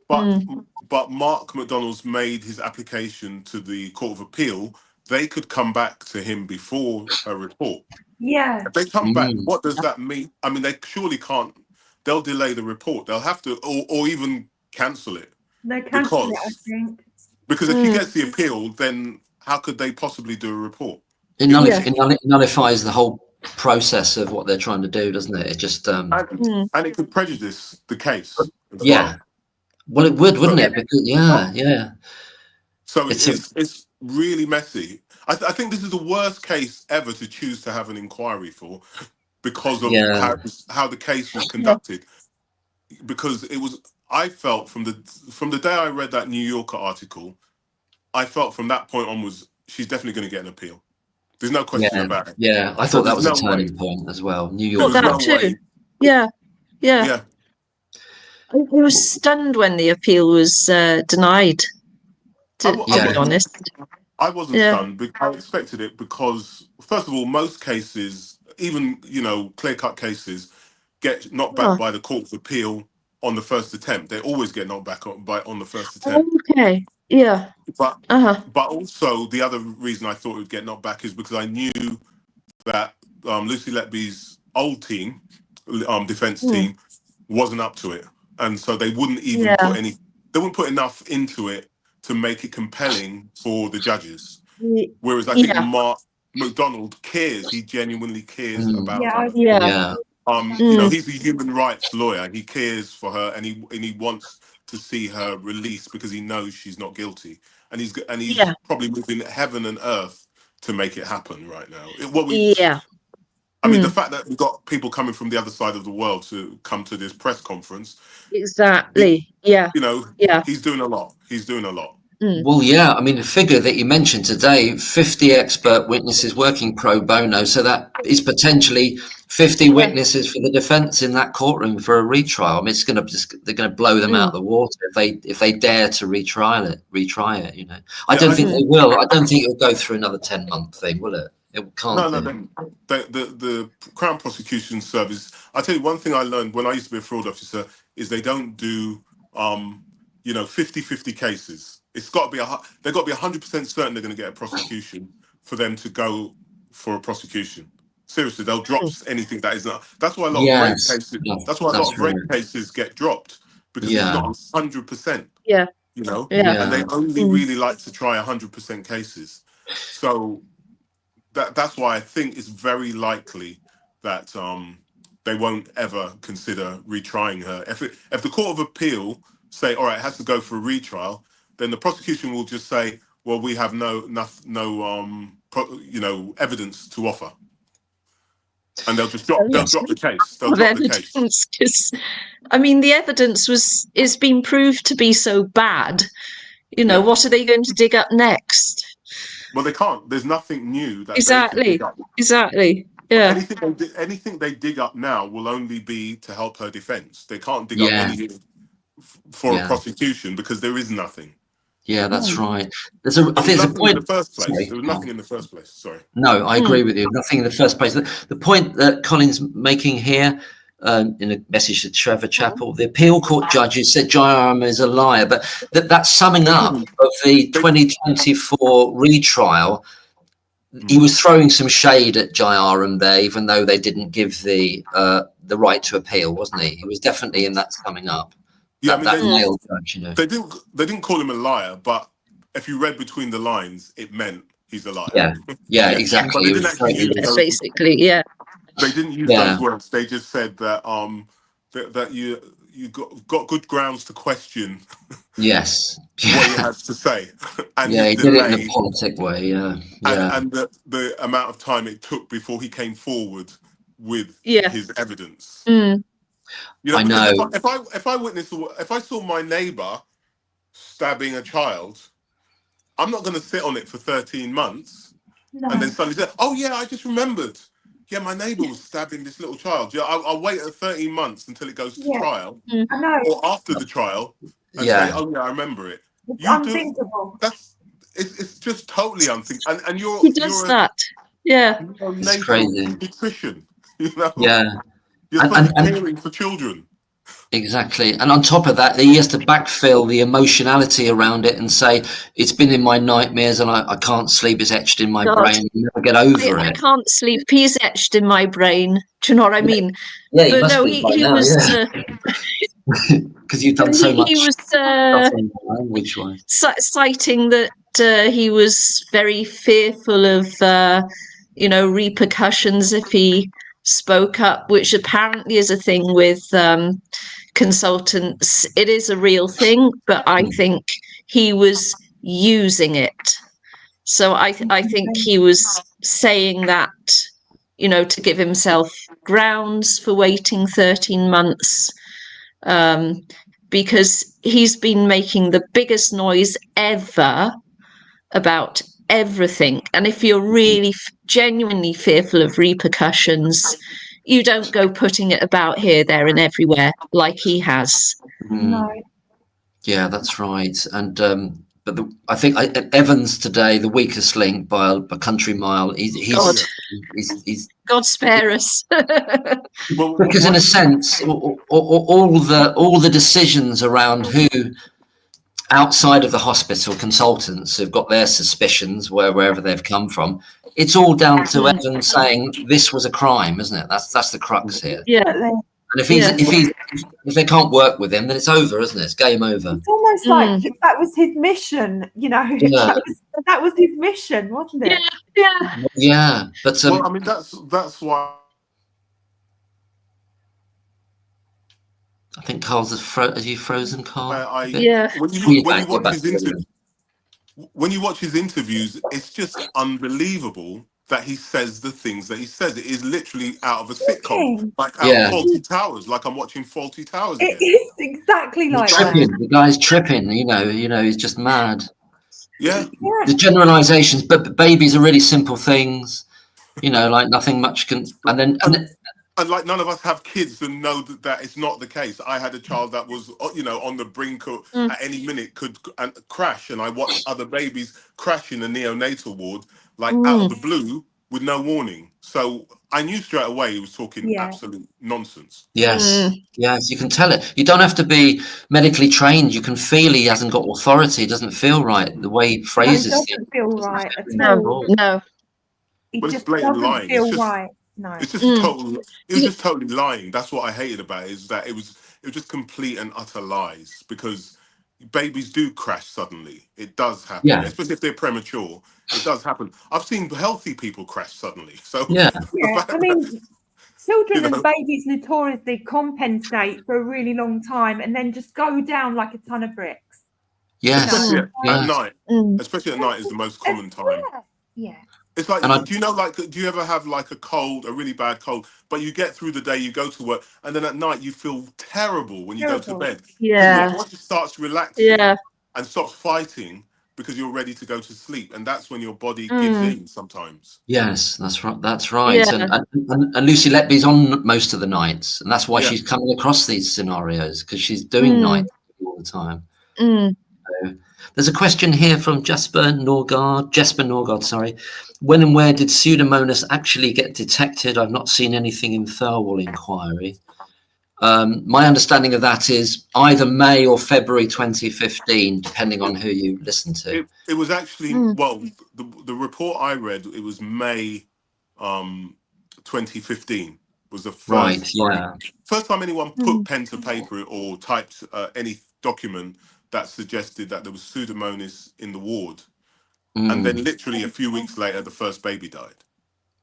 But Mark McDonald's made his application to the Court of Appeal. They could come back to him before her report. Yeah. If they come back, what does that mean? I mean, they surely can't. They'll delay the report. They'll have to, or even cancel it. They cancel it, I think. Because if she gets the appeal, then how could they possibly do a report? It nullifies the whole process of what they're trying to do, doesn't it? It just and it could prejudice the case. Well, it would, wouldn't it? Because, So it's really messy. I think this is the worst case ever to choose to have an inquiry for, because of how the case was conducted. Because it was, I felt from the day I read that New Yorker article, I felt from that point onwards, she's definitely going to get an appeal. There's no question about it. Yeah, I thought that was a turning point as well. New York. That too. Yeah. I was stunned when the appeal was denied. To be honest, I wasn't stunned. I expected it because, first of all, most cases, even clear-cut cases, get knocked back by the Court of Appeal on the first attempt. They always get knocked back on the first attempt. Okay. Yeah. But Uh-huh. but also the other reason I thought it would get knocked back is because I knew that Lucy Letby's old team, defense team, wasn't up to it, and so they wouldn't even put enough into it to make it compelling for the judges. Whereas I think Mark McDonald cares. He genuinely cares about her. Yeah. You know, he's a human rights lawyer. He cares for her, and he wants to see her released because he knows she's not guilty, and he's probably moving heaven and earth to make it happen right now. I mean, the fact that we've got people coming from the other side of the world to come to this press conference. Exactly. You know, he's doing a lot. He's doing a lot. Well, yeah, I mean, the figure that you mentioned today, 50 expert witnesses working pro bono. So that is potentially 50 witnesses for the defense in that courtroom for a retrial. I mean, they're going to blow them out of the water if they dare to retry it, you know. I don't think they will. I don't think it'll go through another 10-month thing, will it? It can't. The Crown Prosecution Service, I'll tell you one thing I learned when I used to be a fraud officer is they don't do 50-50 cases. It's got to be they've got to be 100% certain they're going to get a prosecution for them to go for a prosecution. Seriously, they'll drop anything that is not. That's why a lot of rape cases. That's why a lot of rape cases get dropped because it's not 100%. Yeah. You know, and they only really like to try 100% cases. So that's why I think it's very likely that they won't ever consider retrying her. If the Court of Appeal say, all right, it has to go for a retrial, then the prosecution will just say, well, we have no evidence to offer, and they'll just drop. They'll drop the case. They'll drop the case. Because, I mean, the evidence is being proved to be so bad. You know, what are they going to dig up next? Well, they can't. There's nothing new that exactly. Yeah. Anything they dig up now will only be to help her defense. They can't dig up anything for a prosecution because there is nothing. Yeah, that's right. There's a point in the first place. Sorry. There was nothing in the first place. Sorry. No, I agree with you. Nothing in the first place. The point that Colin's making here, in a message to Trevor Chappell, the appeal court judges said Jairam is a liar, but that's summing up of the 2024 retrial. He was throwing some shade at Jairam there, even though they didn't give the right to appeal, wasn't he? He was definitely in that summing up. Yeah, that male judge, you know. They didn't call him a liar, but if you read between the lines, it meant he's a liar. Yeah, exactly. But they didn't basically, They didn't use those words. They just said that that you got good grounds to question. Yes. What he has to say. And he did it in a politic way. And the amount of time it took before he came forward with his evidence. You know, I know. If I saw my neighbour stabbing a child, I'm not going to sit on it for 13 months and then suddenly say, "Oh yeah, I just remembered. Yeah, my neighbour was stabbing this little child." Yeah, I'll wait 13 months until it goes to trial, or after the trial, and say, "Oh yeah, I remember it." It's unthinkable. It's just totally unthinkable. And he does that. Yeah, it's crazy. Nutrition, you know. Yeah. You're supposed to be caring for children. Exactly. And on top of that, he has to backfill the emotionality around it and say, it's been in my nightmares and I can't sleep. It's etched in my brain. I never get over it. I can't sleep. He's etched in my brain. Do you know what I mean? Yeah, but no, he was... Because you've done so much. He was citing that he was very fearful of, repercussions if he spoke up, which apparently is a thing with consultants. It is a real thing, but I think he was using it. So I think he was saying that, to give himself grounds for waiting 13 months, because he's been making the biggest noise ever about everything. And if you're really genuinely fearful of repercussions, you don't go putting it about here, there and everywhere like he has. No. Yeah, that's right. And but I think Evans today, the weakest link by a country mile. He's God spare us. because in a sense, all the decisions around who outside of the hospital consultants who've got their suspicions wherever they've come from, it's all down to Evans saying this was a crime, isn't it? That's the crux here. Yeah. And if they can't work with him, then it's over, isn't it? It's game over. It's almost like that was his mission, you know. Yeah. That was his mission, wasn't it? Yeah. But well, I mean, that's why. I think Carl's has you frozen, Carl? When you watch his interviews, it's just unbelievable that he says the things that he says. It is literally out of a sitcom, like out of Fawlty Towers, like I'm watching Fawlty Towers again. It is exactly like that. The guy's tripping, you know, he's just mad. Yeah. The generalizations, but babies are really simple things, you know, like nothing much can, and like none of us have kids and know that it's not the case. I had a child that was, you know, on the brink of at any minute could crash, and I watched other babies crash in the neonatal ward, like out of the blue with no warning. So I knew straight away he was talking absolute nonsense. Yes, you can tell it. You don't have to be medically trained. You can feel he hasn't got authority. It doesn't feel right. The way he phrases it doesn't feel right at all. No. But it's blatant lying. Feel right. No. It's just total. It was just totally lying. That's what I hated about it, is that it was just complete and utter lies, because babies do crash suddenly. It does happen, especially if they're premature. It does happen. I've seen healthy people crash suddenly. So I mean, children and babies notoriously compensate for a really long time and then just go down like a ton of bricks. Yes, especially at night. Especially at night is the most common time. Yeah. It's like, do you ever have like a cold, a really bad cold, but you get through the day, you go to work, and then at night you feel terrible when you go to bed. Yeah. Your body starts relaxing and stops fighting because you're ready to go to sleep, and that's when your body gives in sometimes. Yes, that's right. That's right. Yeah. And Lucy Letby's on most of the nights, and that's why she's coming across these scenarios, because she's doing nights all the time. So, there's a question here from Jesper Norgard, sorry. When and where did Pseudomonas actually get detected? I've not seen anything in Thirlwall inquiry. My understanding of that is either May or February 2015, depending on who you listen to. It was actually, well, the report I read, it was May 2015 was the first first time anyone put pen to paper or typed any document that suggested that there was Pseudomonas in the ward. And then literally a few weeks later, the first baby died.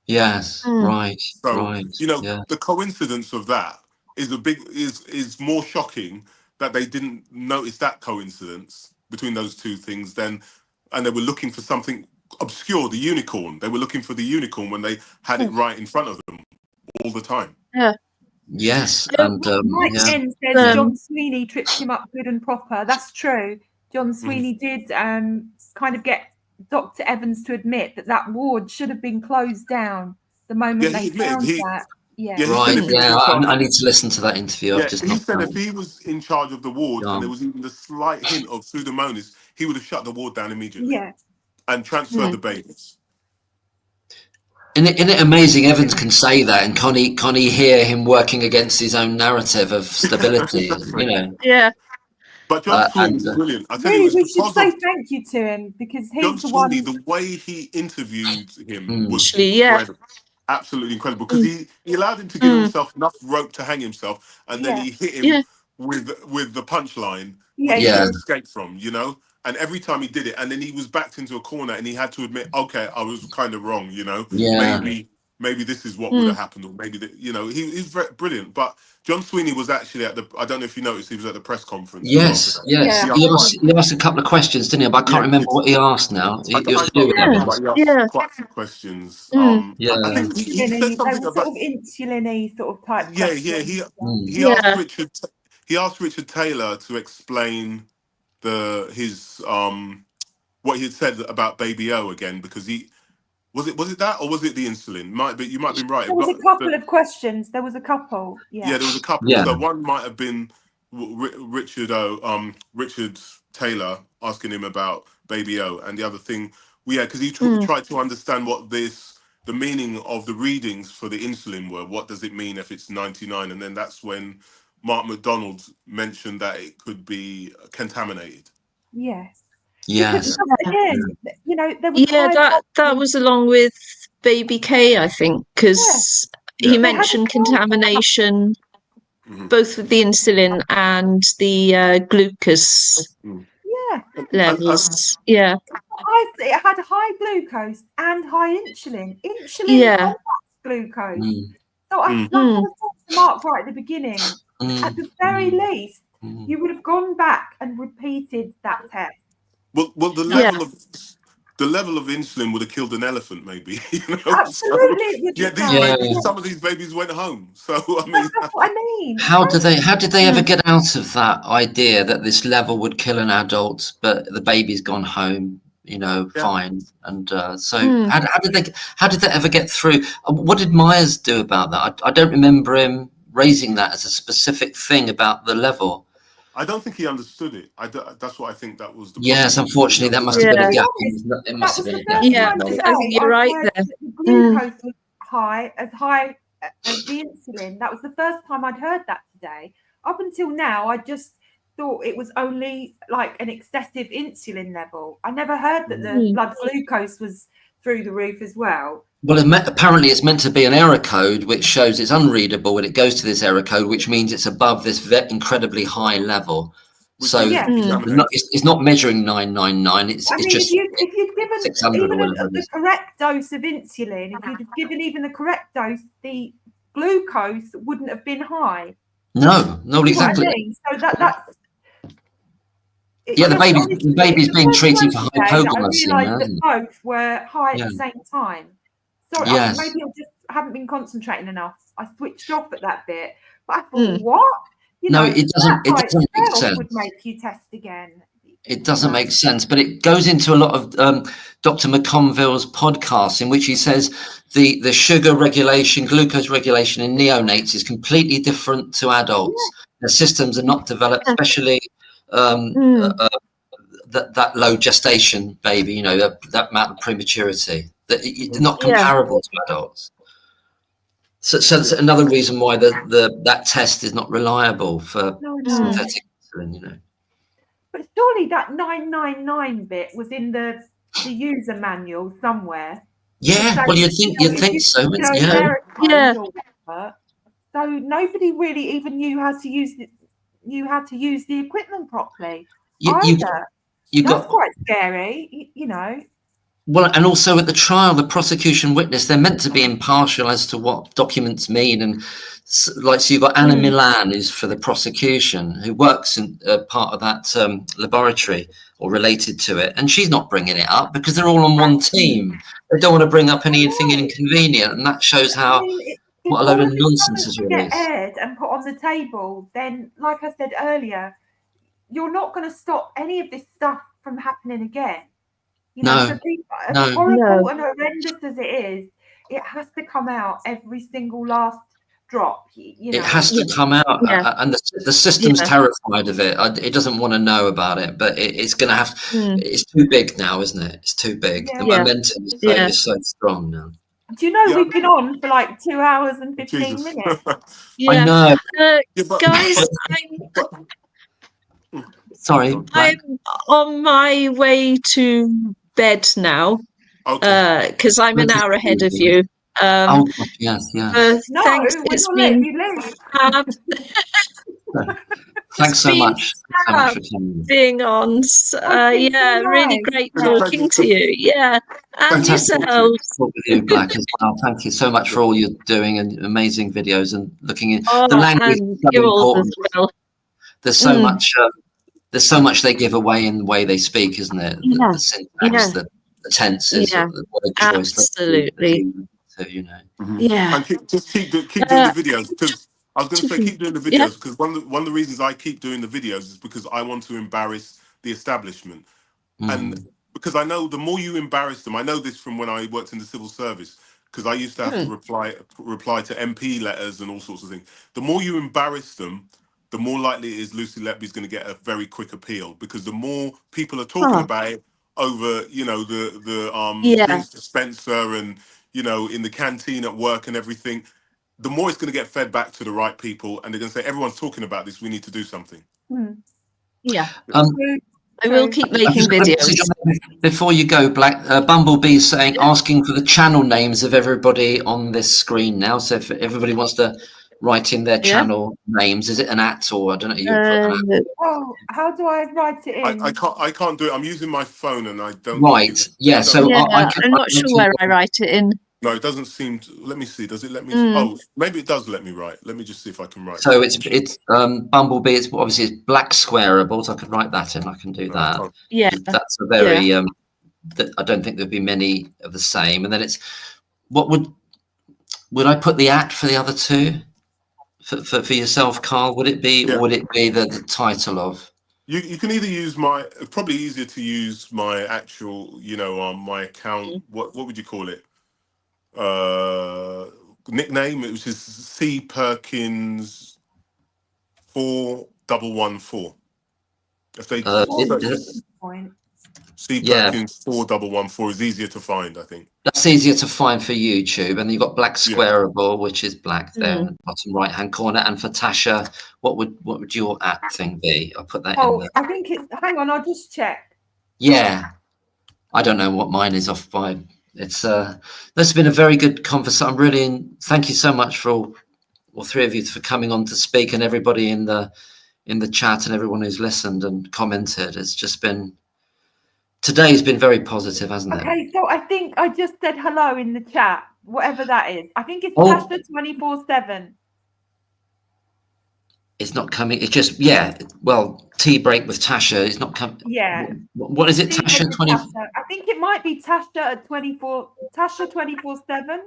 Yes, right. So, you know, the coincidence of that is more shocking that they didn't notice that coincidence between those two things and they were looking for something obscure, the unicorn. They were looking for the unicorn when they had it right in front of them all the time. Yeah. Yes, and Mike N says John Sweeney tripped him up good and proper. That's true. John Sweeney did kind of get Dr. Evans to admit that ward should have been closed down the moment they found that. I need to listen to that interview. He said if he was in charge of the ward and there was even the slight hint of Pseudomonas, he would have shut the ward down immediately and transferred the babies. Isn't it amazing Evans can say that, and can't he hear him working against his own narrative of stability? You know. Yeah. But John Sweeney's brilliant. I tell really, you, we should say thank you to him, because he's John the one. The way he interviewed him was incredible. Absolutely incredible, because he allowed him to give himself enough rope to hang himself, and then he hit him with the punchline which he couldn't escape from, you know. And every time he did it, and then he was backed into a corner, and he had to admit, okay, I was kind of wrong, you know. Maybe this is what would have happened, or maybe you know, he's very brilliant. But John Sweeney was actually at the. I don't know if you noticed, he was at the press conference. Yes. He asked a couple of questions, didn't he? But I can't remember what he asked now. He asked quite a few questions. I think he said something about sort of insulin-y sort of type. He asked Richard Taylor to explain his what he had said about Baby O again, because he was it that, or was it the insulin? You might be right. There was a couple of questions. There was a couple. Yeah, there was a couple. So one might have been Richard Taylor, asking him about Baby O, and the other thing, because he tried to understand what the meaning of the readings for the insulin were. What does it mean if it's 99? And then that's when Mark McDonald mentioned that it could be contaminated. Yes. Yes. Because again, there was that was along with Baby K, I think, because he mentioned contamination both with the insulin and the glucose levels. It had high glucose and high insulin. Insulin combats glucose. So like I was talking to Mark right at the beginning, at the very least, you would have gone back and repeated that test. Well, the level of insulin would have killed an elephant, maybe. Absolutely. So, some of these babies went home. So I mean, that's what I mean. How did they ever get out of that idea that this level would kill an adult, but the baby's gone home, fine? And so how did they ever get through? What did Myers do about that? I don't remember him raising that as a specific thing about the level. I don't think he understood it. That's what I think that was the problem. Yes, unfortunately, that must have been a gap. It must have been a gap. I think you're right there. The glucose was high as the insulin. That was the first time I'd heard that today. Up until now, I just thought it was only like an excessive insulin level. I never heard that the blood glucose was through the roof as well. Well, apparently it's meant to be an error code, which shows it's unreadable when it goes to this error code, which means it's above this incredibly high level. So it's not measuring 999. It's just if you'd given 600 even or whatever the correct dose of insulin, if you'd given even the correct dose, the glucose wouldn't have been high. No, exactly. I mean? So that's the baby's being treated for hypoglycemia. I realised that both were high at the same time. Sorry, maybe I just haven't been concentrating enough. I switched off at that bit, but I thought, what? It doesn't make sense. Would make you test again. It doesn't make sense, but it goes into a lot of Dr. McConville's podcasts, in which he says the sugar regulation, glucose regulation in neonates is completely different to adults. The systems are not developed, especially that low gestation baby, that amount of prematurity, that it's not comparable to adults. So that's another reason why that test is not reliable for synthetic insulin, But surely that 999 bit was in the user manual somewhere. Yeah, well, you'd think so. So nobody really even knew how to use the equipment properly. That's quite scary, Well, and also at the trial, the prosecution witness, they're meant to be impartial as to what documents mean. And so you've got Anna Milan, who's for the prosecution, who works in part of that laboratory or related to it. And she's not bringing it up because they're all on one team. They don't want to bring up anything inconvenient. And that shows what a load of nonsense is get aired and put on the table. Then, like I said earlier, you're not going to stop any of this stuff from happening again. As horrible and horrendous as it is, it has to come out every single last drop. It has to come out, and the system's terrified of it. It doesn't want to know about it, but it's going to have. It's too big now, isn't it? It's too big. The momentum is so strong now. Do you know we've been on for like 2 hours and 15 minutes? I know, guys. Sorry, I'm on my way to bed now because I'm an hour ahead of you. Yes. Thanks. It's been thanks so much for coming. Being on. Really great talking to you. Yeah, and yourselves. Talk with you, Black, as well. Thank you so much for all you're doing and amazing videos and looking in the language. And yours as well. There's so much. There's so much they give away in the way they speak, isn't it? The syntax, the tenses, what a choice. Absolutely. And keep doing the videos, because I was going to say keep doing the videos because one of the reasons I keep doing the videos is because I want to embarrass the establishment, and because I know the more you embarrass them, I know this from when I worked in the civil service, because I used to have to reply to MP letters and all sorts of things. The more you embarrass them, the more likely it is Lucy Letby is going to get a very quick appeal, because the more people are talking about it over, the drinks dispenser and, in the canteen at work and everything, the more it's going to get fed back to the right people, and they're going to say, everyone's talking about this, we need to do something. Yeah. I will keep making videos. Before you go, Bumblebee saying, asking for the channel names of everybody on this screen now. So if everybody wants to write in their channel names, is it an @ or I don't know? You put an @ Oh, how do I write it in? I can't do it. I'm using my phone and I don't. Right. Yeah. So I'm not sure where I write it in. No, it doesn't seem to. Let me see. Does it let me? Oh, maybe it does let me write. Let me just see if I can write. So it's Bumblebee. It's obviously it's Blacksquareable. So I can write that in. I can do that. Yeah. That's a very. I don't think there'd be many of the same. And then it's what would I put the @ for the other two? For yourself, Carl, would it be or would it be the title of? You can either use it's probably easier to use my actual, my account. What would you call it? Nickname, which is C Perkins 4114. If they C Perkins 4114 is easier to find, I think. That's easier to find for YouTube, and you've got Blacksquareable, which is black there in the bottom right hand corner. And for Tasha, what would your @ thing be? I'll put that in there. I think it's. Hang on, I'll just check. Yeah, I don't know what mine is off by. It's this has been a very good conversation. Thank you so much for all three of you for coming on to speak, and everybody in the chat and everyone who's listened and commented. It's just been. Today's been very positive, hasn't it? Okay, so I think I just said hello in the chat, whatever that is. I think it's Tasha 24/7. It's not coming. It's just well, tea break with Tasha. It's not coming. Yeah. What is it, Tasha 20? I think it might be Tasha at 24. Tasha 24/7.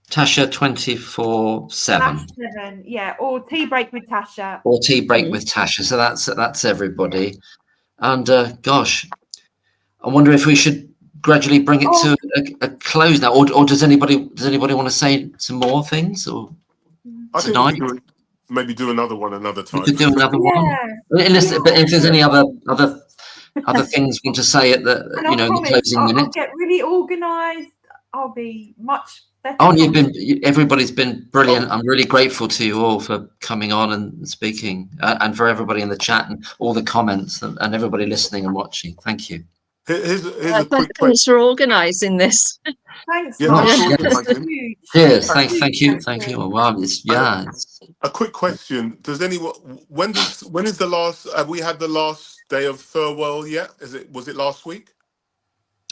Tasha 24/7. Yeah, or tea break with Tasha. Or tea break with Tasha. So that's everybody. And gosh. I wonder if we should gradually bring it to a close now, or does anybody want to say some more things? Or I think we could maybe do another one another time. We could do another one. But if there's any other things you want to say at the in the closing minute, I'll get really organised. I'll be much better. Oh, everybody's been brilliant. I'm really grateful to you all for coming on and speaking, and for everybody in the chat and all the comments and everybody listening and watching. Thank you. Here's a quick question. Thanks for organising this. Thanks. Cheers. Thank you. Wow. A quick question. When is the last? Have we had the last day of Thurwell yet? Was it last week?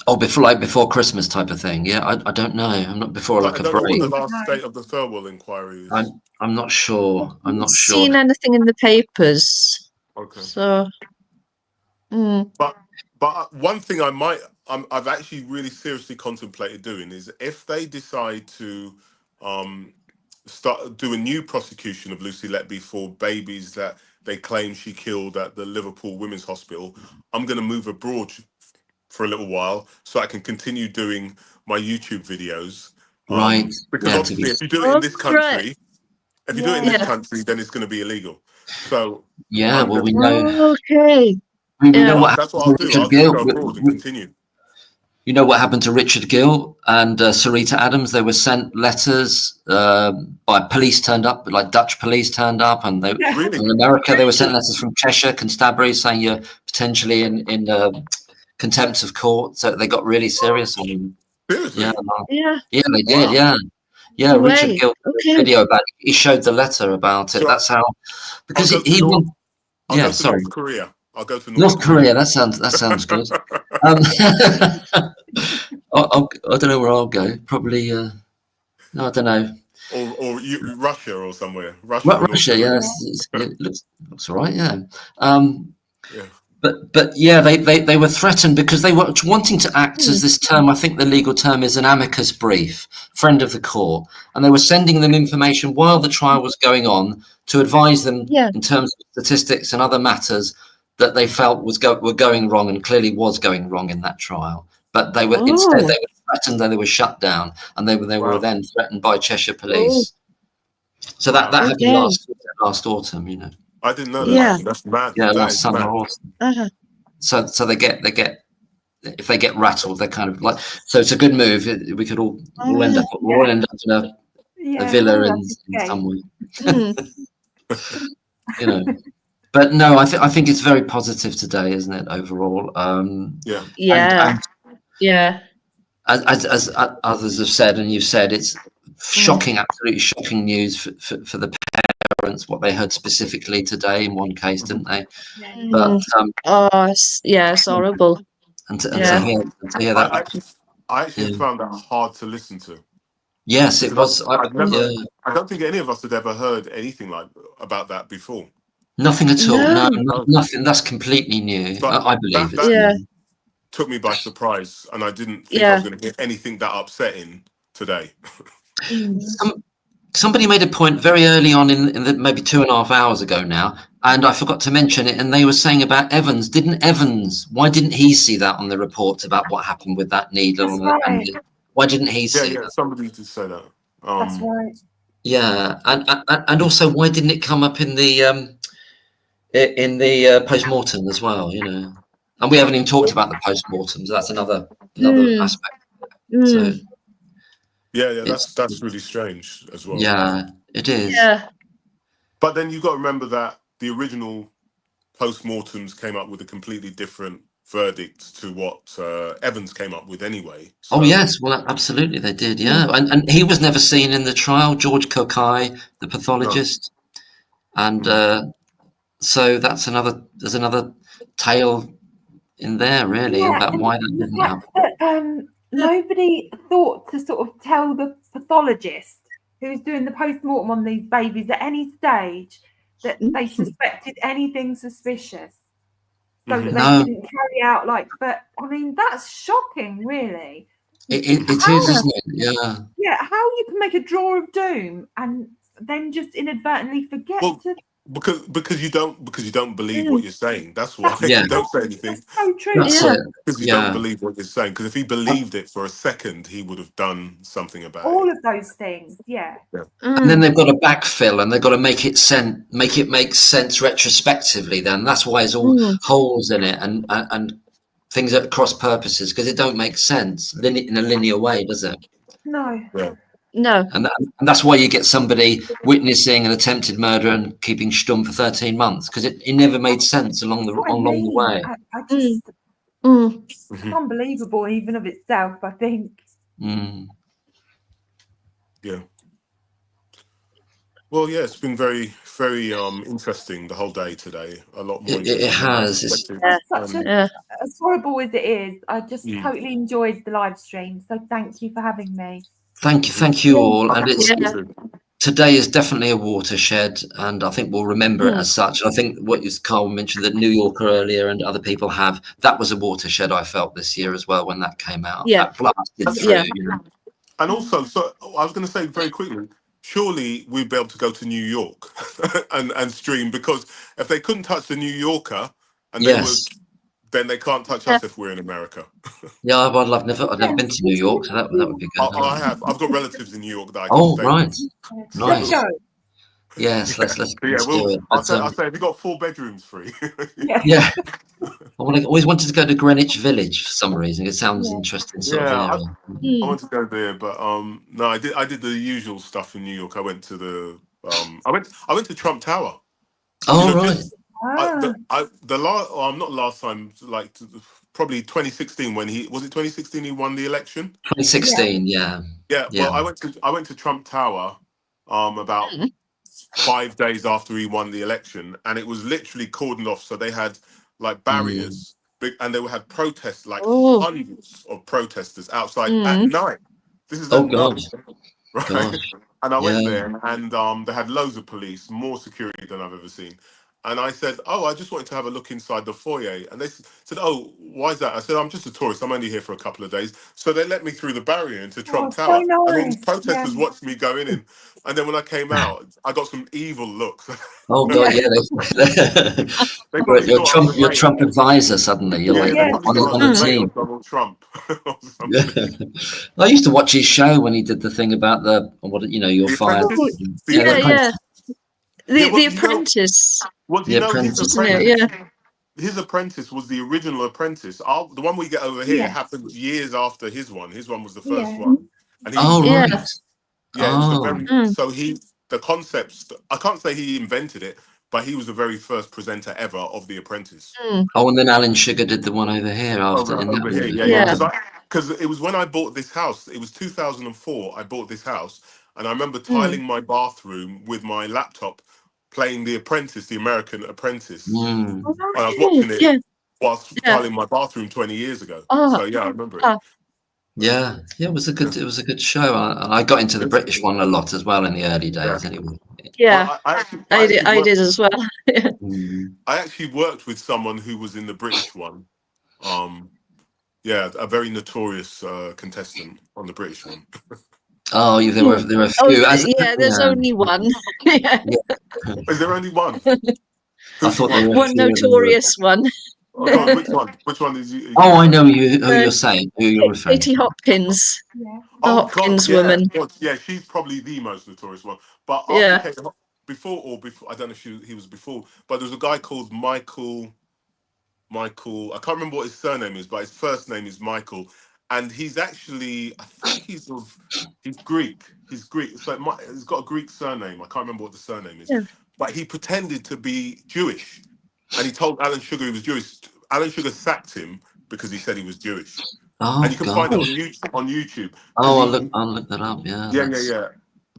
Oh, before Christmas type of thing. Yeah, I don't know. I'm not before I don't know what the last date of the Thurwell inquiry is. I'm not sure. I'm not sure. Seen anything in the papers? Okay. So. But one thing I've actually really seriously contemplated doing is, if they decide to do a new prosecution of Lucy Letby for babies that they claim she killed at the Liverpool Women's Hospital, I'm going to move abroad for a little while so I can continue doing my YouTube videos. Right. Because obviously, if you do it in this country, then it's going to be illegal. So we know. Okay. We know what that's happened what I'll do. I'll go abroad and continue. You know what happened to Richard Gill and Sarita Adams? They were sent letters by police turned up, like Dutch police turned up, and in America they were sent letters from Cheshire Constabulary saying you're potentially in contempt of court. So they got really serious on him. Seriously? Yeah, they did. Wow. Yeah. Richard Gill video about it. He showed the letter about it. So that's how, because he won. Yeah, sorry. North Korea. I'll go to North Korea. That sounds good. I don't know where I'll go. Probably. No, I don't know. Or Russia or somewhere. Russia. Yeah, it looks all right. Yeah. But yeah, they were threatened because they were wanting to act as this term. I think the legal term is an amicus brief, friend of the court, and they were sending them information while the trial was going on to advise them in terms of statistics and other matters that they felt were going wrong, and clearly was going wrong in that trial. But they were instead they were threatened, and they were shut down, and they were then threatened by Cheshire Police. So that happened last autumn, I didn't know Yeah. that. That's mad. Yeah, That last is summer. mad. Awesome. Uh-huh. So they get if they get rattled, they're kind of like. So it's a good move. We could all end up in a villa in somewhere. You know. But no, I think it's very positive today, isn't it? Overall, Yeah. Yeah. As others have said, and you've said, it's shocking, absolutely shocking news for the parents. What they heard specifically today in one case, didn't they? But it's horrible. And to hear that, I actually found that hard to listen to. Yes, it was. I don't think any of us had ever heard anything about that before. Nothing at all. No. No, nothing. That's completely new. I believe that took me by surprise, and I didn't think I was going to hear anything that upsetting today. Somebody made a point very early on in the maybe 2.5 hours ago now, and I forgot to mention it. And they were saying about Evans. Why didn't he see that on the reports about what happened with that needle? Why didn't he see that? Somebody did say that. That's right. Yeah, and also why didn't it come up in the post-mortem as well? You know, and we haven't even talked about the post-mortems. That's another aspect. So that's really strange as well. Yeah, it is. Yeah. But then you've got to remember that the original post-mortems came up with a completely different verdict to what Evans came up with anyway. So. Oh yes, well absolutely they did. Yeah, and he was never seen in the trial. George Kokai, the pathologist, and so there's another tale in there really about why that didn't happen. Nobody thought to sort of tell the pathologist who was doing the post-mortem on these babies at any stage that they suspected anything suspicious, so that they didn't carry out but I mean that's shocking, really. It is, isn't it? Yeah, how you can make a draw of doom and then just inadvertently forget to because you don't believe what you're saying. That's why you don't say anything. That's so true. That's it. Because you don't believe what you're saying. Because if he believed it for a second, he would have done something about all of those things. Yeah. And then they've got to backfill, and they've got to make it make sense retrospectively. Then that's why there's all holes in it and things at cross purposes, because it don't make sense in a linear way, does it? No. Yeah. No. And that's why you get somebody witnessing an attempted murder and keeping stum for 13 months, because it never made sense along the way. I just it's unbelievable even of itself, I think. Yeah. Well, yeah, it's been very, very interesting the whole day today. A lot more. It has. As horrible as it is, I just totally enjoyed the live stream. So thank you for having me. Thank you all. And today is definitely a watershed, and I think we'll remember it as such. I think what Carl mentioned, that New Yorker earlier and other people have, that was a watershed I felt this year as well when that came out. That blasted through. You know? And also, so I was going to say very quickly, surely we'd be able to go to New York and stream, because if they couldn't touch the New Yorker, and then they can't touch us if we're in America. Yeah, well, I've never been to New York, so that would be good. I have. I've got relatives in New York that I Oh, can stay right. with. Nice. Yes, let's do it. I'll say, have you got 4 bedrooms free? Yeah. I always wanted to go to Greenwich Village for some reason. It sounds interesting. I want to go there, but no, I did the usual stuff in New York. I went to the I went to Trump Tower. Oh, right. Not last time, like probably 2016 when he 2016 he won the election. 2016, yeah. Well, I went to Trump Tower about 5 days after he won the election, and it was literally cordoned off, so they had like barriers, and they had protests, like hundreds of protesters outside at night. This is at night, right? And I went there, and they had loads of police, more security than I've ever seen. And I said, I just wanted to have a look inside the foyer. And they said, why is that? I said, I'm just a tourist. I'm only here for a couple of days. So they let me through the barrier into Trump Tower. So nice. And all the protesters watched me going in. And then when I came out, I got some evil looks. Oh, God, you're Trump advisor suddenly. You're on the team. Donald Trump. I used to watch his show when he did the thing about you're fired. The Apprentice. Well, do The you know his Apprentice. Isn't it? apprentice? Yeah. His apprentice was the original Apprentice. The one we get over here Yeah. happened years after his one. His one was the first Yeah. one, and he was Oh, the Yeah. right. yeah. It was the Oh, very Mm. so the concepts. I can't say he invented it, but he was the very first presenter ever of The Apprentice. Mm. oh, and then Alan Sugar did the one over here after. Over here, yeah, Yeah. Because it was when I bought this house. It was 2004. I bought this house, and I remember Mm. tiling my bathroom with my laptop, playing The Apprentice, the American Apprentice. Mm. Oh, And I was really? watching it Yeah. whilst Yeah. tiling my bathroom 20 years ago. Ah. So yeah, I remember it. Ah. Yeah, it was a good show. I got into the British one a lot as well in the early days. Anyway. Yeah. Well, I actually I worked, did as well. Yeah. Mm. I actually worked with someone who was in the British one. Yeah, a very notorious contestant on the British one. Oh, there were a Oh, few. yeah. There's only one. Yeah. Is there only one? I thought there were a One few of them. notorious one. Oh, God, which one? Which one is you? Oh, I know who you're saying. Who you're referring Katie to. Hopkins. Yeah. The Oh Hopkins God, yeah, woman. God, yeah. She's probably the most notorious one. But after Yeah. before, I don't know if he was before. But there was a guy called Michael. I can't remember what his surname is, but his first name is Michael, and he's actually, I think he's Greek. He's Greek. So he's got a Greek surname. I can't remember what the surname is, Yeah. but he pretended to be Jewish, and he told Alan Sugar he was Jewish. Alan Sugar sacked him because he said he was Jewish, Oh, and you can find it gosh. on YouTube. Oh, I'll look that up. Yeah. Yeah.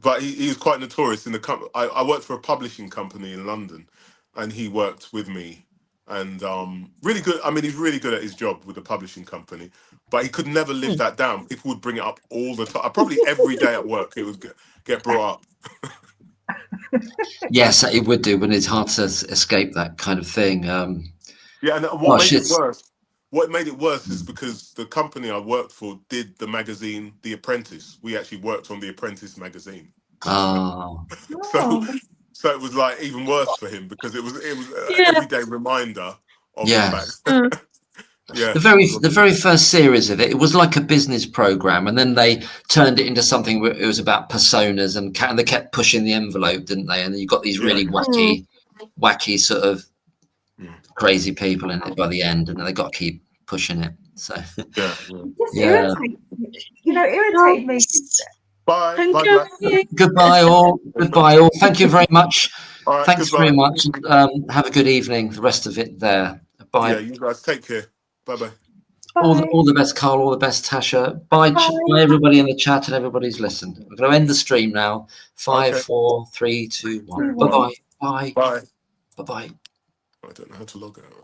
But he was quite notorious in the company. I worked for a publishing company in London, and he worked with me. And really good. I mean, he's really good at his job with the publishing company, but he could never live that down. People would bring it up all the time. Probably every day at work, it would get brought up. Yes, it would do, but it's hard to escape that kind of thing. Yeah, and what made it worse is because the company I worked for did the magazine The Apprentice. We actually worked on The Apprentice magazine. Oh, So it was like even worse for him because it was an Yeah. everyday reminder of Yeah. the fact. Mm. Yeah, the very first series of it was like a business program, and then they turned it into something where it was about personas, and they kept pushing the envelope, didn't they? And you got these really wacky sort of crazy people in it by the end, and they got to keep pushing it. So yeah. Just irritated me. Bye. Thank Bye, you. Black. Goodbye all. Goodbye all. Thank you very much. All right, Thanks goodbye. very much. Have a good evening. The rest of it there. Bye. Yeah, you guys take care. Bye. All the best, Carl. All the best, Tasha. Bye, bye everybody in the chat and everybody's listened. I'm going to end the stream now. 5, 4, 3, 2, 1. Bye-bye. Bye. Bye. Bye-bye. I don't know how to log out.